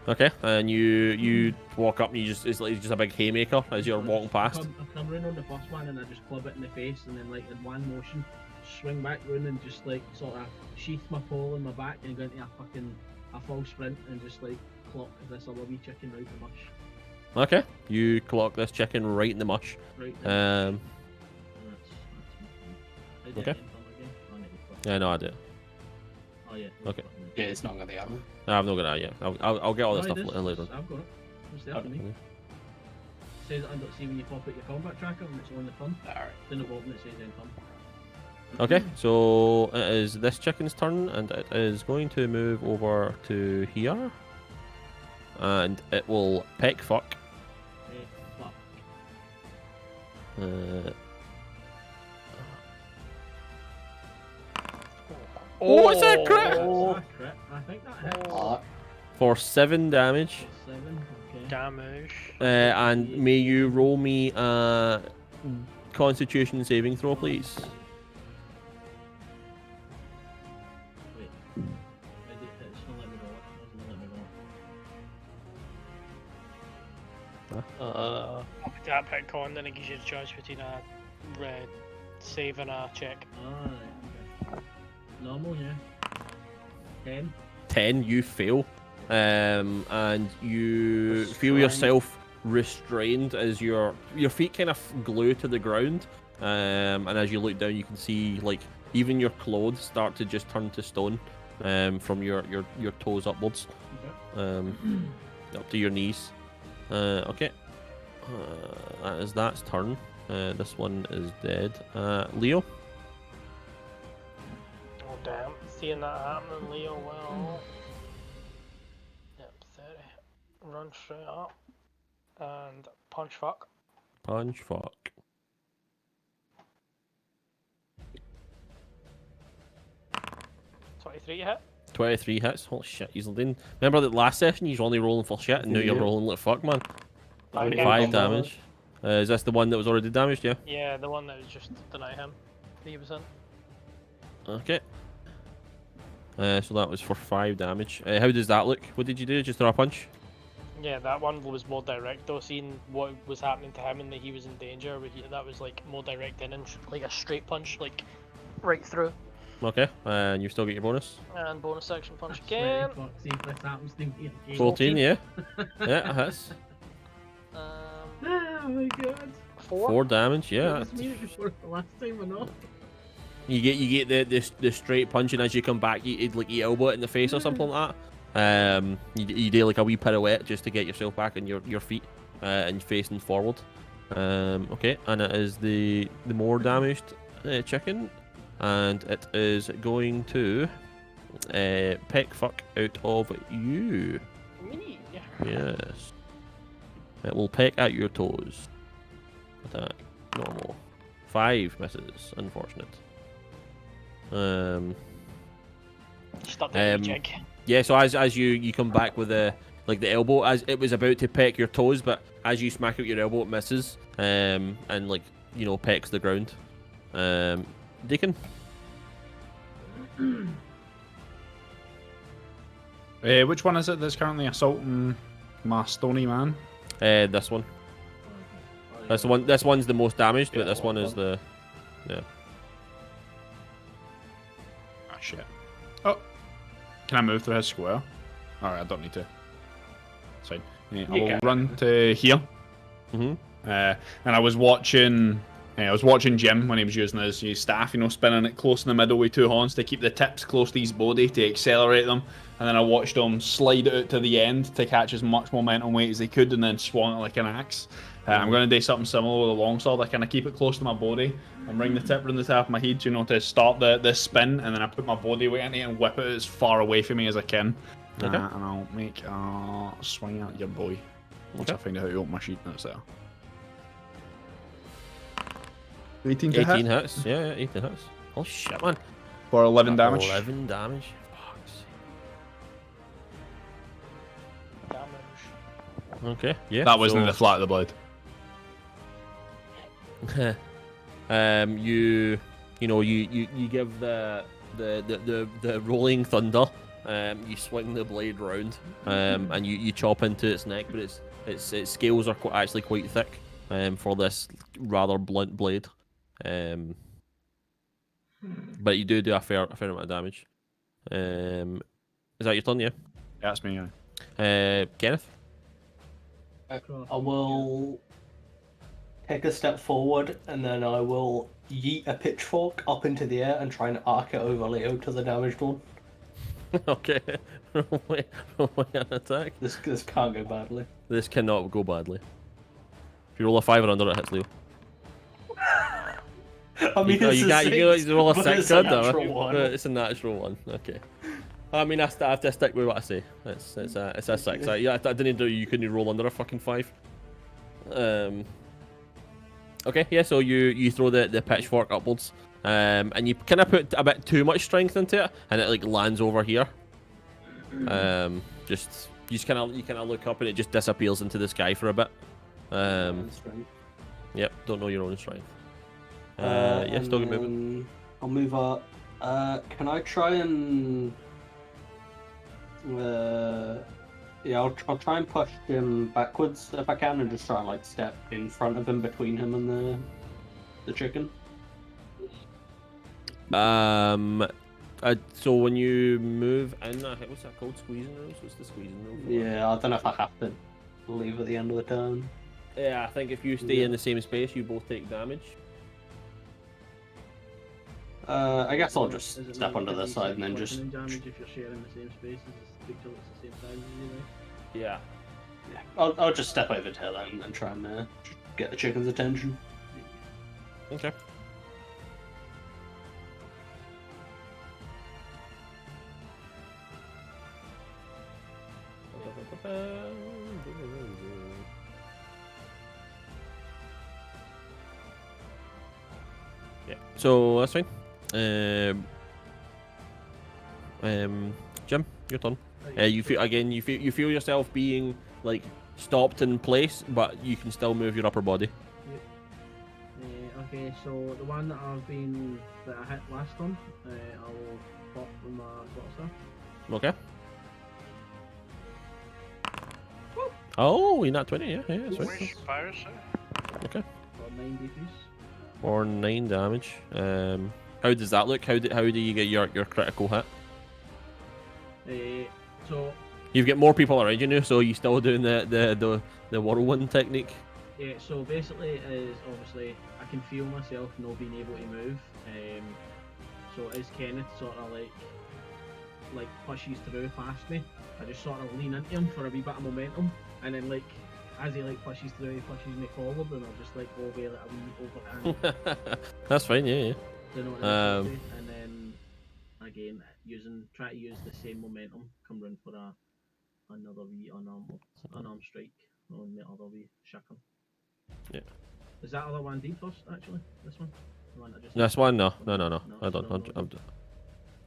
Okay, and you walk up and it's like just a big haymaker as you're walking past. I come round on the first one and I just club it in the face, and then like in one motion, swing back round and just like sort of sheath my pole in my back and go into a full sprint and just like clock this other wee chicken right in the mush. Okay, you clock this chicken right in the mush. Right. Um, That's okay. again. Oh, no, yeah, no, I do. oh yeah. Okay. Yeah, it's not gonna happen. No, I'm not gonna. Yeah, I'll get all this Oh, stuff it is. later on. I've got it. It's there for me. Okay. Says under see when you pop out your combat tracker and it's on the fun. Alright. Then the bottom it says end fun. Okay, so it is this chicken's turn, and it is going to move over to here, and it will peck fuck. Fuck. Oh, it's a crit! That's a crit. I think that hits. For 7 damage. 7. Okay. Damage. And may you roll me a Constitution saving throw, please. Wait. It's not letting me roll it. It's not letting me roll it. That pick on, then it gives you the choice between a red save and a check. Alright, okay. Normal, yeah. 10. 10, you fail. And you feel Restrained. yourself restrained as your feet kind of glue to the ground. And as you look down, you can see like even your clothes start to just turn to stone from your toes upwards, up to your knees. Okay. That is that's turn. This one is dead. Leo. Oh damn! Seeing that happening, Leo will. Yep, 30. Run straight up and punch fuck. Punch fuck. 23 hit. 23 hits. Holy shit, he's doing. Remember that last session he's only rolling for shit, and now you're Yeah. rolling like fuck, man. Five Yeah. 5 combo. damage. Is this the one that was already damaged? Yeah. Yeah, the one that was just deny him. That he was in. Okay. So that was for 5 damage. How does that look? What did you do? Just throw a punch? Yeah, that one was more direct though. Seeing what was happening to him and that he was in danger, but that was like more direct in and like a straight punch, like right through. Okay. And you still get your bonus? And bonus action punch I swear again. to fuck, see if this happens to me again. 14, yeah. Yeah, it hits. Oh my god. 4. 4 damage, yeah. That was me looking for it the last time or not. You get the straight punch, and as you come back, you like you elbow it in the face or something like that. You do like a wee pirouette just to get yourself back on your feet and facing forward. Okay, and it is the more damaged chicken, and it is going to peck fuck out of you. Me. Yes, it will peck at your toes. Attack normal. 5 misses. Unfortunate. Start the Um, jig. Yeah, so as you come back with the elbow, as it was about to peck your toes, but as you smack out your elbow, it misses, and like pecks the ground. Deacon. Which one is it that's currently assaulting my stony man? This one. That's the one. This one's the most damaged, but Yeah, this one is the. Ah, shit. Oh, can I move through his square? Alright, I don't need to. It's fine. Yeah, I You will can. run to here. Mhm. And I was watching Jim when he was using his staff, spinning it close in the middle with 2 horns to keep the tips close to his body to accelerate them. And then I watched him slide it out to the end to catch as much momentum weight as he could, and then swung it like an axe. I'm going to do something similar with a longsword. I kind of keep it close to my body and bring the tip around the top of my head, to start the spin, and then I put my body weight into it and whip it as far away from me as I can. Okay. And I'll make a swing at your boy. Once I Okay. find out how to open my sheet, and it's there. 18 to 18 hit hits. Yeah, 18 hits. Oh shit, man. for 11 damage. 11 damage. Fuck's Damage. sake. Okay. Yeah. That wasn't so- the flat of the blade. You give the rolling thunder. You swing the blade round, and you chop into its neck, but its scales are actually quite thick for this rather blunt blade. But you do a fair amount of damage. Is that your turn? Yeah. Yeah, that's me. Yeah. Kenneth. I will take a step forward, and then I will yeet a pitchfork up into the air and try and arc it over Leo to the damaged one. Okay. Roll an attack. This can't go badly. This cannot go badly. If you roll a 5 or under, it hits Leo. I mean, you it's can't. a You 6, can roll a but 6, it's a can't you? natural one. It's a natural one. Okay. I mean, I have to stick with what I say. It's a 6. Yeah, I didn't do. You couldn't roll under a fucking 5. Okay. Yeah. So you throw the pitchfork upwards, and you kind of put a bit too much strength into it, and it like lands over here. Just you kind of look up, and it just disappears into the sky for a bit. Strength. Yep. Don't know your own strength. Uh, Yeah. Still and good movement. then I'll move up. Can I try and? Yeah, I'll try and push him backwards if I can, and just try and step in front of him between him and the chicken. So when you move in, what's that called? Squeezing rules? What's the squeezing rule? For that? Yeah, I don't know if I have to leave at the end of the turn. Yeah, I think if you stay Yeah. in the same space, you both take damage. I guess I'll Does just it step mean onto that this you side take and then just. bludgeoning damage if you're sharing the same space as a creature that's the same size as you, right? Yeah. Yeah, I'll just step over to her and try and get the chicken's attention. Okay. Yeah. So that's fine. Jim, your turn. You feel again. You feel yourself being like stopped in place, but you can still move your upper body. Okay, so the one that I hit last turn, I will pop from my quarterstaff. Okay. Oh, you're not 20, yeah, that's right. Which fire, sir? Okay. For 9 decrease. Or 9 damage. How does that look? How do you get your critical hit? So You've got more people around you now, so you still doing the whirlwind technique? yeah, so basically it is obviously I can feel myself not being able to move. So as Kenneth sort of like pushes through past me, I just sort of lean into him for a wee bit of momentum, and then like as he like pushes through, he pushes me forward, and I'll just like go away like a wee overhand. That's fine, yeah. You know what I mean? And then again try to use the same momentum, come round for another wee unarmed strike on the other wee shackle. Yeah. Is that other one D first actually? This one? The one I just This one, no. I it's don't. still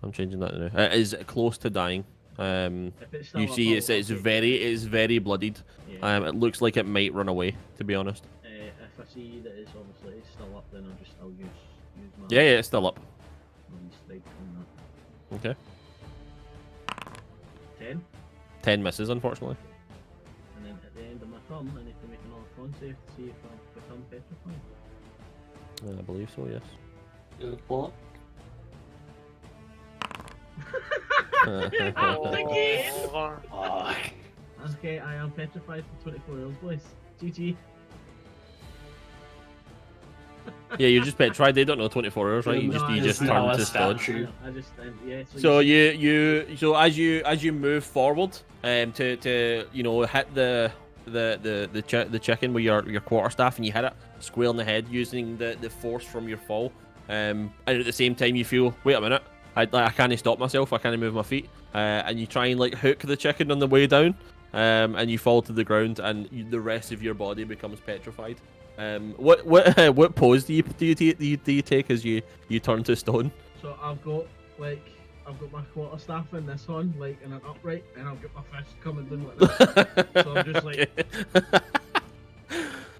I'm changing that now. It is close to dying. If it's still You up, see, I'll it's take it's very bloodied. Yeah. It looks like it might run away, to be honest. If I see that it's obviously still up, then I'll use my Yeah, it's still up. strike on Okay. that. 10. 10 misses, unfortunately. And then at the end of my turn, I need to make another con save to see if I've become petrified. I believe so, yes. What? Fuck. Okay, I am petrified for 24 hours, boys. GG. Yeah, you're just petrified. They don't know 24 hours, right? You No, just I turn know. to stone. I just yeah. So so as you move forward, to hit the chicken with your quarterstaff, and you hit it square in the head using the force from your fall. And at the same time you feel, wait a minute, I can't stop myself. I can't move my feet. And you try and like hook the chicken on the way down, and you fall to the ground, and the rest of your body becomes petrified. What pose do you take as you turn to stone? So I've got my quarterstaff in this one, like in an upright, and I've got my fist coming down like this. So I'm just like,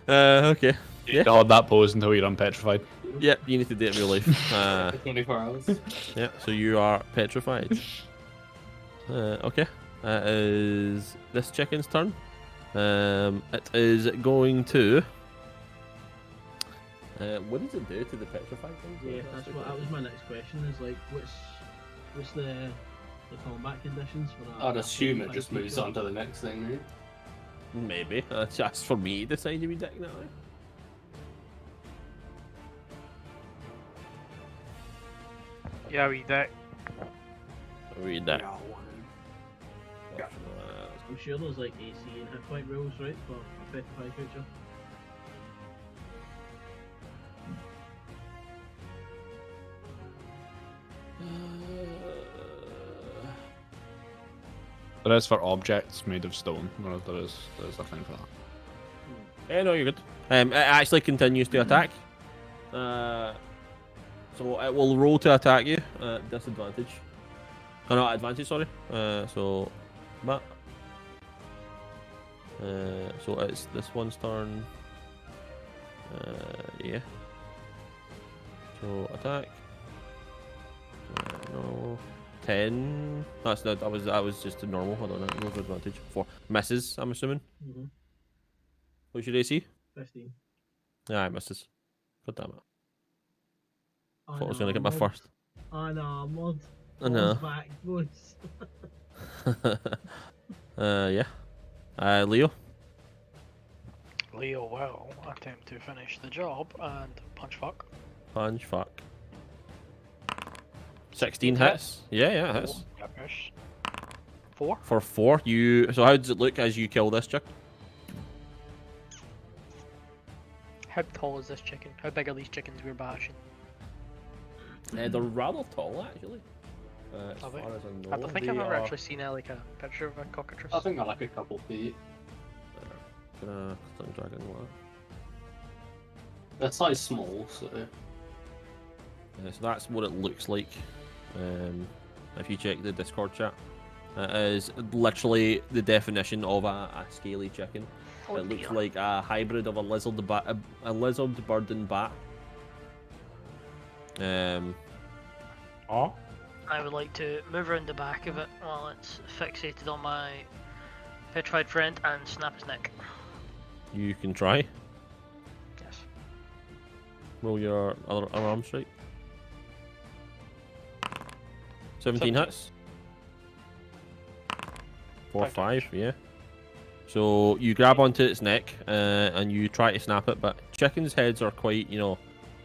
okay. You hold that pose until you're unpetrified. Yep, you need to do it in real life. 24 hours. Yeah, so you are petrified. Okay. It is this chicken's turn. It is going to. What does it do to the petrified things? yeah, that was my next question. Is like, what's the combat conditions for that? I'd assume it petrified just moves creature? on to the next thing, right? Maybe. That's just for me to decide to be dick now. Yeah, we dick. Read that. I'm sure there's like AC and hit point rules, right, for a petrified creature. There is for objects made of stone. There is a thing for that. Yeah, no, you're good. It actually continues to attack. So it will roll to attack you. Disadvantage. Oh, no, advantage, sorry. So that. So it's this one's turn. Yeah. So attack. No. 10. That's not. That was just a normal. I don't know. No advantage. 4 misses. I'm assuming. Mm-hmm. What's your AC? 15. Yeah, it misses. God damn it. Oh, Thought I was gonna get my first. Unarmored. I know. Balls back, boys. Yeah. Leo. Leo will attempt to finish the job and punch fuck. Punch, fuck. 16 hits. Yeah, it hits. Yes. 4. For 4, you. So how does it look as you kill this chick? How tall is this chicken? How big are these chickens we're bashing? They're rather tall, actually. As Are they? far as I know, I don't think they I've ever are- actually seen like a picture of a cockatrice. I think they're like a couple feet. Stung dragon. What? They're size small, so So that's what it looks like. If you check the Discord chat, it is literally the definition of a scaly chicken. Oh, It looks dear. like a hybrid of a lizard, a lizard, bird, and bat. Oh. I would like to move around the back of it while it's fixated on my petrified friend and snap his neck. You can try. Yes. Roll your other arm strike. 17 hits. 4, 5, yeah. So you grab onto its neck and you try to snap it, but chickens' heads are quite,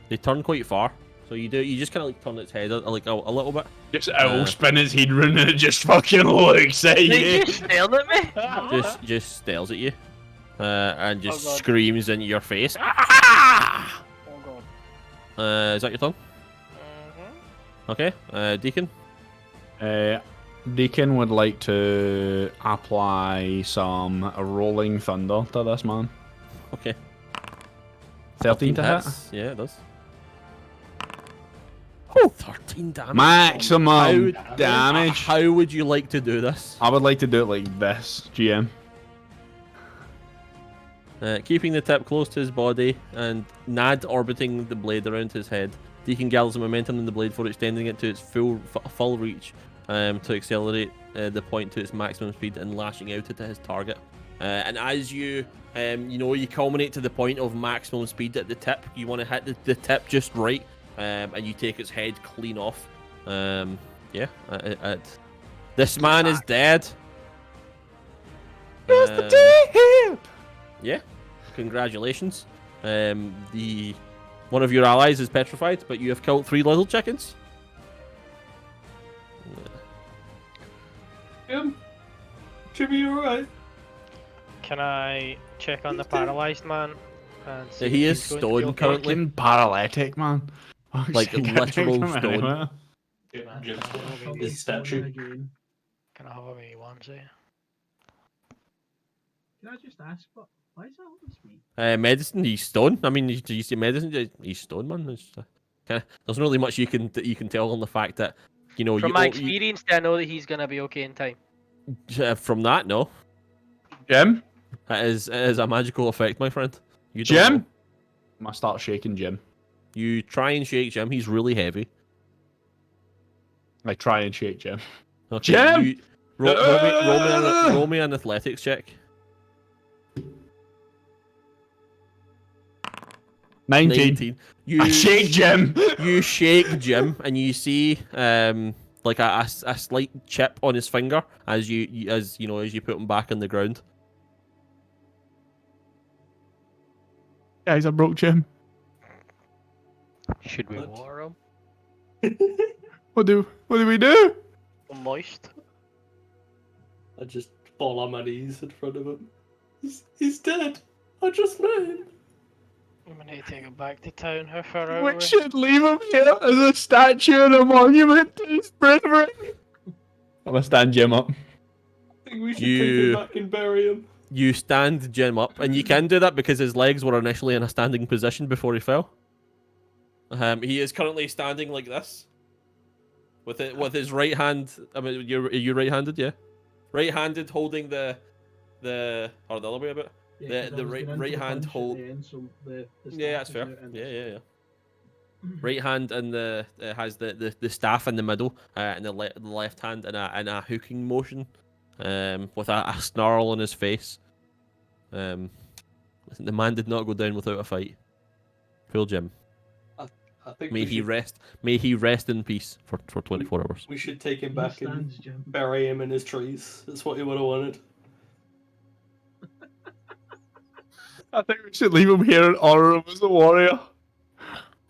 they turn quite far. So you just kind of like turn its head like a little bit. Just owl spin his head round and it just fucking looks at They you. just stared at me! Just stares at you and just Oh God. screams into your face. Ah! Oh god. Is that your turn? Okay. Deacon. Deacon would like to apply some rolling thunder to this man. Okay. 13 to hit. hits. Yeah, it does. Oh, 13 damage. Maximum damage. How would you like to do this? I would like to do it like this, GM. Keeping the tip close to his body and Nad orbiting the blade around his head, Deacon gathers the momentum in the blade for extending it to its full reach to accelerate the point to its maximum speed and lashing out into his target. And as you culminate to the point of maximum speed at the tip, you want to hit the tip just right, and you take its head clean off. This man is dead. Yeah, congratulations. One of your allies is petrified, but you have killed 3 little chickens. Jimmy, you alright? Can I check on the paralyzed man? And see He if is he's going to be stoned okay? currently. Fucking paralytic, man. Like, Can't literal take him stone. anywhere. Yeah, Jim's Probably his statue. again. Can I have a wee onesie? Can I just ask, why is that always me? Medicine, he's stoned. I mean, you see medicine, he's stoned, man. There's not really much you can tell on the fact that, From my experience, I know that he's gonna be okay in time. from that, no. Jim? It is a magical effect, my friend. You don't know. Jim? I'm gonna start shaking Jim. You try and shake Jim. He's really heavy. I try and shake Jim. Okay, Jim! roll me an athletics check. 19. You I shake Jim. You shake Jim, and you see like a slight chip on his finger as you put him back on the ground. Guys, I broke Jim. Should we What? water him? What do we do? Moist. I just fall on my knees in front of him. He's dead. I just met him. I'm gonna take him back to town. How far out? We should leave him here as a statue and a monument to his bravery. I'm gonna stand Jim up. I think we should You- take him back and bury him. You stand Jim up, and you can do that because his legs were initially in a standing position before he fell. He is currently standing like this, with his right hand. I mean, are you right-handed? Yeah, right-handed, holding the or the other way about. Yeah, 'cause I The was right- getting right into the hand punch at hold- the end, so the Yeah, that's staff fair. is out and Yeah. Right hand and the has the staff in the middle, and the left hand in a hooking motion, with a snarl on his face. The man did not go down without a fight. Poor Jim. I I think May he rest. May he rest in peace for 24 hours. we should take him He back and stands, Jim. bury him in his trees. That's what he would have wanted. I think we should leave him here and honor him as a warrior.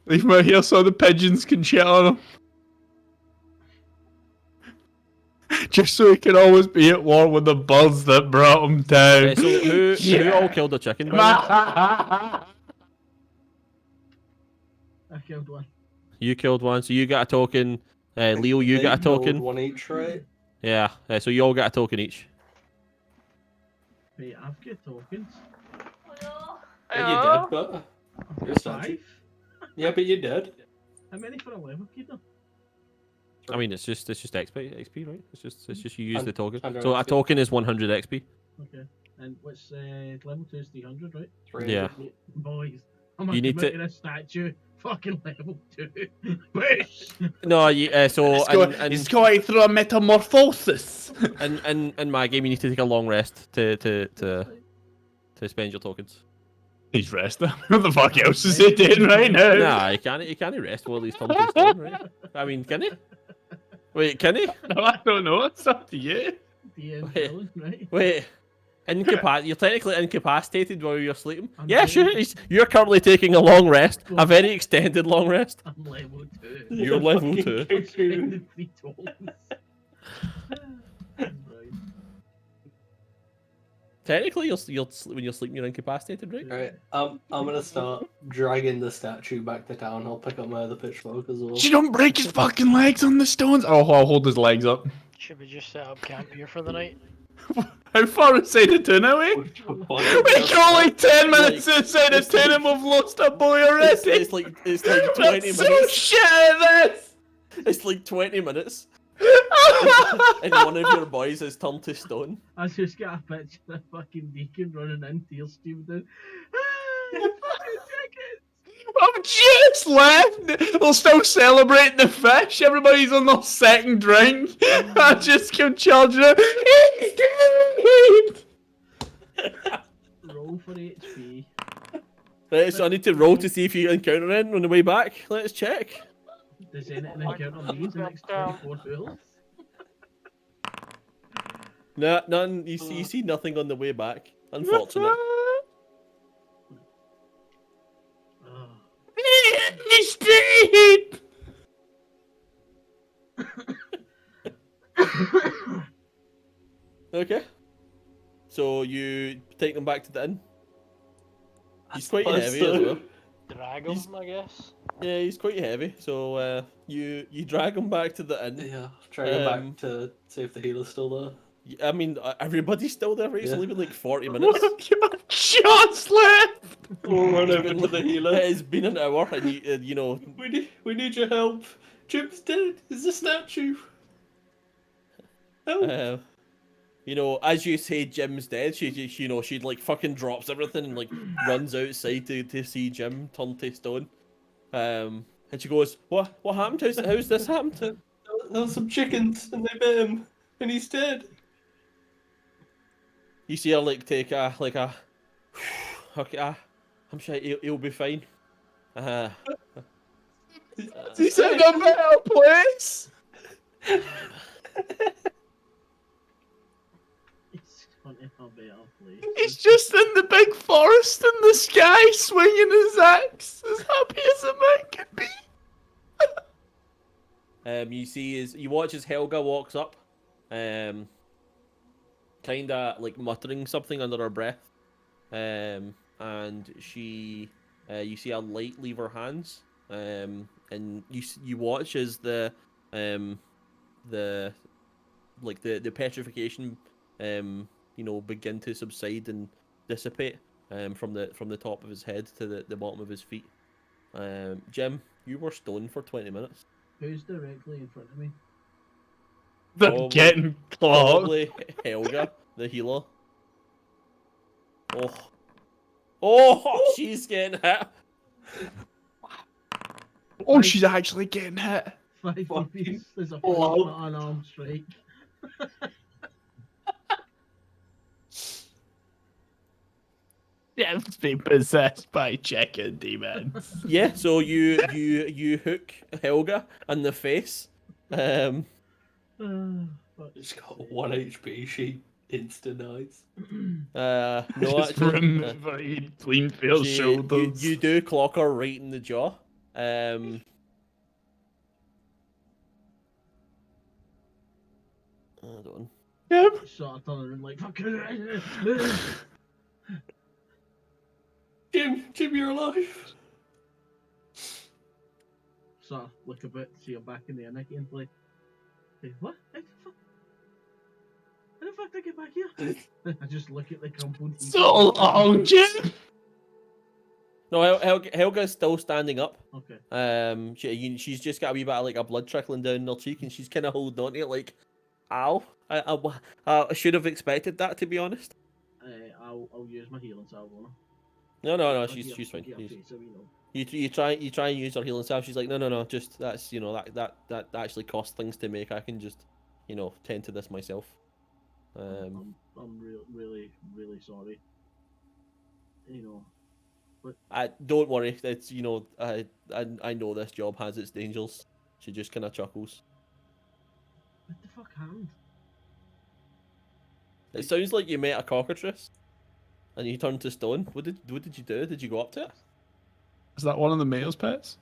Leave him out here so the pigeons can chat on him. Just so he can always be at war with the birds that brought him down. So who all killed the chicken? by the way? I killed one. You killed one, so you got a token. Leo, you They got a killed token. one each, right? Yeah, so you all got a token each. Wait, I've got tokens. Yeah, you did, but I've Your got statue. 5. yeah, but you did. How many for a level keeper? I mean, it's just XP, right? It's just you use the token. 100 So a XP. token is 100 XP. Okay. And what's level 2 is 300, right? 300. Yeah. Boys, I'm You need to- a statue. Fucking level 2. Bitch! No, so He's going through a metamorphosis. in my game, you need to take a long rest to spend your tokens. He's resting. What the fuck else is he doing right now? Nah, you can't rest while he's turning to stone, right? I mean, can he? Wait, can he? No, I don't know. It's up to you. The end Wait. villain, right? Wait. You're technically incapacitated while you're sleeping. I'm Yeah, sure. doing- You're currently taking a long rest, a very extended long rest. I'm level 2. You're level fucking 2. cuckoo. Spending 3 tokens. Right. Technically, when you're sleeping, you're incapacitated, right? Alright, I'm gonna start dragging the statue back to town. I'll pick up my other pitchfork as well. You don't break his fucking legs on the stones. Oh, I'll hold his legs up. Should we just set up camp here for the night? How far inside the town are we? We're only 10 minutes inside the town and we've lost a boy already. It's like 20 That's so minutes. shit at this. It's like 20 minutes, and one of your boys has turned to stone. I just got a picture of fucking Deacon running in, tears streaming down. Ah, fucking tickets! I've just left. They're still celebrating the fish. Everybody's on their second drink. I just kept charging it. Roll for HP. Right, so I need to roll to see if you encounter anything on the way back. Let's check. Does anything encounter me in the next 24 hours? No, none. You see nothing on the way back. Unfortunate. Oh. He's dead. Okay. So you take them back to the inn. He's quite heavy as well. Drag He's- him, I guess. Yeah, he's quite heavy. So you drag him back to the inn. Yeah, try to go Um, back to see if the healer's still there. I mean, everybody's still there, right? It's Yeah. only been like 40 minutes. You've just left. We'll run It's over been to the healer. It's been an hour, and you know, We need your help. Jim's dead. It's a statue. Help. you know, as you say, Jim's dead. She like fucking drops everything and like runs outside to see Jim turn to stone. And she goes, "What happened? How's this happened?" There were some chickens and they bit him, and he's dead. You see her like take a okay, I'm sure he'll be fine. He's in a better place. It's gonna be a better place. He's just in the big forest in the sky, swinging his axe, as happy as a man could be. You watch as Helga walks up, kinda like muttering something under her breath, and she, you see a light leave her hands, and you watch as the petrification, begin to subside and dissipate, from the top of his head to the bottom of his feet. Jim, you were stoned for 20 minutes. Who's directly in front of me? They're Probably- getting clogged. Probably Helga, the healer. Oh, she's getting hit. Oh, she's actually getting hit. 5 Fucking piece. There's a blow. full unarmed strike. Jeff's been possessed by chicken demons. Yeah, so you hook Helga in the face. Fuck's It's got sake. 1 HP. She insta-dies. No, Just actually, remember he clean Phil's you shoulders. do clock her right in the jaw. Hold on. Yep. Sort of turn around like fucking. Jim, you're alive. Sort of look a bit, see her back in the inn again, like, hey, what? How the fuck did I get back here? I just look at the crumpled. So long, Jim. No, Helga's still standing up. Okay. She's just got a wee bit of like a blood trickling down her cheek, and she's kind of holding on to it like, ow. I should have expected that, to be honest. I'll use my healing salve on her. No, I'll she's get fine. her face, so we know. You try and use her healing salve. She's like, no, just that's that actually costs things to make. I can just tend to this myself. I'm really sorry. I don't worry. It's I know this job has its dangers. She just kind of chuckles. What the fuck happened? It sounds like you met a cockatrice, and you turned to stone. What did you do? Did you go up to it? Is that one of the mayor's pets?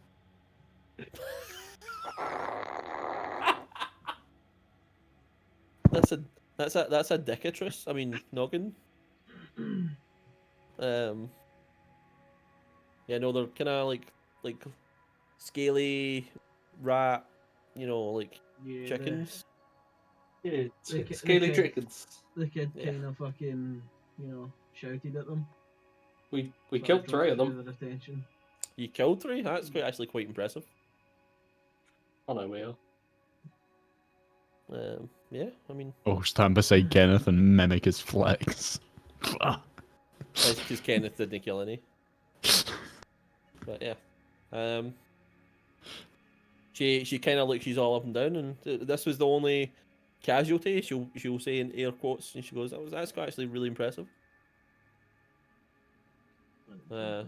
That's a dickatrice. I mean, noggin. Yeah, no, they're kind of like scaly rat, like Yeah, chickens. Yeah, The scaly kid- chickens. The kid Yeah. kind of fucking, shouted at them. We Sort killed draw 3 of their them. attention. You killed 3. That's actually quite impressive. I know we are. Yeah, I mean, Oh, stand beside Kenneth and mimic his flex. that's because Kenneth didn't kill any. But yeah, she kind of looks, she's all up and down, and this was the only casualty. She'll say in air quotes, and she goes, that's actually really impressive. How?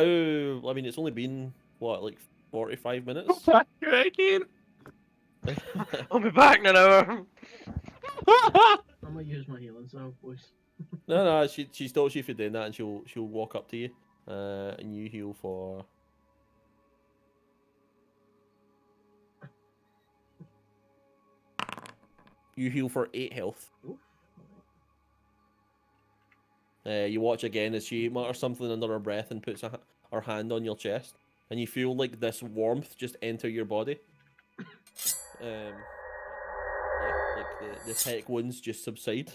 I mean, it's only been what, like 45 minutes. Again. I'll be back in an hour. I'm gonna use my healing salve, boys. No, she stops you for doing that, and she'll walk up to you, and you heal for. You heal for 8 health. Oof. You watch again as she mutters something under her breath and puts her hand on your chest, and you feel like this warmth just enter your body. Yeah, like the tech wounds just subside.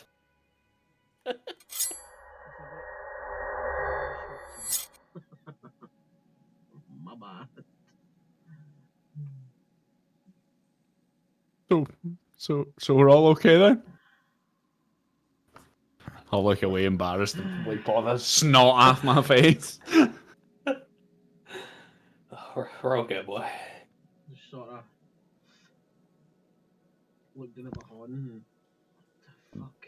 My bad. So we're all okay then? I'll look away embarrassed and wipe all this snot off my face. We're okay, boy. Just sort of looked in at my horn and what the fuck?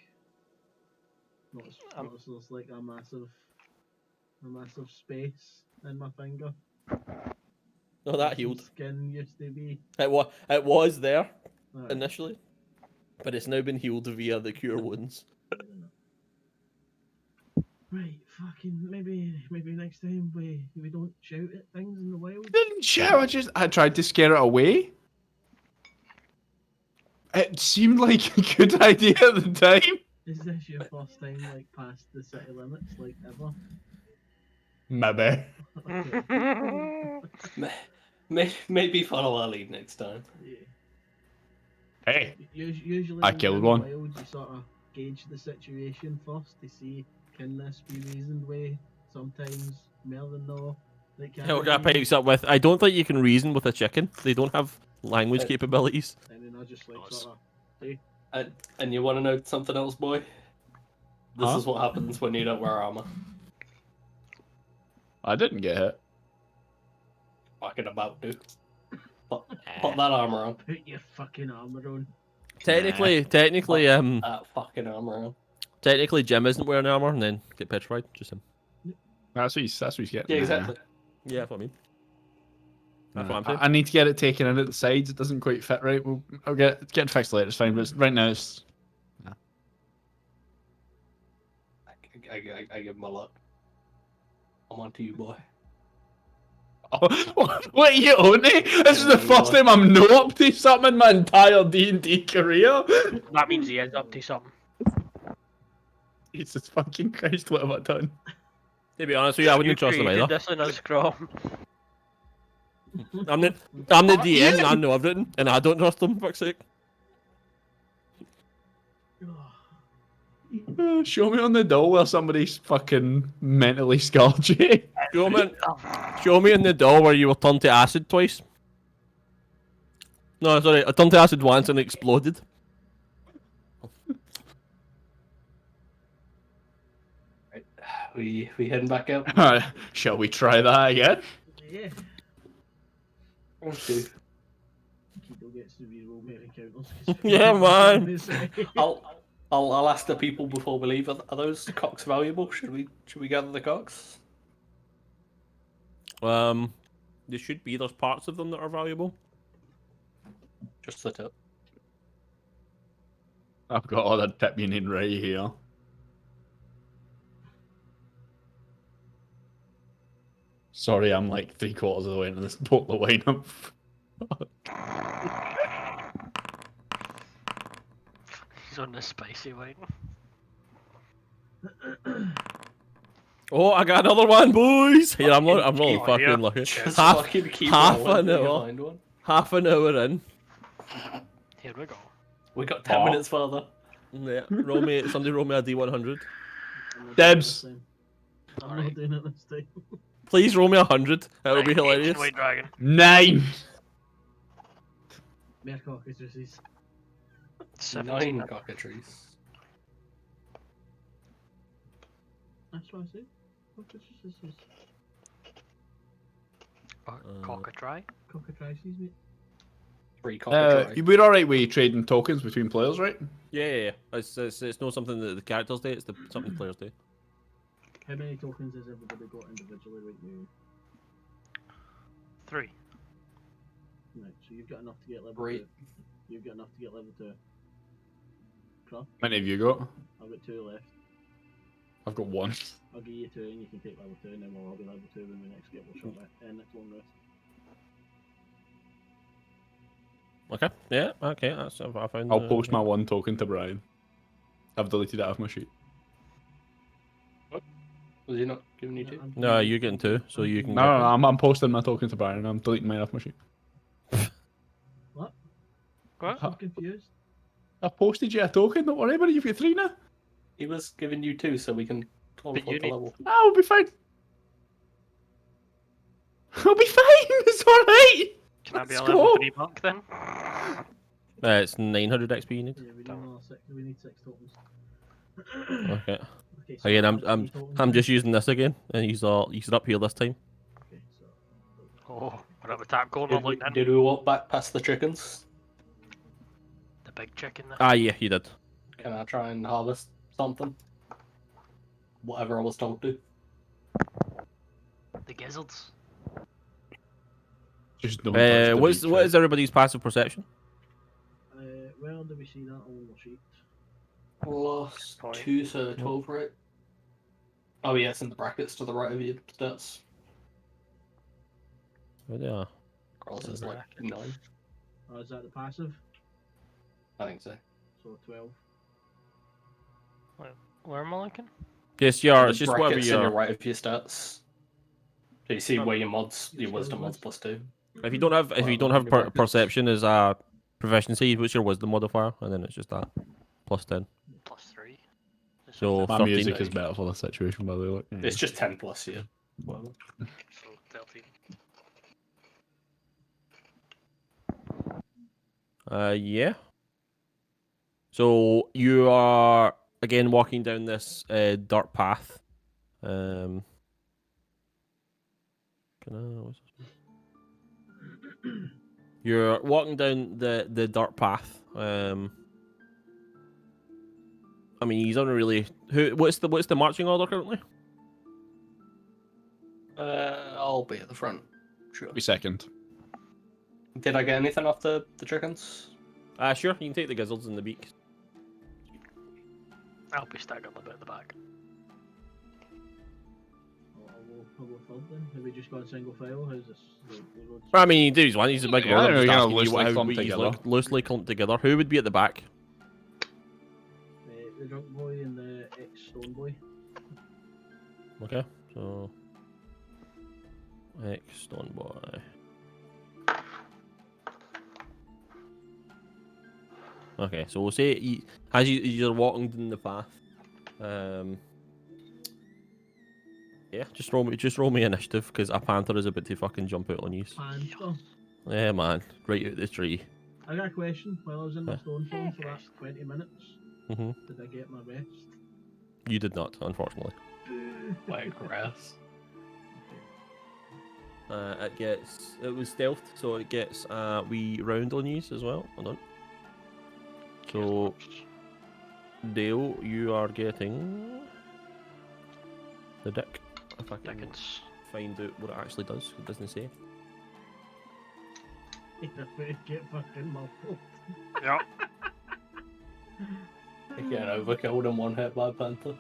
Notice there's like a massive space in my finger. Oh, that healed. Skin used to be. It was there Right. initially, but it's now been healed via the cure wounds. Right, fucking maybe next time we don't shout at things in the wild. Didn't shout, I tried to scare it away. It seemed like a good idea at the time. Is this your first time like past the city limits like ever? Maybe. Okay. Maybe follow our lead next time. Yeah. Hey, Usually I when killed you're in one. the wild, you sort of gauge the situation first to see can this be reasoned with. Sometimes more than no. Like, Helga pipes up with, I don't think you can reason with a chicken. They don't have language capabilities. And then I just like Nice. sort of And you want to know something else, boy? This Huh? is what happens when you don't wear armor. I didn't get hit. Fucking about to. Put that armor on. put your fucking armor on. Technically, That fucking armor on. Technically, Jim isn't wearing armor, and then get petrified. Just him. That's what he's getting. Yeah, exactly. Yeah, that's what I mean. That's Nah, what I'm saying. I need to get it taken in at the sides. It doesn't quite fit right. I'll get it fixed later. It's fine. But right now, it's I give him a look. I'm on to you, boy. oh, what are you on it? This is the first time I'm not up to something in my entire D&D career. That means he is up to something. Jesus fucking Christ! What have I done? To be honest with you, I wouldn't trust him created either. this in a scrum. I'm the DM, and I know everything, and I don't trust him. Fuck's sake. Show me on the door where somebody's fucking mentally scarred you. Show me in the door where you were turned to acid twice. No, sorry, I turned to acid once and it exploded. We heading back out? Shall we try that again? Yeah. Okay. Keto gets to re-roll mere encounters. 'cause Yeah, man. I'll ask the people before we leave. Are those cocks valuable? Should we gather the cocks? There should be. There's parts of them that are valuable. Just the tip. I've got all the tip you need right here. Sorry, I'm like 3/4 of the way into this bottle of wine. He's on the spicy wine. Oh, I got another one, boys. Here, I'm really Oh, fucking yeah. lucky. Just Half, fucking keep half rolling an till you hour. find one. Half an hour in. Here we go. We got 10 Oh. minutes further. Yeah, somebody roll me a D100. Debs. I'm Alright. not doing it this time. Please roll me 100. That'll be Right, hilarious. ancient white dragon. 9. Mere cockatrices. 17. 9 cockatrices. That's what I said. Cockatrices. Cockatry. Cockatrices, mate. 3 cockatrices. We're alright with trading tokens between players, right? Yeah. It's not something that the characters do. It's something players do. How many tokens has everybody got individually right now? 3. Right, so you've got enough to get level Great. 2. You've got enough to get level 2. Crap, How many have you got? I've got 2 left. I've got 1. I'll give you 2 and you can take level 2 and then we'll all be level 2 when we next get one shot next long rest. Okay. Yeah. Okay. That's I found. I'll post my 1 token to Brian. I've deleted it off my sheet. Was he not giving you 2? No, you're getting 2, so you can. No, I'm posting my token to Brian. I'm deleting mine off my sheet. What? What? I'm confused. I posted you a token. Don't worry about it. You've got 3 now. He was giving you 2 so we can all But flip you the need- level. I'll be fine. I'll be fine. It's alright. Can I be a Let's level go. 3 monk then? It's 900 XP you need. Yeah, we need another 6. We need 6 tokens. Okay. Okay, so Again, I've got I'm 3 tokens I'm now. just using this again, and he's it up here this time. Okay, so. Oh, we're at the top corner Did we, like that. did we walk back past the chickens? The big chicken there. Ah, yeah, you did. Can I try and harvest something? Whatever I was told to. The gizzards. Just don't touch the What beach, is everybody's passive perception? Where do we see that on the sheet? Plus Point. 2, so 12, right? Oh yeah, it's in the brackets to the right of your stats. Where they are? Scrolls is like 9. Oh, is that the passive? I think so. So 12. Where am I looking? Yes, you are. The It's just whatever brackets to the you're. right of your stats. So you see where your mods, your wisdom mods plus 2. If you don't have perception as a proficiency, what's your wisdom modifier? And then it's just that plus 10. Plus 3. So My 13. music is better for the situation, by the way. Look. It's just 10 plus, yeah. So 13. Yeah. So you are again walking down this dirt path. Can I? What's this? You're walking down the dirt path. I mean, he's on a really. What's the marching order currently? I'll be at the front. Sure. Be second. Did I get anything off the chickens? Sure. You can take the gizzards and the beaks. I'll be staggered a bit at the back. I'll go third then. Have we just got single file? How's this? The roads? I mean, you do his one. He's a big Yeah, brother. I'm we're just gonna asking you loosely how clump he's together. loosely clumped together. Who would be at the back? The drunk boy and the ex-stone boy. Okay, so Stone Boy. Okay, so we'll say as you're walking down the path. Yeah, just roll me initiative because a panther is about to fucking jump out on you. Panther. Yeah, man, right out the tree. I got a question. While I was in my Yeah. stone form for that 20 minutes, hmm did I get my rest? You did not, unfortunately. Wet grass. It was stealth, so it gets we round on you as well. Hold on. So Dale, you are getting the dick. If I can Dickens. find out what it actually does, it doesn't say. Get fucking muffled. Yeah. Again, overkilled in one hit by a panther.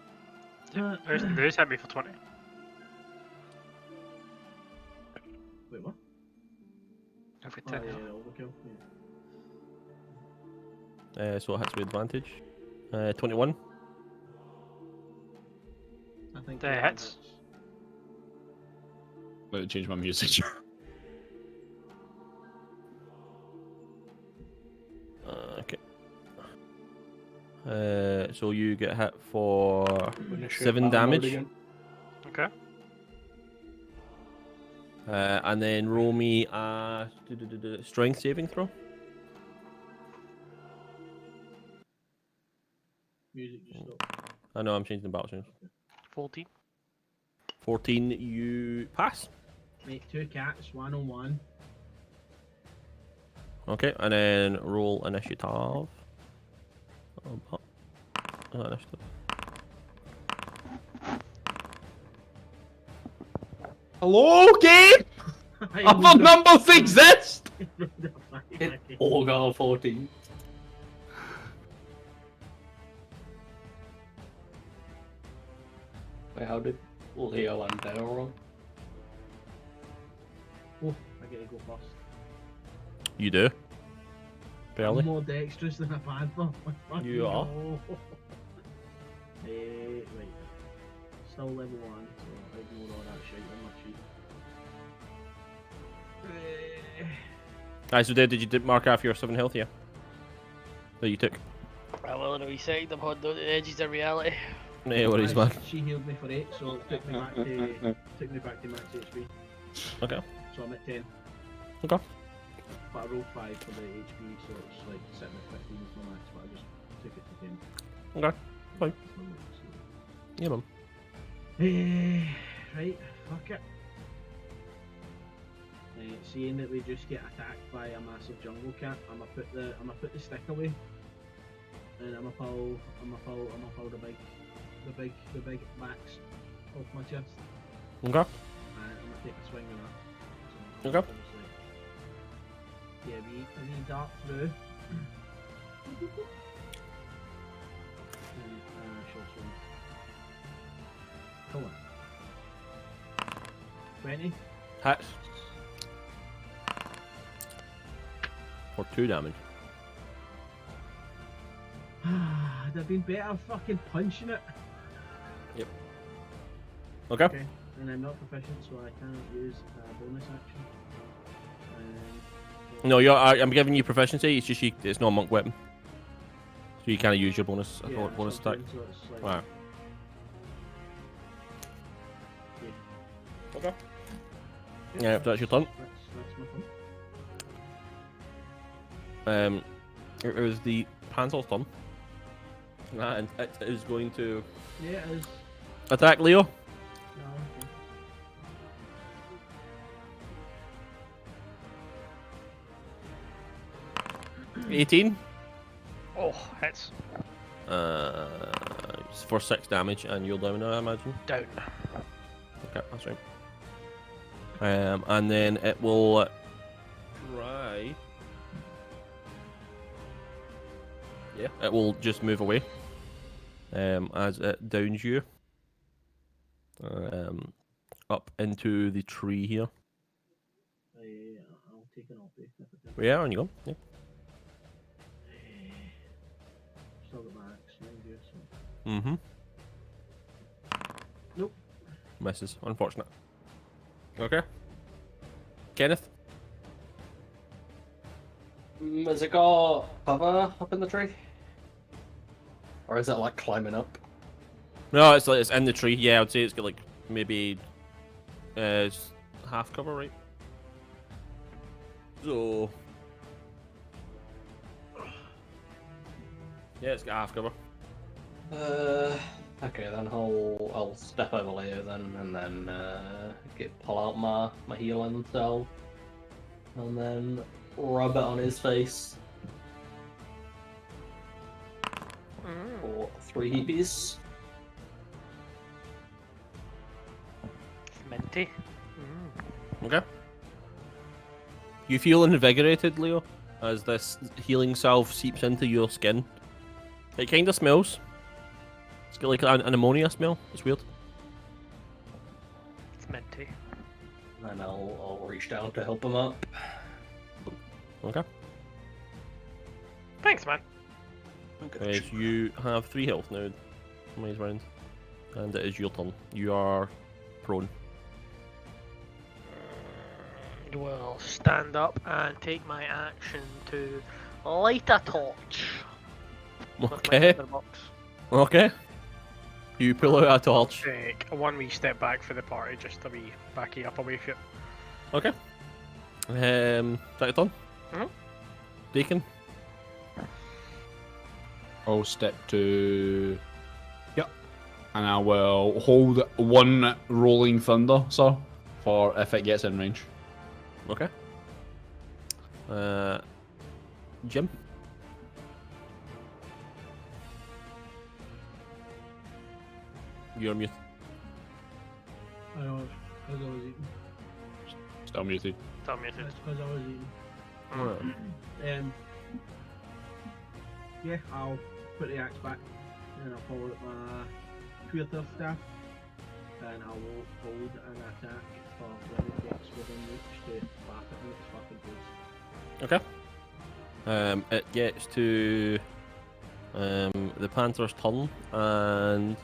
There's hit me for 20. Wait, what? Every Oh, 10. yeah, overkill. Yeah. So it hits with advantage. 21. I think That hits. Let me change my music. Okay. So you get hit for Gonna shoot 7 my hammer damage. again. Okay. And then roll me a strength saving throw. Music just stopped. I know I'm changing the battle change. 14. 14, you pass. Mate, 2 cats, 1-on-1. Okay, and then roll initiative. Initiative. Hello, game? Other numbers exist. Hit Olga 14. Wait, how did Leo and Dale roll? Oh, I get to go first. You do. Barely. I'm more dexterous than a panther. You are. Right. Still level 1, so ignore all that shit on my sheet. Alright, so did you mark off your 7 health, yeah? That you took? Well, in a wee second, I'm holding on to the edges of reality. No worries, man. She healed me for 8, so it took me back to max HP. Okay. So I'm at 10. Okay. But I rolled 5 for the HP, so it's like sitting at 15 is my max, but I just took it to 10. Okay. Fine. Yeah, man. Right, fuck it. Seeing that we just get attacked by a massive jungle cat, I'ma put the stick away, and I'ma pull the big max off my chest, Okay. and I'ma take a swing with that. So Okay. obviously- Yeah, we dart through. Short swing. Come on. 20. Hits. For 2 damage. I'd have been better fucking punching it. Okay. Okay, and I'm not proficient, so I cannot use a bonus action. No, I'm giving you proficiency. It's just it's not a monk weapon, so you kind of use your bonus Yeah, bonus that's what attack. I'm saying, so it's like, Alright. yeah. Okay. Yeah, that's your turn. That's my turn. It was the Panther's turn, and it is going to Yeah, it is. attack Leo. No, okay. 18. Oh, hits. for 6 damage, and you're down, I imagine. Down. Okay, that's right. And then it will try. Yeah, it will just move away. As it downs you. Up into the tree here. I'll take an off if Yeah, on you go. Yeah. Still got my axe, mind you, so. Mm-hmm. Nope. Misses. Unfortunate. Okay. Kenneth? Has it got cover up in the tree? Or is it like climbing up? No, it's like it's in the tree. Yeah, I would say it's got like maybe half cover, right? So yeah, it's got half cover. Okay, then I'll step over Leo then, and then pull out my healing cell, and then rub it on his face for 3 heepies. Minty. Okay. You feel invigorated, Leo, as this healing salve seeps into your skin. It kind of smells. It's got like an ammonia smell. It's weird. It's minty. And I'll reach down to help him up. Okay. Thanks, man. As you have 3 health now, Maze round, and it is your turn. You are prone. Will stand up and take my action to light a torch. with my Okay. tinderbox. Okay. You pull out a torch. Take a 1 wee step back for the party, just a wee backy up away from it. Okay. Is that your turn? Mhm. Deacon. I'll step to. Yep. And I will hold 1 rolling thunder, sir, for if it gets in range. Okay. Jim. You're mute. I know, it's because I was eating. Still muted. Tell me to. That's because I was eating. Alright. Yeah, I'll put the axe back, and I'll pull out my Creative Staff, and I will hold an attack for when it gets within reach to back it in its fucking face. Okay. It gets to the Panther's turn, and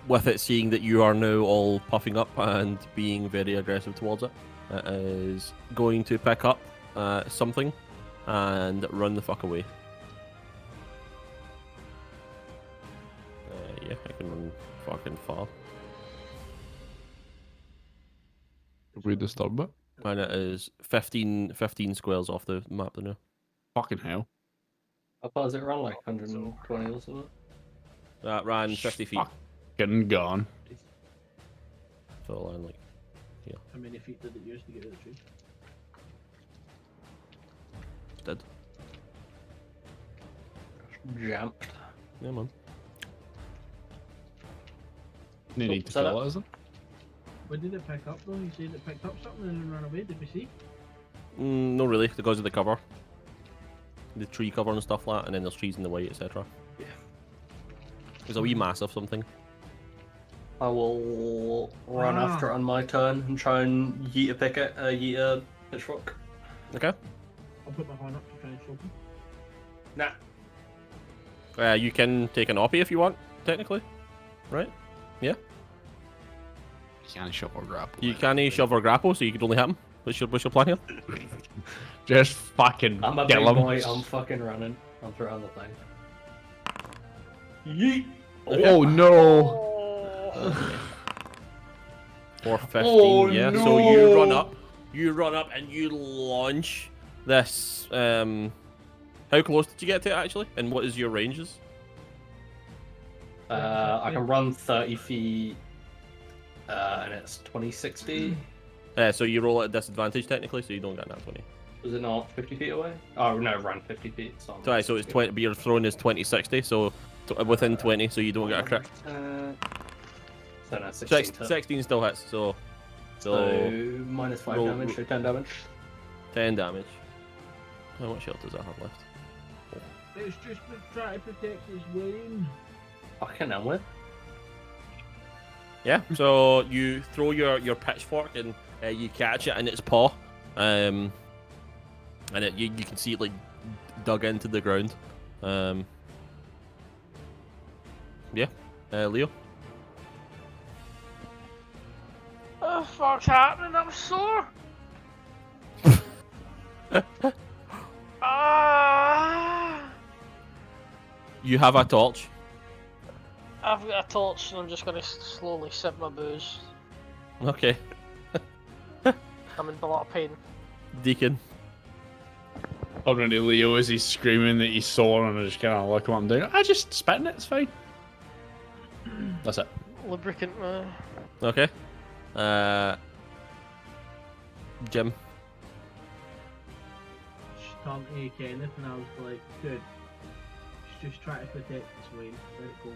with it seeing that you are now all puffing up and being very aggressive towards it, it is going to pick up something and run the fuck away. Yeah, I can run fucking far. Did we disturb it? And it is 15 squares off the map now. Fucking hell. How far does it run? Like 120 or something? That ran 50 feet. Fucking gone. So it'll land like How many feet did it use to get to the tree? dead. Jumped. Yeah, man. No need to set kill up. it, is it? What did it pick up though? You said it picked up something and then ran away, did we see? No, really, because of the cover. The tree cover and stuff like that, and then there's trees in the way, etc. Yeah. There's a wee mass of something. I will run after it on my turn and try and yeet a pitchfork. Okay. I'll put my hand up to try and choke him. Nah. You can take an oppie if you want, technically. Right? You can't shove or grapple. You can't shove or grapple, so you could only hit him. What's your plan here? Just fucking I'm a kill big him. boy, I'm fucking running. I'm throwing the thing. Yeet! Oh no! For 15, Oh, yeah. no. So you run up and you launch this. How close did you get to it actually? And what is your ranges? I can run 30 feet, and it's 2060. So you roll at a disadvantage technically, so you don't get that 20. Was it not 50 feet away? Oh no, run 50 feet. So, So 20, but your throwing is 2060, so Within 20, so you don't get a crit. So no, 16. 16 still hits, so So minus 5 roll- damage, so 10 damage. 10 damage. How much health does that have left? It's just to try to protect his Wayne. Fucking hell, with. Yeah, so you throw your pitchfork and you catch it in its paw, and you can see it like dug into the ground. Yeah, Leo. Oh, fuck's happening? I'm sore. Ah! You have a torch. I've got a torch and I'm just gonna slowly sip my booze. Okay, I'm in a lot of pain. Deacon. Turning to Leo as he's screaming that he's sore, and I just kind of look at what I'm doing. I just spit in it. It's fine. That's it. Lubricant, Okay. Jim. She turned to Kenneth and I was like, dude, she's just trying to protect his Wayne. Let it go.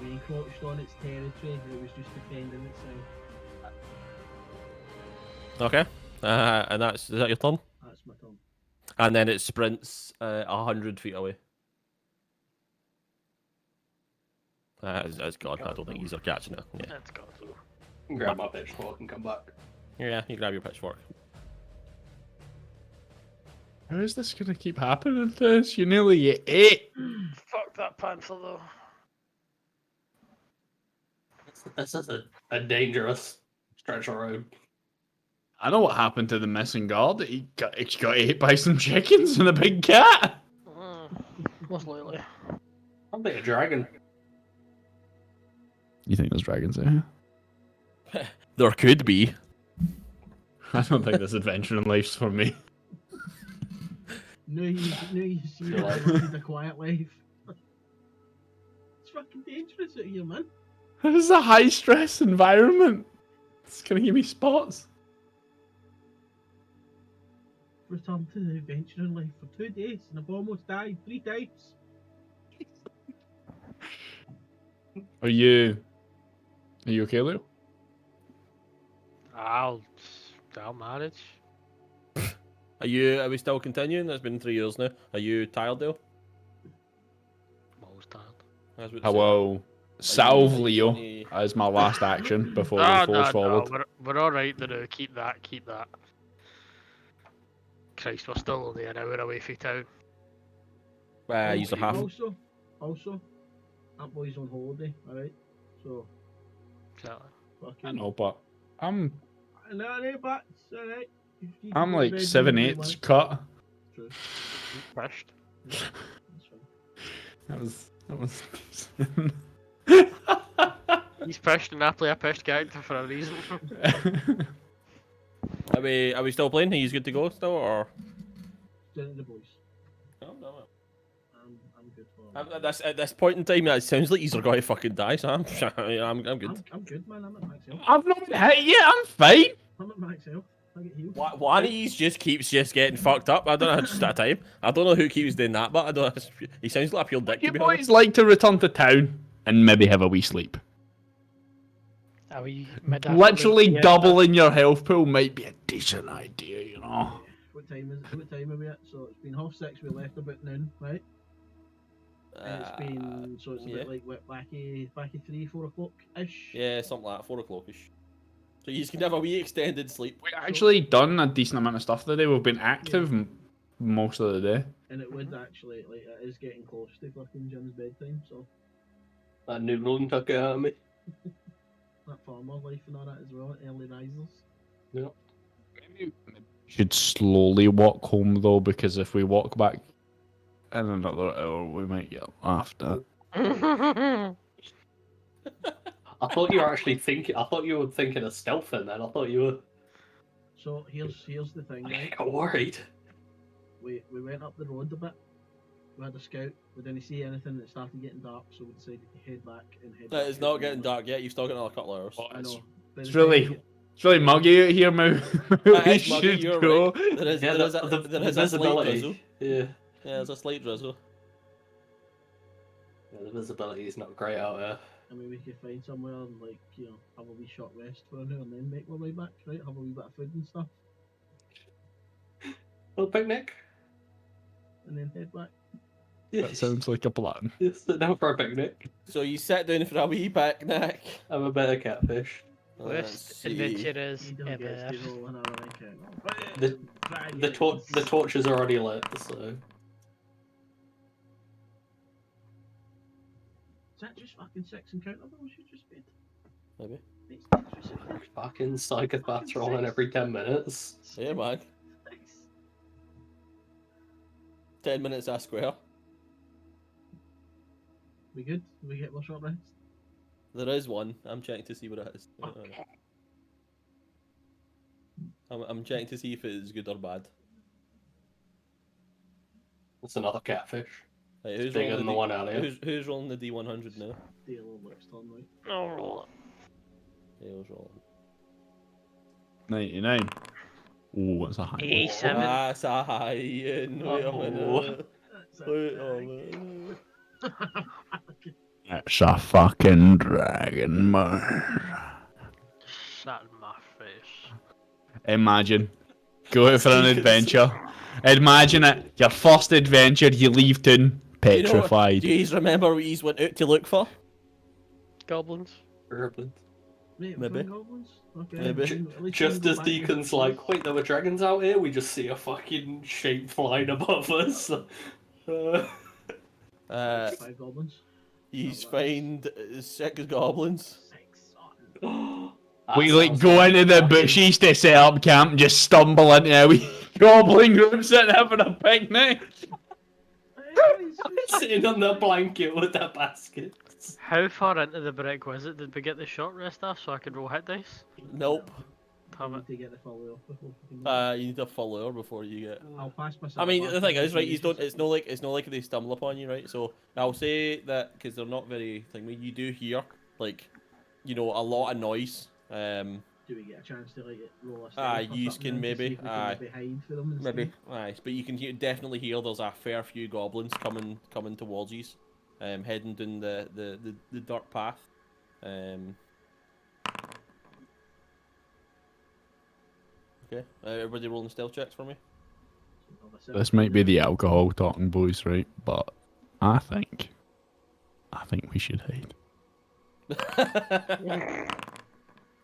We encroached on its territory, it was just defending itself. Okay. And is that your turn? That's my turn. And then it sprints 100 feet away. As God, I don't think he's catching it. Yeah. Let's go. Grab my pitchfork and come back. Yeah, you grab your pitchfork. How is this gonna keep happening to us? You nearly at 8. Fuck that panther though. This is a dangerous stretch of road. I know what happened to the missing guard. He got ate by some chickens and a big cat. Most likely. I'll be a dragon. You think there's dragons there? There could be. I don't think this adventure in life's for me. No, you see You're that like- I wanted a quiet life. It's fucking dangerous out here, man. This is a high stress environment. It's gonna give me spots. Returned to the adventuring life for 2 days and I've almost died 3 times. Are you okay, Leo? I'll manage. Are we still continuing? It's been 3 years now. Are you tired, Dale? I'm always tired. I was about to I say will salve that. Leo Any- as my last action before Ah, he falls forward. we're alright there. Keep that. Christ, we're still only an hour away from town. You're half. Also, that boy's on holiday, alright? So, Exactly. I know, but I'm No, but it's alright. I'm like 7/8 cut. True. Crashed. That's fine. That was. He's pushed and I play a pushed character for a reason. Are we still playing? Are you good to go still, or? Down to the boys. No. I'm good for At this point in time, it sounds like you're going to fucking die. So I'm good. I'm good, man. I'm at max health. I've not been hit yet. I'm fine. I'm at max health. I get healed. One of these just keeps getting fucked up. I don't know, just at a time. I don't know who keeps doing that, but I don't. He sounds like a pure dick. You To be boys honest. like to return to town and maybe have a wee sleep. Are we mid Literally doubling your health pool might be a decent idea, you know. What time is it? What time are we at? So it's been 6:30. We left about noon, right? And it's been so it's a yeah. bit like what, back at 3, 4 o'clock ish. Yeah, something like that, 4 o'clockish. So you can have a wee extended sleep. We've actually done a decent amount of stuff today. We've been active most of the day. And it would actually like it is getting close to fucking Jim's bedtime. So That new run took it out of me. that farmer life and all that as well. Early risers. Yep. Maybe we should slowly walk home though, because if we walk back in another hour, we might get laughed at. I thought you were actually thinking. I thought you were thinking of stealthing. Then I thought you were. So here's the thing, I right? got worried. We went up the road a bit. We had a scout. We didn't see anything. It started getting dark, so we decided to head back and head. back It's to not the getting normal. dark yet. You've still got another couple of hours. I know. By the It's time we really- get- It's really muggy out here, Mo. We is muggy, should you're go. There is, Yeah, there is the a slight drizzle. visibility. Yeah. Yeah, there's a slight drizzle. Yeah, the visibility is not great out here. I mean, we could find somewhere and, like, you know, have a wee short rest for now and then make our way back, right? Have a wee bit of food and stuff, Little picnic. and then head back. That sounds like a plan. Just sit down for a picnic. So you sit down for a wee picnic. Have a bit of catfish. Let's Worst see. adventurers You don't get ever. to roll another encounter. The- The torch is already lit, so Is that just fucking 6 encounter balls you just made? Maybe. It's specific. fucking psychopaths rolling every 10 minutes. Yeah, man. Nice. 10 minutes a square. We good? We get more short rest? There is one. I'm checking to see what it is. I'm checking to see if it is good or bad. It's another catfish. Right, who's Bigger rolling than the one earlier. Who's rolling the D100 now? Deal looks turn right. No roll. Dale's rolling. 99. Ooh, that's a high one. 87. That's a high end. Wait a minute. That's Wait a minute. That's a fucking dragon, man. Sat in my face. Imagine. Go out for an adventure. Imagine it. Your first adventure, you leave town petrified. Do you remember what you went out to look for? Goblins. Urban. Wait, Maybe. goblins? Okay. Maybe. at least Just we as can go back Deacon's and- like, wait, there were dragons out here, we just see a fucking shape flying above us. Five goblins. He's find 6 goblins. 6 on. We like go into the bushes to set up camp and just stumble into a wee goblin group sitting having a picnic. sitting on the blanket with their baskets. How far into the brick was it? Did we get the short rest off so I could roll hit dice? Nope. Have We it. need to get the follow up before we can go. You need a follower before you get. I'll pass myself. I mean, back the thing and is, right? You finish don't. It's not like they stumble upon you, right? So I'll say that because they're not very thingy. You do hear like, you know, a lot of noise. Do we get a chance to like roll a Aye, stealth or yous something can then to see maybe, if we can aye. maybe hide for them and Maybe. stuff? Aye, but you can definitely hear there's a fair few goblins coming towards you, heading down the dirt path. Okay, everybody rolling stealth checks for me. This might be the alcohol talking, boys, right? But I think we should hide.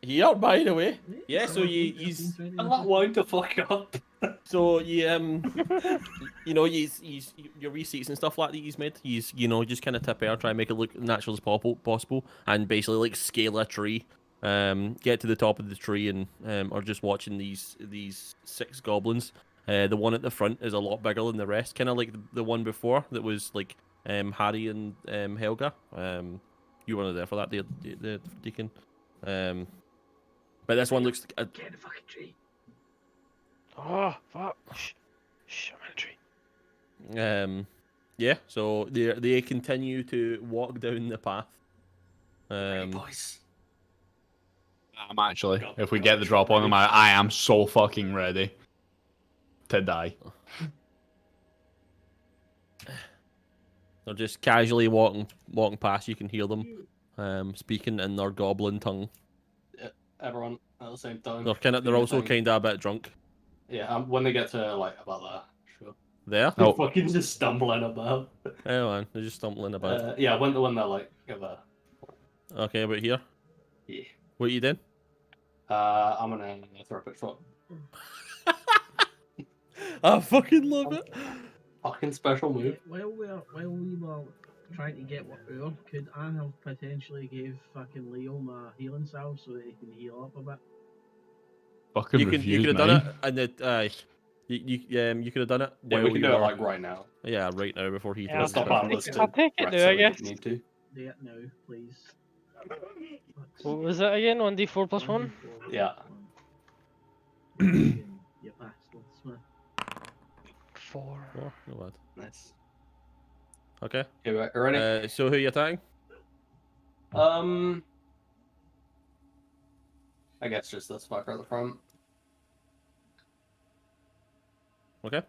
Here, by the way. Yeah, so I've you been training I'm this not is- wind to fuck up. So you you know your receipts and stuff like that he's made. You know just kind of tip air, try and make it look natural as possible, and basically like scale a tree, get to the top of the tree and are just watching these 6 goblins. The one at the front is a lot bigger than the rest, kind of like the one before that was like Harry and Helga. You weren't there for that, the Deacon. But this one looks like a, Get in the fucking tree. Oh, fuck. Shh, I'm in a tree. yeah, so they continue to walk down the path. Boys. I'm actually, if we get the drop on them, I am so fucking ready to die. They're just casually walking past. You can hear them speaking in their goblin tongue. Everyone at the same time. They're also kind of a bit drunk. Yeah, when they get to like about there, sure. There? Oh. Fucking just stumbling about. Oh man, they're just stumbling about. Yeah, when they're like go there. Okay, about here. Yeah. What you did? I'm gonna throw a quick shot. I fucking love it. Fucking special move. While we were trying to get what Ur, could I have potentially gave fucking Leo my healing salve so that he can heal up a bit? Fucking You could reviews, have done man. it, and you could have done it. Yeah, while we can you do it were- like right now. Yeah, right now before he. Yeah, throws Stop it. I'll harmless take- to I'll take it rest now, so I if guess. you Need to. Do it now, please. What was it again? 1d4 plus 1? Yeah. You bastards, man. 4. Oh, no bad. Nice. Okay. Okay, ready? So who you attacking? I guess just this fucker at the front. Okay.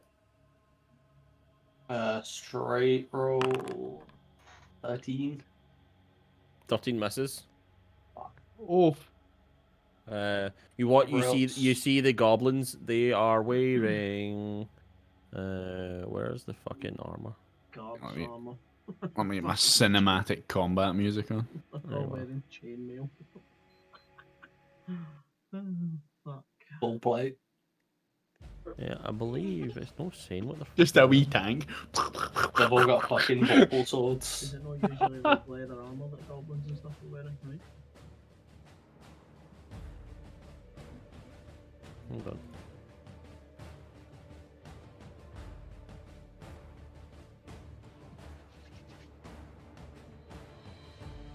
Straight roll. 13. 13 misses. Oh. You see the goblins. They are wearing. Where's the fucking armor? God's Oh, yeah. armor. Let me get my cinematic combat music on. They're all wearing chainmail. Fuck. Full plate. Yeah, I believe it's no saying what the. Just a wee tank. They've all got fucking vocal Is swords. it not usually like leather armor that goblins and stuff are wearing, right? Hold on.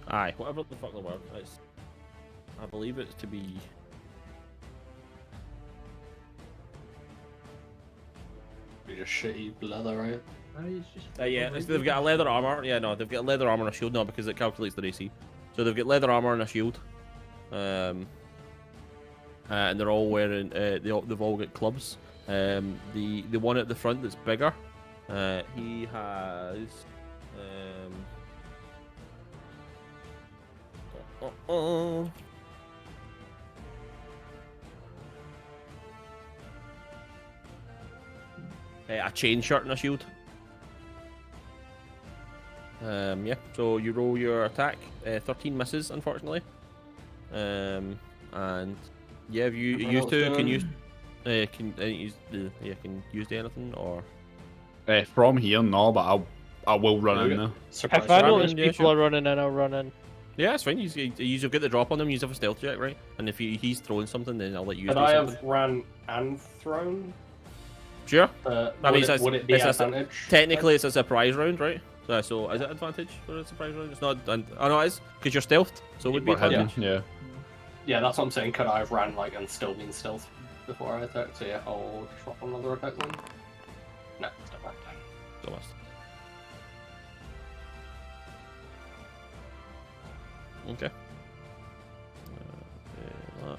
Aye, whatever the fuck they were. I believe it's to be. Just shitty leather, right? It's just Yeah, they've got a leather armor. Yeah, no, they've got leather armor and a shield now because it calculates their AC. So they've got leather armor and a shield. And they're all wearing. They've all got clubs. The one at the front that's bigger. He has. A chain shirt and a shield. Yeah. So you roll your attack. 13 misses, unfortunately. And yeah, if you Everyone used else to, done? can use can use anything or. From here, no, but I will run in there. Surprise If I Run notice in, yeah, people sure. are running in, I'll run in. Yeah, it's fine. You've got the drop on them. Use it for stealth check, right? And if he's throwing something, then I'll let you Could do I something. have ran and thrown? Sure. Would it's- it be it's a- advantage? Technically, it's a surprise round, right? So is it advantage for a surprise round? It's not. Oh no, it is because you're stealthed, so it would be Or hidden, advantage. yeah. Yeah, that's what I'm saying. Could I have ran like and still been stealth before I attacked? So yeah, I'll drop another attack then. No, step back down. So must. Okay. That.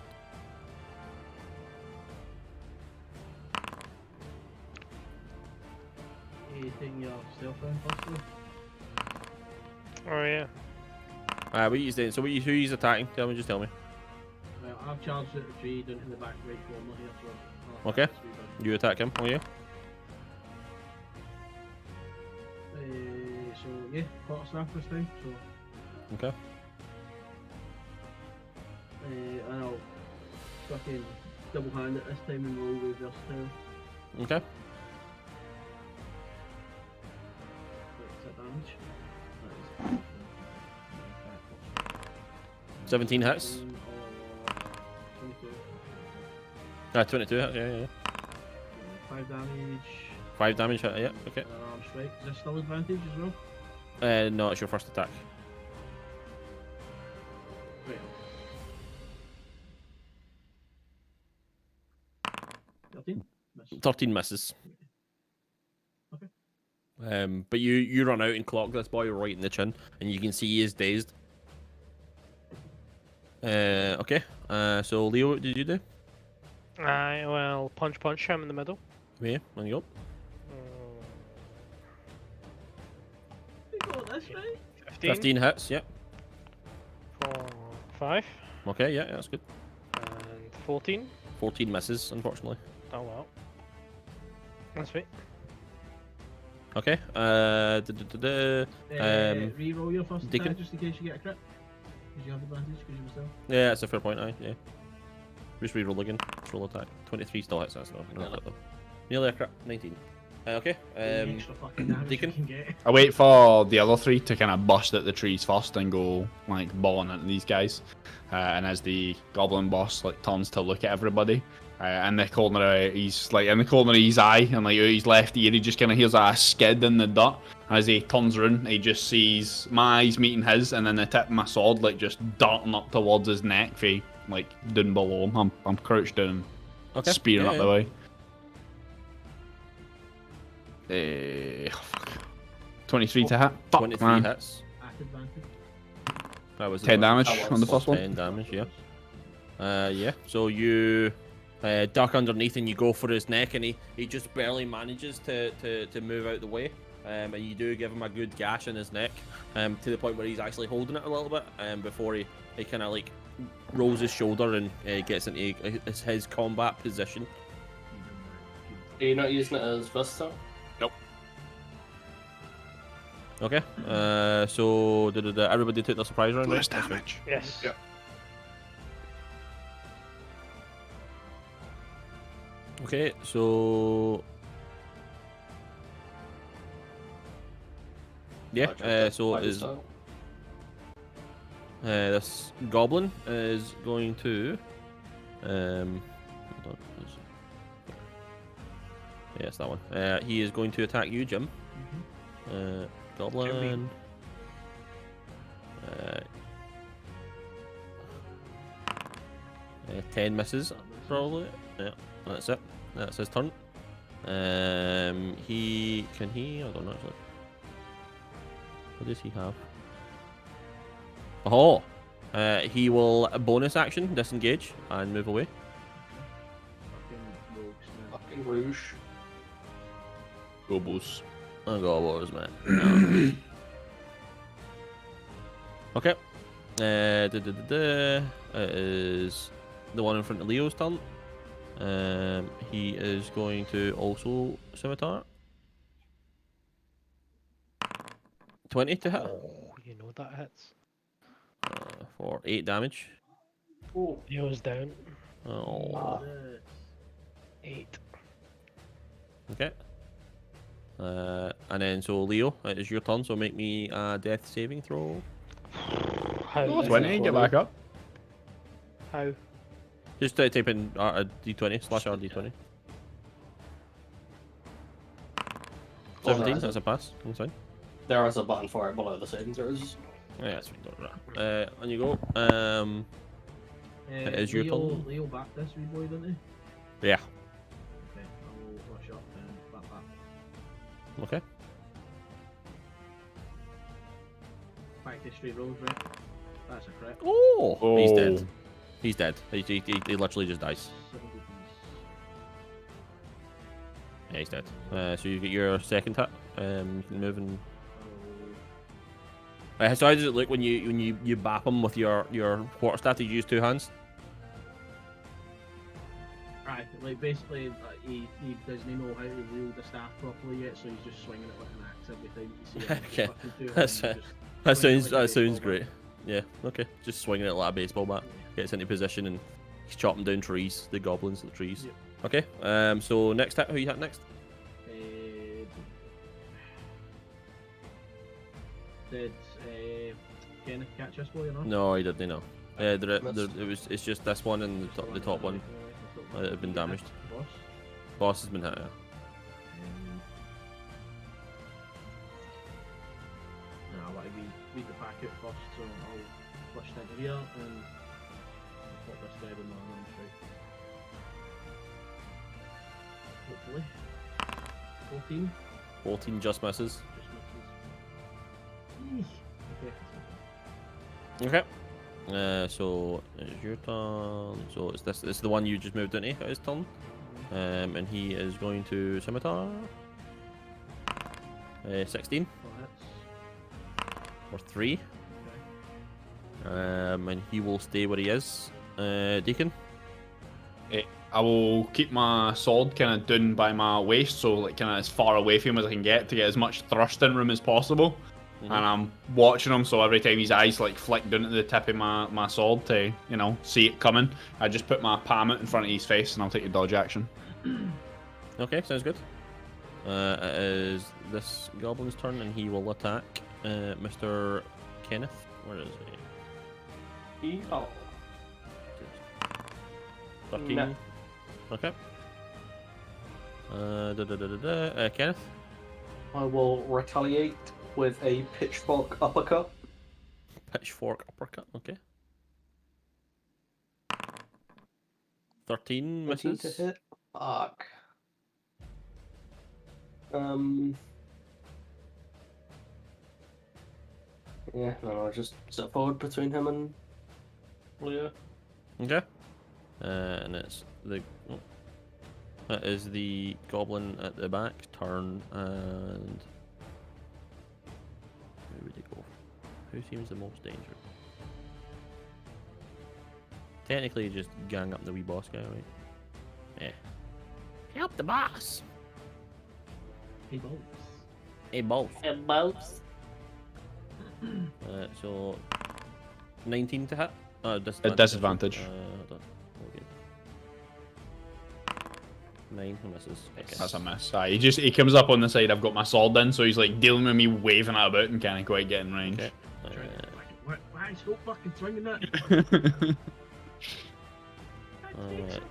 Anything yourself round, possibly? Oh yeah. What are you doing? So who you attacking? Just tell me. Well, I've charged at the tree down in the back right corner here, so. I'll Okay. attack this wee bit. You attack him. Oh yeah. So yeah, quarter staff this time. So Okay. and I'll fucking double hand it this time and roll with versatile. Okay. What's that damage? That is 17 hits. 17 or 22. 22 hits. Yeah. 5 damage. 5 damage hit. Yeah. Okay. Arm strike. Is this still advantage as well? No, it's your first attack. Right. 13. Miss. 13 misses. Okay. But you run out and clock this boy right in the chin, and you can see he is dazed. Okay. So Leo, what did you do? I will punch him in the middle. Yeah, on you go. We got this right. 15, 15 hits. Yeah. for 5, Okay. Yeah, that's good. and 14. 14 misses, unfortunately. Oh well. That's right. Okay. Reroll your first Deacon? attack just in case you get a crit. Because you have advantage because you were still. Yeah, that's a fair point. Aye. Yeah. Just reroll again. Just roll attack. 23 still hits. That's no crit though. Nearly a crit. 19. Okay. Any extra fucking damage Deacon? you can get. I wait for the other three to kind of bust at the trees first and go like balling into these guys. And as the goblin boss like turns to look at everybody, in the corner, he's like in the corner of his eye and like his left ear, he just kind of hears a skid in the dirt. As he turns around, he just sees my eyes meeting his, and then the tip of my sword like just darting up towards his neck, for like down below him. I'm crouched down, Okay. spearing Yeah, up yeah. the way. Fuck. 23 to hit. Fuck, 23 man. hits. At advantage. That was 10 damage That on the was first one. 10 damage. Yeah. Yeah. So you duck underneath and you go for his neck, and he just barely manages to move out the way. and you do give him a good gash in his neck, to the point where he's actually holding it a little bit, before he kind of like rolls his shoulder and gets into his combat position. Are you not using it as versatile? Okay. So did everybody take the surprise round? Bonus That's right. damage. Yes. Yep. Okay, so yeah, so is this goblin is going to hold on, yes, that one. He is going to attack you, Jim. Goblin. 10 misses, probably. Yeah, that's it. That's his turn. He can he? I don't know actually. What does he have? Oh, he will bonus action disengage and move away. Fucking rogues, man. Fucking Rouge. Gobos. Oh god, what was man? Okay. It is the one in front of Leo's turn. He is going to also scimitar. 20 to hit Oh, you know that hits. for 8 damage. Oh, Leo's down. Oh. 8. Okay. And then so Leo, it is your turn. So make me a death saving throw. How? Oh, 20, get back up. How? Just type in a d20 / r d20. 17. That's a pass. That's fine. there is a button for it below the saving throws. Yeah, that's right. On you go. It is your turn. Leo back this wee boy, didn't he? Yeah. Okay, I will rush up and back that. Okay. Back to straight rolls, right? That's a crit. Oh, he's dead. Oh. He's dead. He literally just dies. 70 piece. Yeah, he's dead. So you get your second hit. You can move and. So how does it look when you bap him with your quarterstaff? Did you use 2 hands? Right, like basically he doesn't know how to wield the staff properly yet, so he's just swinging it like an axe every time you see him. Okay, Fucking do it, that's and he That just swing it sounds like a that sounds baseball great. bat. Yeah. Okay. Just swinging it like a baseball bat. Gets into position and he's chopping down trees. The goblins, the trees. Yep. Okay. So next hit. Who you hit next? Did Kenneth catch this boy or not? No, he didn't. No. It's just this one and the top one that have been damaged. Boss. Boss has been hit. Yeah. No, I want to read the packet first, so I'll flush it into here and put this guy with my arm straight. Hopefully. 14. 14 just misses. Just misses. Okay. Okay. So it's your turn. So it's this. It's the one you just moved into. His turn. And he is going to scimitar. 16 Well, that's or 3. okay. And he will stay where he is. Deacon. I will keep my sword kind of down by my waist, so like kind of as far away from him as I can get to get as much thrusting room as possible. Mhm. And I'm watching him, so every time his eyes like flick down to the tip of my sword to, you know, see it coming, I just put my palm out in front of his face and I'll take a dodge action. Okay, sounds good. It is this goblin's turn, and he will attack Mr. Kenneth. Where is he? Oh, 13. No. Okay. Kenneth. I will retaliate with a pitchfork uppercut. Pitchfork uppercut. Okay. 13 13 misses. to hit. Fuck. Yeah, no, I'll just step forward between him and Leo. Okay. And it's the. Oh, that is the goblin at the back. Turn and Who seems the most dangerous? Technically, you just gang up the wee boss guy, right? Yeah. Help the boss! Hey, balls. Hey, boss. Mouse. So 19 to hit. Disadvantage. Hold on. Okay. 9 misses. Okay. That's a miss. He comes up on the side. I've got my sword in, so he's like dealing with me, waving it about, and can't quite get in range. Okay. Why is Hope fucking swinging that?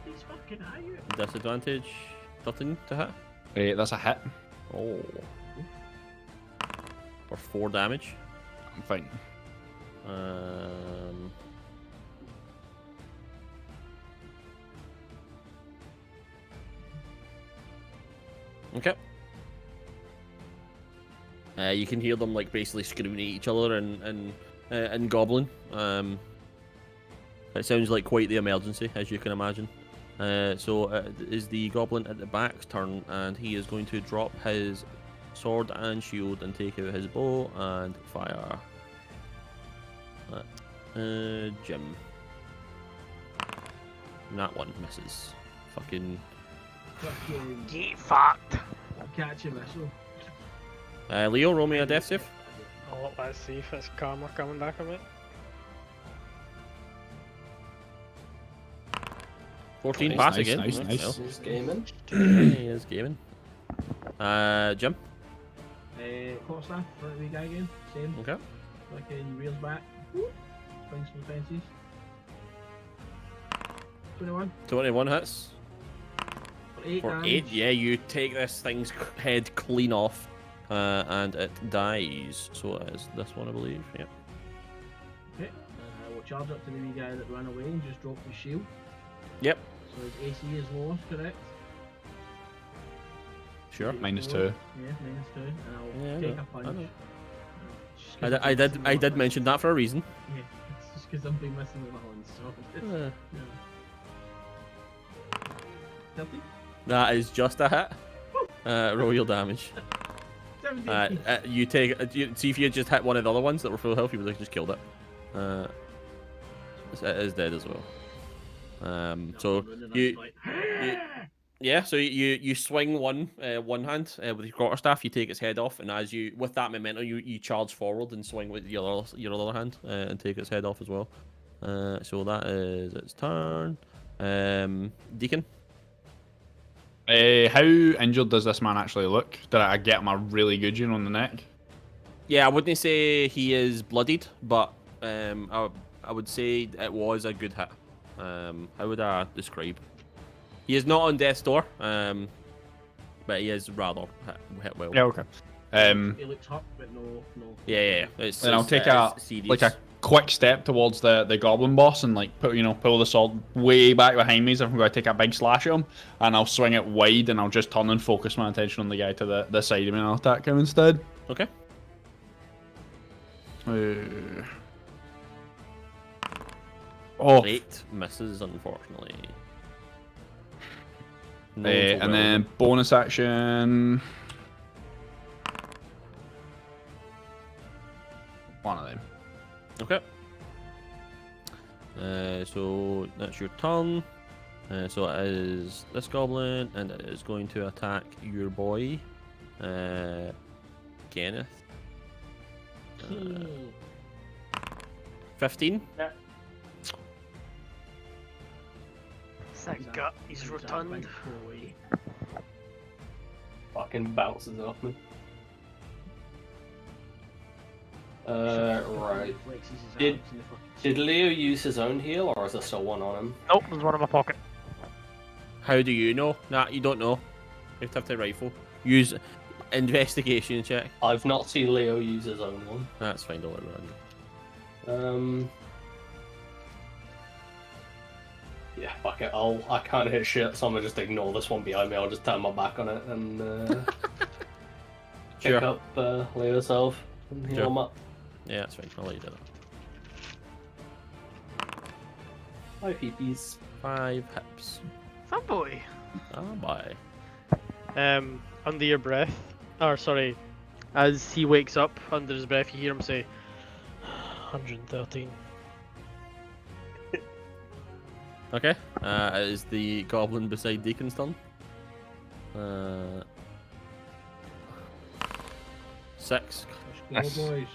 He's fucking at you. Disadvantage 13 to hit. That's a hit. Oh. For 4 damage. I'm fine. Okay. You can hear them like basically screaming at each other and goblin. It sounds like quite the emergency, as you can imagine. So it is the goblin at the back's turn, and he is going to drop his sword and shield and take out his bow and fire at Jim. And that one misses. Fucking Get fucked. Catch a missile. Leo, roll me a death save. Oh, let's see if it's karma coming back a bit. 14 Nice, pass nice, again. nice, Right, nice. well. Who's gaming? He is gaming. Jim. Quarterstaff, front of the guy again. Same. Okay. Fucking reels back. Swings for the fences. 21. 21 hits. For 8 For damage. 8, yeah, you take this thing's head clean off, and it dies. So it is this one, I believe. Yeah. Okay. We'll charge up to the wee guy that ran away and just drop his shield. Yep. So his AC is lower, correct? -2. Sure. Yeah, -2. And I'll Yeah, I take know, a punch. I know. Just 'cause I I'm did missing I my did horns. mention that for a reason. Yeah, it's just because I've been missing with my horns, so... Uh, yeah. 30? That is just a hit. Roll your damage. 17. You take. See if you had just hit one of the other ones that were full health, you would have just killed it. It is dead as well. So yeah, so you swing one hand with your quarterstaff, you take its head off, and as you with that momentum, you charge forward and swing with your other hand and take its head off as well. So that is its turn. Deacon. How injured does this man actually look? Did I get him a really good one on the neck? Yeah, I wouldn't say he is bloodied, but I would say it was a good hit. How would I describe? He is not on death's door, but he is rather hit well. Yeah, okay. He looks hurt, but no. Yeah. It's, Then I'll it's- take it's serious. like a quick step towards the goblin boss and like pull the sword way back behind me as if I'm going to take a big slash at him, and I'll swing it wide and I'll just turn and focus my attention on the guy to the side of me and I'll attack him instead. Okay. Oh, 8 misses, unfortunately. No, and then bonus action. One of them. Okay. So that's your turn. So it is this goblin, and it is going to attack your boy, Kenneth. 15. Thank God, he's returned. Fucking bounces off me. Right. Did Leo use his own heal, or is there still one on him? Nope, there's one in my pocket. How do you know? Nah, you don't know. You have to rifle. Use investigation check. I've not seen Leo use his own one. That's fine, don't worry about it. Yeah, fuck it. I can't hit shit, so I'm gonna just ignore this one behind me. I'll just turn my back on it and pick Sure. up Leo's health and heal Sure. him up. Yeah, that's fine. I'll let you do that. Hi, peepees. 5 hips. Fun boy. Ah, bye. Under your breath, or sorry, as he wakes up under his breath, you hear him say, 113. Okay. It is the goblin beside Deacon's turn. 6. Let's go, boys.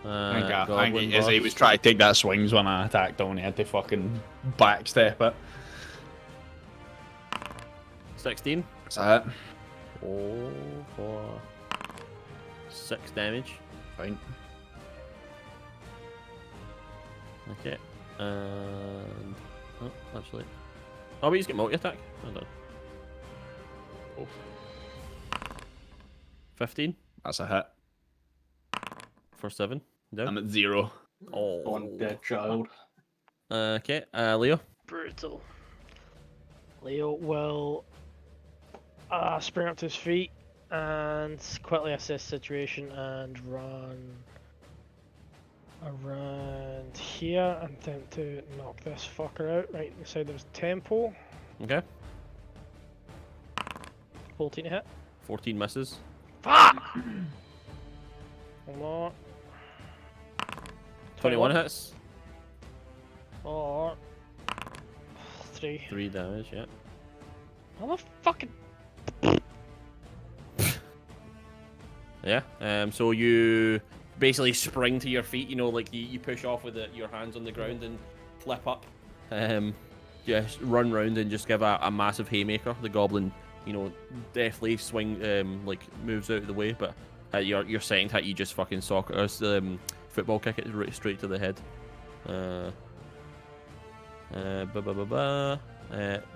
I think Goblin as he boss. was trying to take that swings when I attacked him, he had to fucking backstep it. 16. Is that it? Oh, for 6 damage. Fine. Okay. And oh, actually, but he's got multi attack. Hold on. Oh. 15 That's a hit. for 7. Down. I'm at 0. Oh. One dead child. Okay. Leo. Brutal. Leo will spring up to his feet and quickly assess situation and run around here and attempt to knock this fucker out right inside of his temple. Okay. 14 to hit. 14 misses. Fuck! Hold on. 21 hits. Or 3. 3 damage. Yeah. Motherfucking. Yeah. So you basically spring to your feet. You know, like you push off with your hands on the ground and flip up. Just run round and just give a massive haymaker. The goblin, you know, deftly swing, like moves out of the way, but your second hit, you just fucking football kick it straight to the head.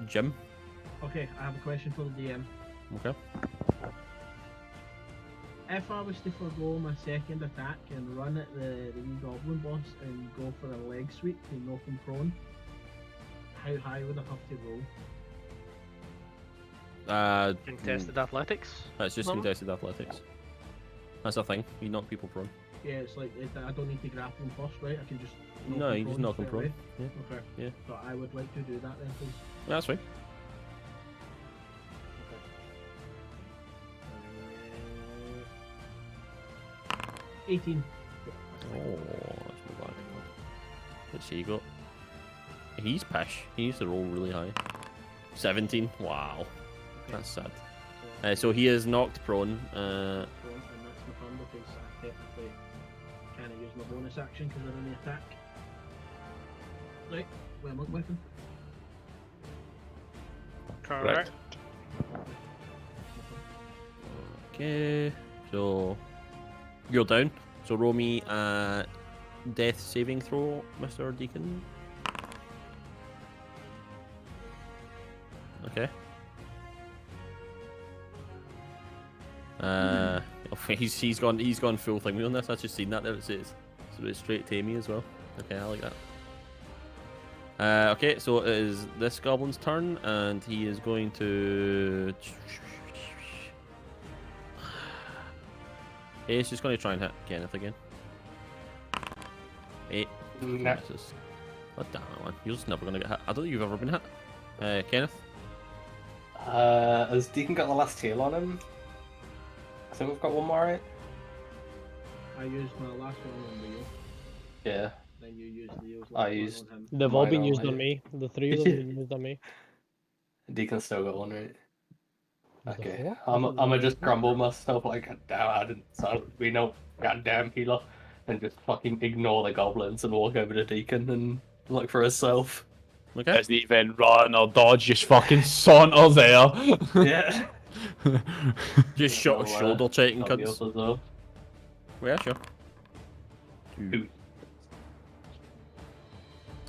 Jim. Okay, I have a question for the DM. Okay. If I was to forgo my second attack and run at the wee goblin boss and go for a leg sweep to knock him prone, how high would I have to roll? Contested athletics. That's just Normal? contested athletics. That's a thing. You knock people prone. Yeah, it's like I don't need to grapple him first, right? I can just knock No, him you just prone knock him straight away. prone. Yeah. Okay. Yeah. So I would like to do that then, please. That's fine. 18. Oh, let's move back. Let's see, you got. He's pish. He needs to roll really high. 17. Wow. Okay. That's sad. So, So he is knocked prone. and that's my turn because I technically can't use my bonus action because they're in the attack. Right, well, monk weapon. Correct. Okay. So you're down. So roll me a death saving throw, Mr. Deacon. Okay. He's gone full thing on this. I just seen that there. It's straight to me as well. Okay, I like that. Okay, so it is this goblin's turn, and he is going to. He's just going to try and hit Kenneth again. 8. Nah. What the hell, man? You're just never going to get hit. I don't think you've ever been hit. Kenneth? Has Deacon got the last heal on him? I think we've got one more, right? I used my last one on Leo, Yeah. then you used Leo's I last used- one on him. They've all Mine been are used like- on me. The 3 of them have been used on me. Deacon's still got one, right? The Okay. what? I'm gonna just grumble myself like, God damn, I didn't be no goddamn healer, and just fucking ignore the goblins and walk over to Deacon and look for herself. Okay. Doesn't even run or dodge, just fucking saunter there. Yeah. Just So, shoulder checking I'll be cunts. able to though. Yeah, sure. Two.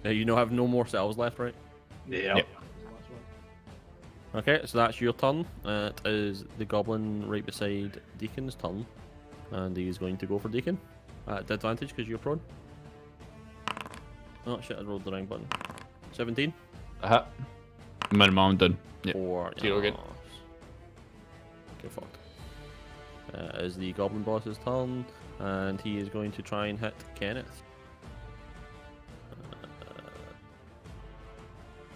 You know have no more cells left, right? Yeah. Yep. The last one. Okay, so that's your turn. It is the goblin right beside Deacon's turn. And he's going to go for Deacon. At advantage because you're prone. Oh shit, I rolled the wrong button. 17? A hit. Minimum, I'm done. Yep. Or Zero again. Okay, fuck. Is the goblin boss's turn, and he is going to try and hit Kenneth.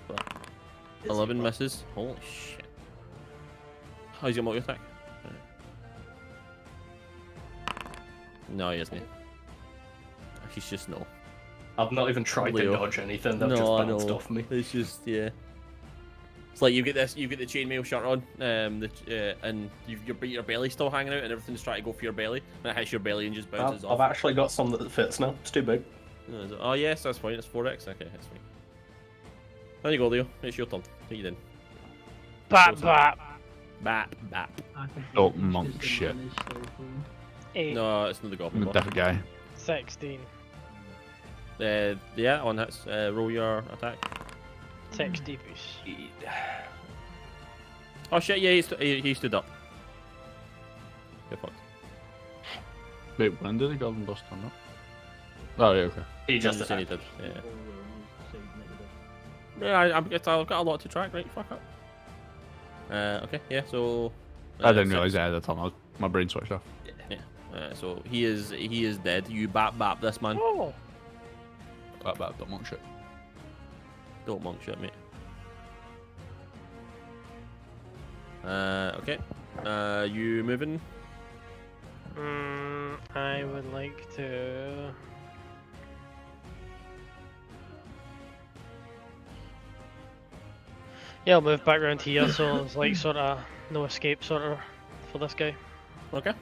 But 11 misses. Holy shit. Oh, he's got multi attack. No, he isn't. he's just no. I've not even tried Leo. to dodge anything. They've No, just I bounced know. off me. It's just It's like you get the chainmail shirt on, and your belly's still hanging out, and everything's trying to go for your belly, and it hits your belly and just bounces I've off. actually got some that fits now. It's too big. Oh yes, that's fine. It's 4x. Okay, that's fine. There you go, Leo. It's your turn. What you doing? Bap Close bap. Bap bap. I can Oh, finish monk 'cause the shit. man is still full. 8, No, it's not the goblin. I'm a boss. different guy. 16, Yeah, on hits. Roll your attack. 60 piece. Oh shit! Yeah, he stood up. Get fucked. Wait, when did the Golden Boss turn up? Oh, yeah, okay. He just He attacked. did. Yeah. All rolls, saving it with Yeah, I've got a lot to track. Right, fuck up. Okay, yeah. So. I didn't six. realise I had a turn. My brain switched off. So he is dead. You bap this man. Oh! That don't want shit. Don't monk shit, mate. Okay. You moving? I would like to. Yeah, I'll move back around here so it's like sort of no escape sort of for this guy. Okay.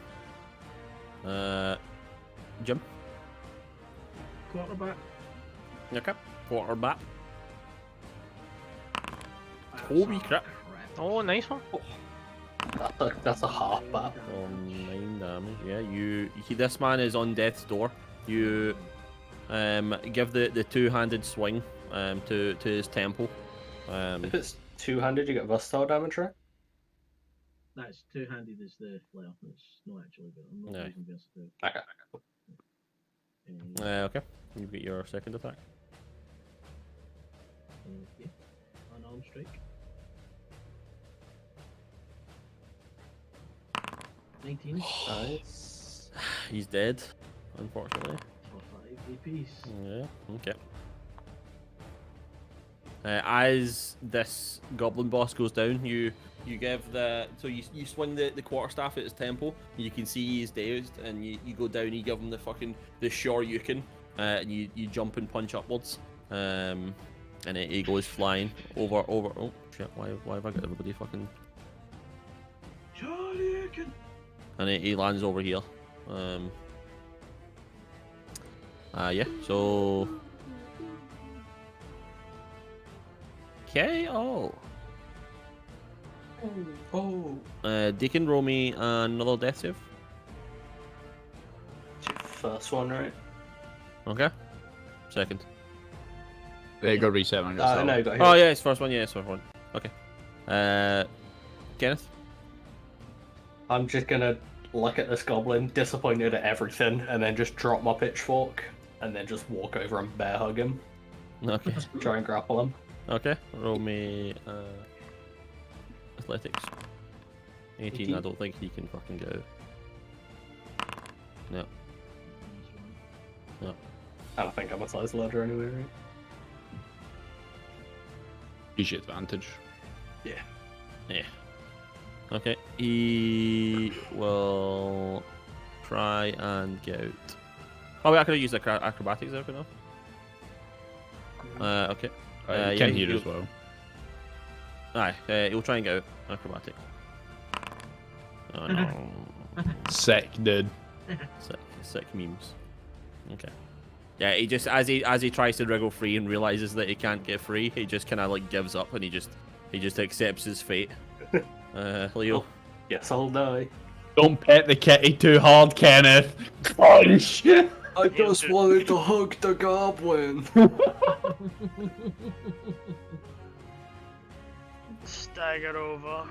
Jim. quarterback. Okay. Quarterback. That's Holy a crap. Oh, nice one. That's a half bat. 9 damage. Yeah, this man is on death's door. You give the two-handed swing to his temple. If it's two-handed, you get versatile damage, right? That's two-handed as the flare. It's not actually good. I'm not No. using versatility. Okay. Okay. You get your second attack. Yeah. Unarmed strike. 19 Nice. He's dead, unfortunately. for 5 APs. Yeah. Okay. As this goblin boss goes down, you give you swing the quarterstaff at his temple. You can see he's dazed, and you go down. You give him the shoryuken, and you jump and punch upwards. And he goes flying over. Oh shit! Why have I got everybody fucking? Shoryuken! And he lands over here. Yeah. So. KO. Oh. Deacon, roll me another death save. First one, right? Okay. Second. There you go, reset when I got No, you started. got Oh hit. yeah, it's first one. Yeah, it's first one. Okay. Kenneth. I'm just gonna look at this goblin, disappointed at everything, and then just drop my pitchfork, and then just walk over and bear hug him, Okay. try and grapple him. Okay. Roll me athletics. 18. I don't think he can fucking get out. No. I don't think I'm a size larger anyway, right? Use your advantage. Yeah. Okay. He will try and get out. Oh wait, I could have used acrobatics there, couldn't I? Okay. You yeah, can hear you- as well. Aye, he'll try and get out. Acrobatic. Oh no. Sick, dude. Sick memes. Okay. Yeah, he just as he tries to wriggle free and realizes that he can't get free, he just kind of like gives up and he just accepts his fate. Leo. Yes, I'll die. Don't pet the kitty too hard, Kenneth. Punch! I just wanted to hug the goblin. Stagger over,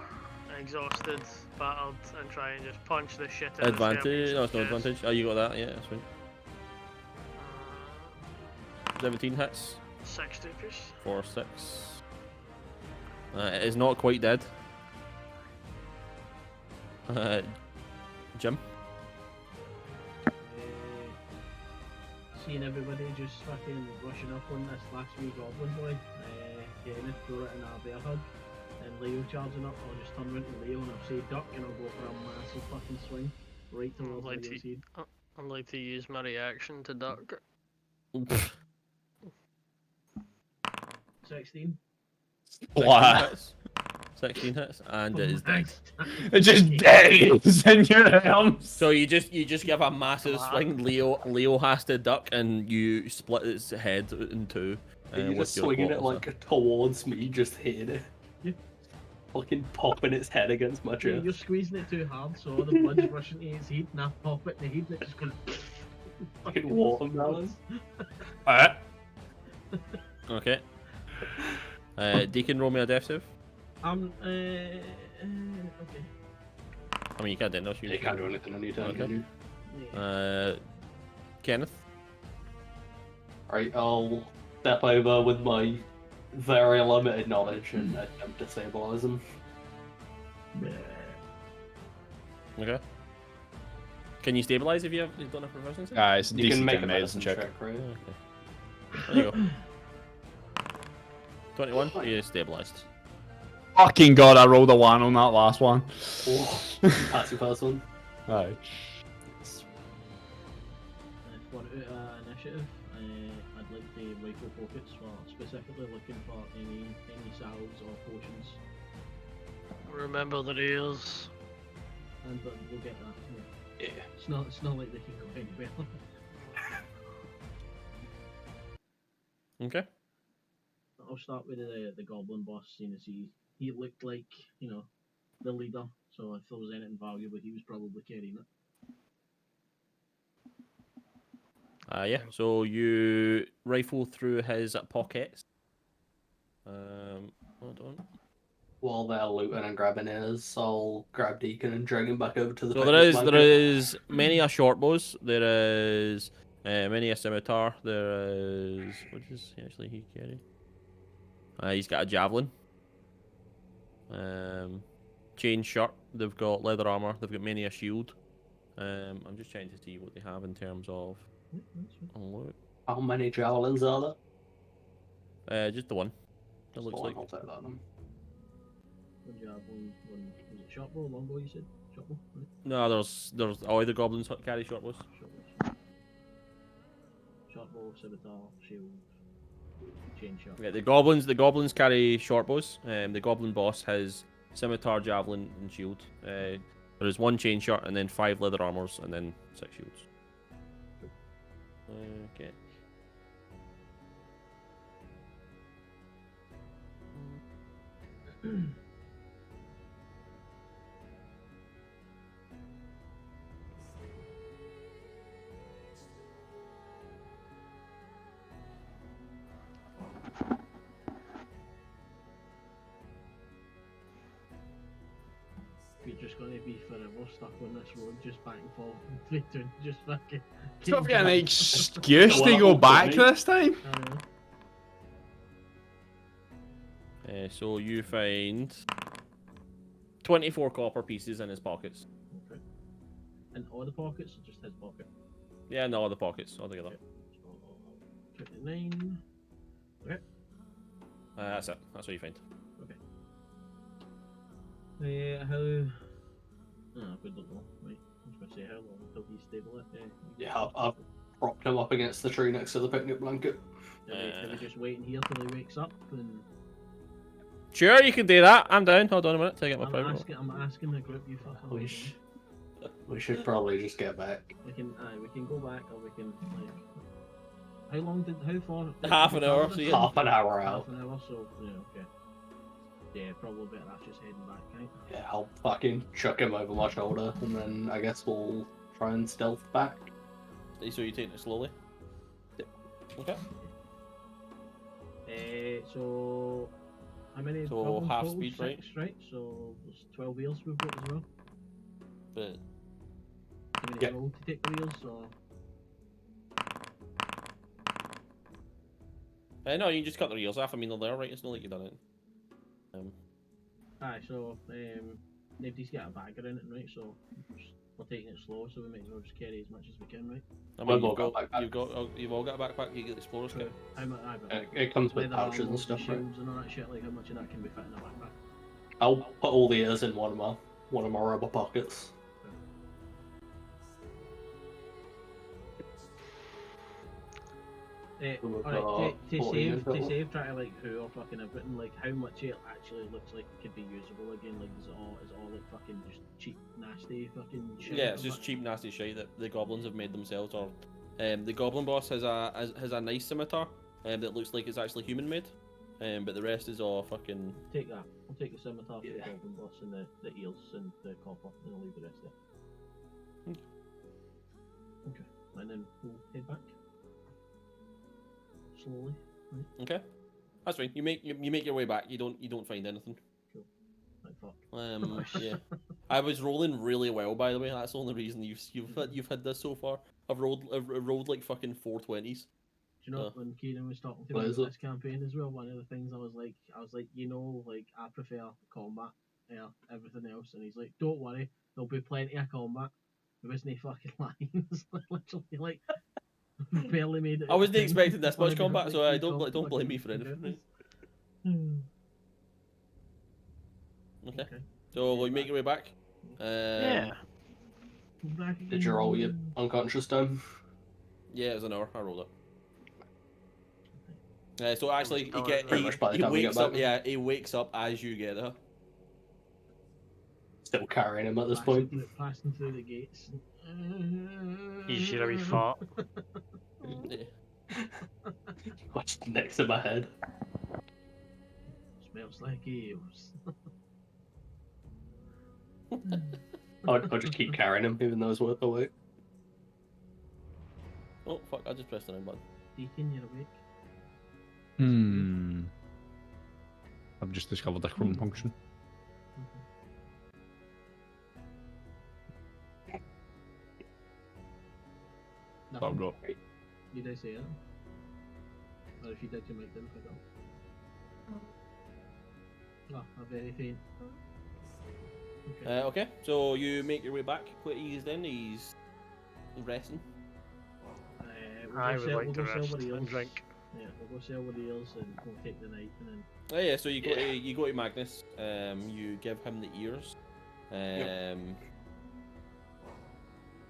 exhausted, battered, and try and just punch the shit out Advantage? No, of it's no advantage. Oh, you got that? Yeah, that's fine. 17 hits 60 piece. for 6. It is not quite dead. Jim. Seeing everybody just fucking rushing up on this last wee goblin boy, Kenneth throw it in a bear hug, and Leo charging up, I'll just turn around to Leo and I'll say duck and I'll go for a massive fucking swing right towards Like Leo's head. I'd like to use my reaction to duck. Pfft, 16. 16 Blah. hits. 16 hits, and it is dead. It's just dead in your arms. So you just give a massive Come on. swing. Leo has to duck, and you split its head in two. You're with just your swinging it quarter, like towards me, just hitting it. Yeah. Fucking popping its head against my Yeah, chest. you're squeezing it too hard, so the blood's rushing to its head, and I pop it in the head, and it just goes. Fucking watermelon. Alright. so- Okay. Deacon, roll me a death save. Okay. I mean, you can't do it. You can't do anything on your turn, Okay. can you? Yeah. Kenneth. Right, I'll step over with my very limited knowledge and attempt to stabilize him. Okay. Can you stabilize if you don't have proficiency? It's a You can DC make a 10 medicine check. right? Okay. There you go. 21. You're stabilized. Fucking god, I rolled a 1 on that last one. Oh, that's your first one. Aye. For initiative, I'd like the rifle pockets for specifically looking for any salves or potions, Remember the ears. and but we'll get that. Yeah. Yeah. It's not like they can go anywhere. Okay. I'll start with the goblin boss, seeing as he looked like, you know, the leader. So if there was anything valuable, he was probably carrying it. Yeah. So you rifle through his pockets. Hold on. While they're looting and grabbing his, I'll grab Deacon and drag him back over to the So picnic there blanket. is many a short bows. There is many a scimitar. There is what is actually he carry? He's got a javelin. Chain shirt. They've got leather armor. They've got many a shield. I'm just trying to see what they have in terms of Yeah, that's fine. loot. How many javelins are there? Just the one. It looks like. I'll take that then. One javelin, one was it short bow, longbow? You said short bow, right? No, there's all the goblins carry short bows. Short bow, scimitar, shield, chain shot. Yeah, the goblins carry short bows. The goblin boss has scimitar, javelin, and shield. There is one chain shot, and then 5 leather armors, and then 6 shields. Okay. You're just gonna be forever stuck on this road, just back and forth, between just fucking. It's not getting an dragged. excuse to Well, go back hopefully. this time. I know. So you find 24 copper pieces in his pockets. Okay. And all the pockets, or just his pocket? Yeah, no, the pockets altogether. So, 29. That's it. That's what you find. How? Oh, I don't know. Right. I was gonna say how long until he's stable. Yeah, I've propped him up against the tree next to the picnic blanket. Do we just wait in here till he wakes up? And Sure, you can do that. I'm down. Hold on a minute. Take out my private. I'm asking the group. You fucking. We, wait. we should probably just get back. We can go back, or we can like. How far? Half an hour, so yeah. Half an hour out. Half an hour, so yeah, okay. Yeah, probably better off just heading back, right? Yeah, I'll fucking chuck him over my shoulder, and then I guess we'll try and stealth back. So you take it slowly. Okay. So how many? So goblins half total? speed, right? 6, right? So there's 12 wheels we've got as well. But Do we need Yep. to roll to take the wheels, or? no, you can just cut the wheels off. I mean, they're there, right? It's not like you've done it. Aye, so nobody's got a bagger in it, right? So we're taking it slow, so we might as well just carry as much as we can, right? I We've mean, all got backpacks. you've all got a backpack. You get the explorer's kit. How much? Aye, but It comes with leather pouches armor and stuff, right? shields and all that shit. Like how much of that can be fit in a backpack? I'll put all the ears in one of my rubber pockets. We've Alright, got to 14 in save, total. try to like hoover fucking everything. Like, how much it actually looks like it could be usable again? Like, is it all like fucking just cheap, nasty fucking shit? Yeah, it's or just what? cheap, nasty shit that the goblins have made themselves. Or the goblin boss has a nice scimitar that looks like it's actually human made, but the rest is all fucking. Take that. I'll take the scimitar for the Yeah. goblin boss and the eels and the copper, and I'll leave the rest there. Okay, and then we'll head back slowly. Right? Okay, that's fine. You make your way back. You don't find anything. Like fuck. Yeah, I was rolling really well, by the way. That's the only reason you've had this so far. I've rolled like fucking 420s. Do you know Oh. when Kieran was talking to What me is about it? this campaign as well? One of the things I was like, you know, like I prefer combat, yeah, everything else, and he's like, don't worry, there'll be plenty of combat. There isn't any fucking lines, literally, like barely made it. I wasn't in expecting this one much of the, combat, like, so I three don't blame me for fucking anything. encounters. Okay. So will you make your way back? Yeah. Back Did you roll your again. unconscious time? Yeah, it was an hour. I rolled it. So actually, he Pretty much by the time we get wakes up. back. Yeah, he wakes up as you get there. Still carrying him at this point. Passing through the gates. He's your wee fart. Yeah. What's next to my head? Smells like eels. I'll just keep carrying him, even though he's awake. Oh fuck! I just pressed the wrong button. Deacon, you're awake. I've just discovered a Chrome function. I've Nothing. got. You did say it. Or if you did, you might didn't pick up. Oh, a very faint. Okay. Okay, so you make your way back. Quite easy then. He's resting. We'll I go would sell- like we'll to go sell rest with the and eels. drink. Yeah, we'll go sell with the eels and we'll take the night and then. Oh yeah, so you go to Magnus. You give him the ears.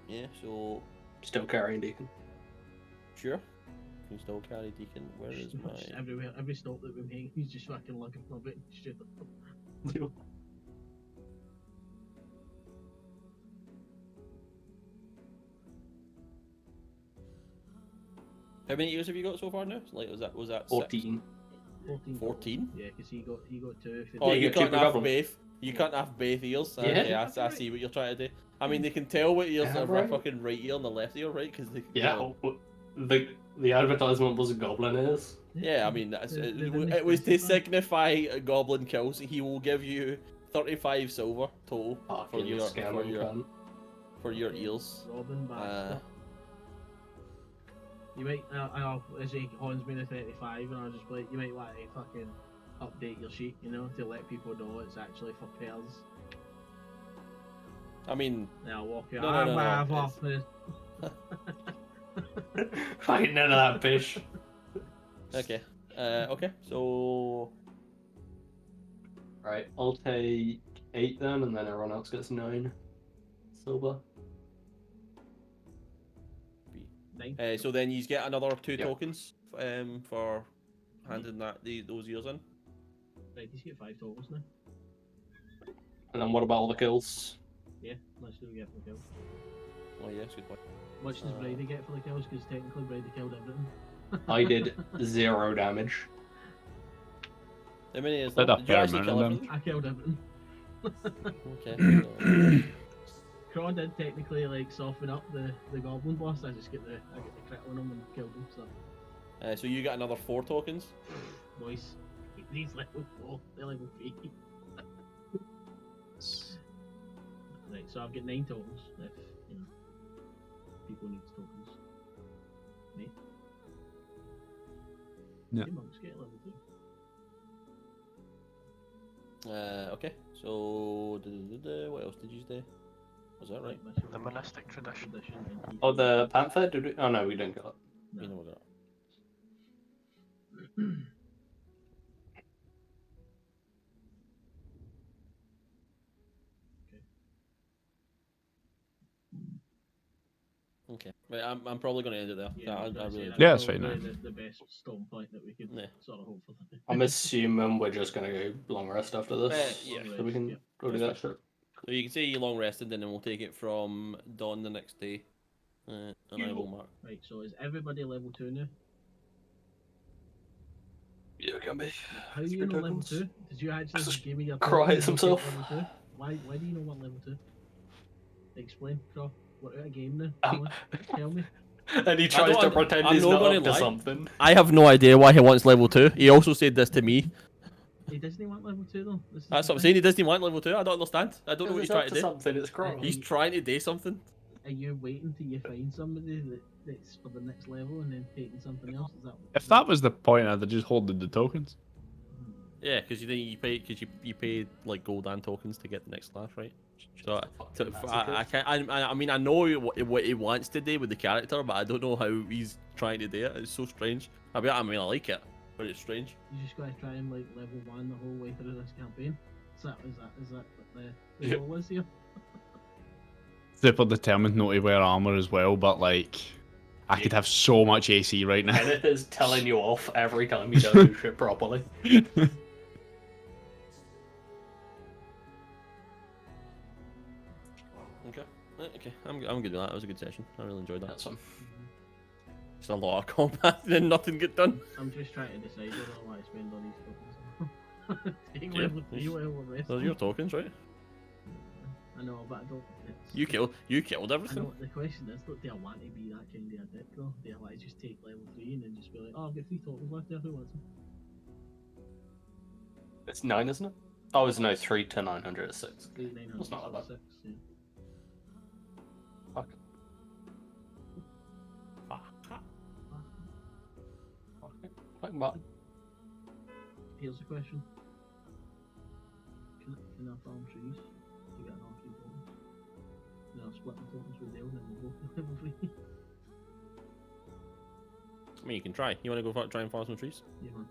Yeah, so Still carrying Deacon. sure. You can still carry Deacon. Where is Just my? everywhere, every stop that we make, he's just fucking lugging a bit shit. How many ears have you got so far now? Like was that 14. 14? Yeah, because he got 2. If Oh, Yeah, you you got can't two have goblins. both. You can't have both ears. Yeah. Okay, I see what you're trying to do. I mean, they can tell what ears Yeah, are right. fucking right ear and the left ear, right? Because they. Yeah, well, the advertisement was a goblin ears. yeah, I mean, that's, They it, didn't it was to specify. signify a goblin kills. He will give you 35 silver total for Fucking your scamming cunt. for your ears. Robin Uh, Baxter. You might, as he horns me to 35, and I'll just be like, you might want to fucking update your sheet, you know, to let people know it's actually for pairs. I mean, Then I'll walk you. No, no, no, whatever. Fucking none of that fish. okay, okay. So Right, I'll take 8 then, and then everyone else gets 9 silver. Nine. so then you get another 2 Yep. tokens for handing those ears in. Right, he's got 5 totals now. And then what about all the kills? Yeah, let's do get for the kill. Oh yes, good point. How much does Brady get for the kills? Because technically Brady killed everything. I did 0 damage. How many is Did that? a Did you fair actually amount kill of everything? I killed everything. Okay. Craw did technically like soften up the goblin boss. I get the crit on him and killed him. So So you got another 4 tokens. boys, he's level 4. They're level 3. Right, so I've got 9 tokens. If you know people need tokens. Mate. Yeah. Hey, monks get level 2. Okay. So what else did you say? Was that right? The monastic tradition. and Oh, the panther? Did we? Oh no, we didn't get it. No. You know that. Okay. Right, I'm probably going to end it there. Yeah, I was gonna say, really. that's Yeah, that's fine, probably no. the best storm point that we could Yeah. sort of hope for. I'm assuming we're just gonna go long rest after this, Yeah. so we can Yeah. go do that shit. So you can say you long rested, and then we'll take it from dawn the next day. And I will mark. Right, so is everybody level 2 now? Yeah, can be. How do you know level 2? Did you actually Just give me your cries tokens and take himself. level 2? Why do you know what level 2? Explain, Crow. We're at a game now. Um, Come on, tell me. And he tries to don't- pretend I'm he's not not gonna up to lie. something. I have no idea why he wants level 2. He also said this to me. He doesn't want level 2 though. This is That's the what I'm thing. saying. He doesn't want level 2. I don't understand. I don't know what If he's it's trying up to to do. something, it's Crow. He's trying to do something. Are you waiting till you find somebody that's for the next level and then taking something else? Is that? If that was the point, I'd have just holding the tokens. Yeah, because you pay you pay like gold and tokens to get the next class, right? So, I can't. I mean, I know what he wants to do with the character, but I don't know how he's trying to do it. It's so strange. I mean, I like it, but it's strange. You just gotta try and like level 1 the whole way through this campaign. Is that what the Yep. goal is here? Super determined not to wear armor as well, but like, I could have so much AC right now. Kenneth is telling you off every time you don't do shit properly. Okay, okay, I'm good with that. That was a good session. I really enjoyed that. That's one. Just a lot of combat and then nothing get done. I'm just trying to decide whether I spend all these tokens. Take Yeah, level 3 level rest. Those are your tokens, right? I know, but I don't. It's, You killed I everything. know. The question is, look, do I want to be that kind of a dick though? Do I like just take level 3 and then just be like, oh, I've got 3 tokens left there. Who wants them? It's 9, isn't it? Oh, it's no 3 to 900 is 6. 3, 900, That's not that bad. 6. Yeah. Fuck. Fuck button. Here's the question: Can I farm trees to get an arcade tokens? Then I'll split my tokens with Dale and we'll both do level 3. I mean, you can try. You want to go try and farm some trees? Yeah, man.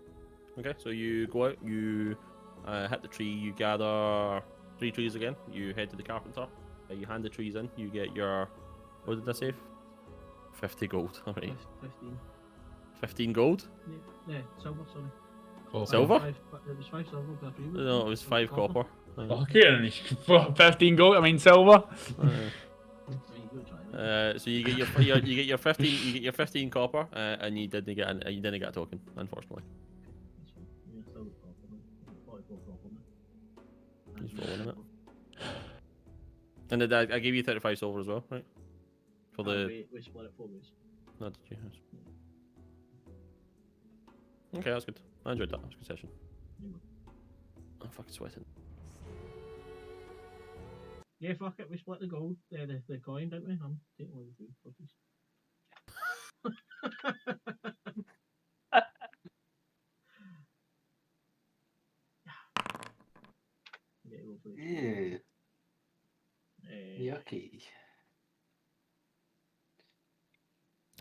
Okay, so you go out, you hit the tree, you gather 3 trees again, you head to the carpenter, you hand the trees in, you get your, what did I say? 50 gold, alright. 15. 15 gold? Yeah, silver, sorry. Silver? It was 5 silver per tree. No, it was 5 copper. Okay, 15 gold. I mean silver. So you get your 15 copper, and you didn't get a token, unfortunately. Yeah, silver copper. 44 copper. He's rolling it. And did I gave you 35 silver as well, right? For the We split it 4 ways. no, did you? Okay, that's good. I enjoyed that. That was a good session. I'm fucking sweating. Yeah, fuck it, we split the gold, the coin, didn't we? I'm taking all the 3 fuckers. Yeah, go for it. Yucky.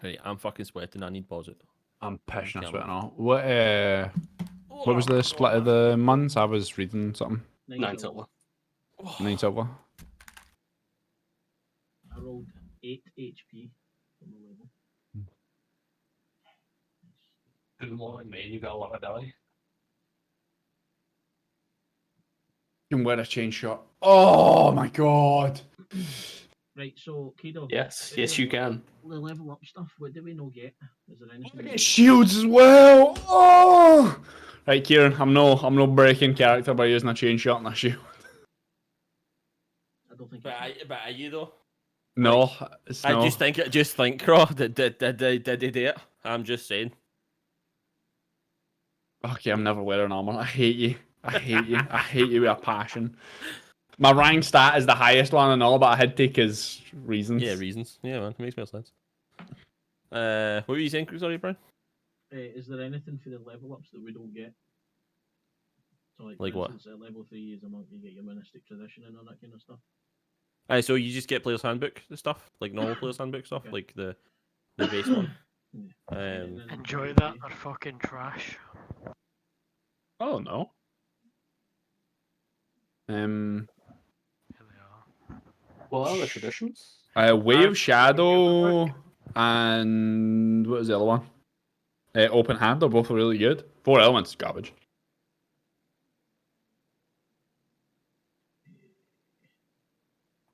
Hey, I'm fucking sweating. I need pause it. I'm pissing Okay, a sweat now. What was the split of the months? I was reading something. 9 silver. 9 silver. I rolled 8 HP from the level. Good morning, man. You got a lot of die. You can wear a chain shot. Oh my god. Right, so Kido. Yes, yes, you can. The level up stuff, what do we not get? Is there anything? I get shields as well. Oh. Right, Kieran, I'm no breaking character by using a chain shot and a shield. I don't think. But are you though? No, it's I no. just think, Craw, did he do it? I'm just saying. Okay, I'm never wearing armor. I hate you. I hate you. I hate you with a passion. My rank stat is the highest one and all, but I had to because reasons. Yeah, reasons. Yeah, man, it makes more sense. What were you saying, sorry, Brian? Is there anything for the level ups that we don't get? So Like for what? instance, level 3 is a monk, you get your monastic tradition and all that kind of stuff. So you just get player's handbook stuff, like normal player's handbook stuff, Okay. like the base one. Yeah. And then Enjoy level that. 3 They're fucking trash. Oh no. Here they are. What are the traditions? Way of Shadow and what was the other one? Open Hand are both really good. 4 Elements is garbage.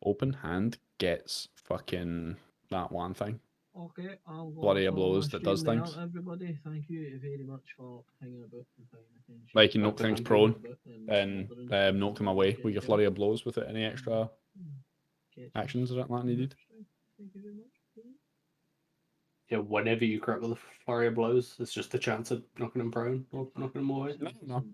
Open Hand gets fucking that one thing. Okay, I'll go Flurry of and follow blows my that does stream things. layout, everybody. Thank you very much for hanging about and paying attention. Like you knock Okay, things I'm prone About and ordering. knock them away with your Flurry of Blows without any extra Catch actions you or anything like needed. next time. Thank you very much. Yeah, whenever you crit with a flurry of blows, it's just a chance of knocking him prone or knocking him away. No.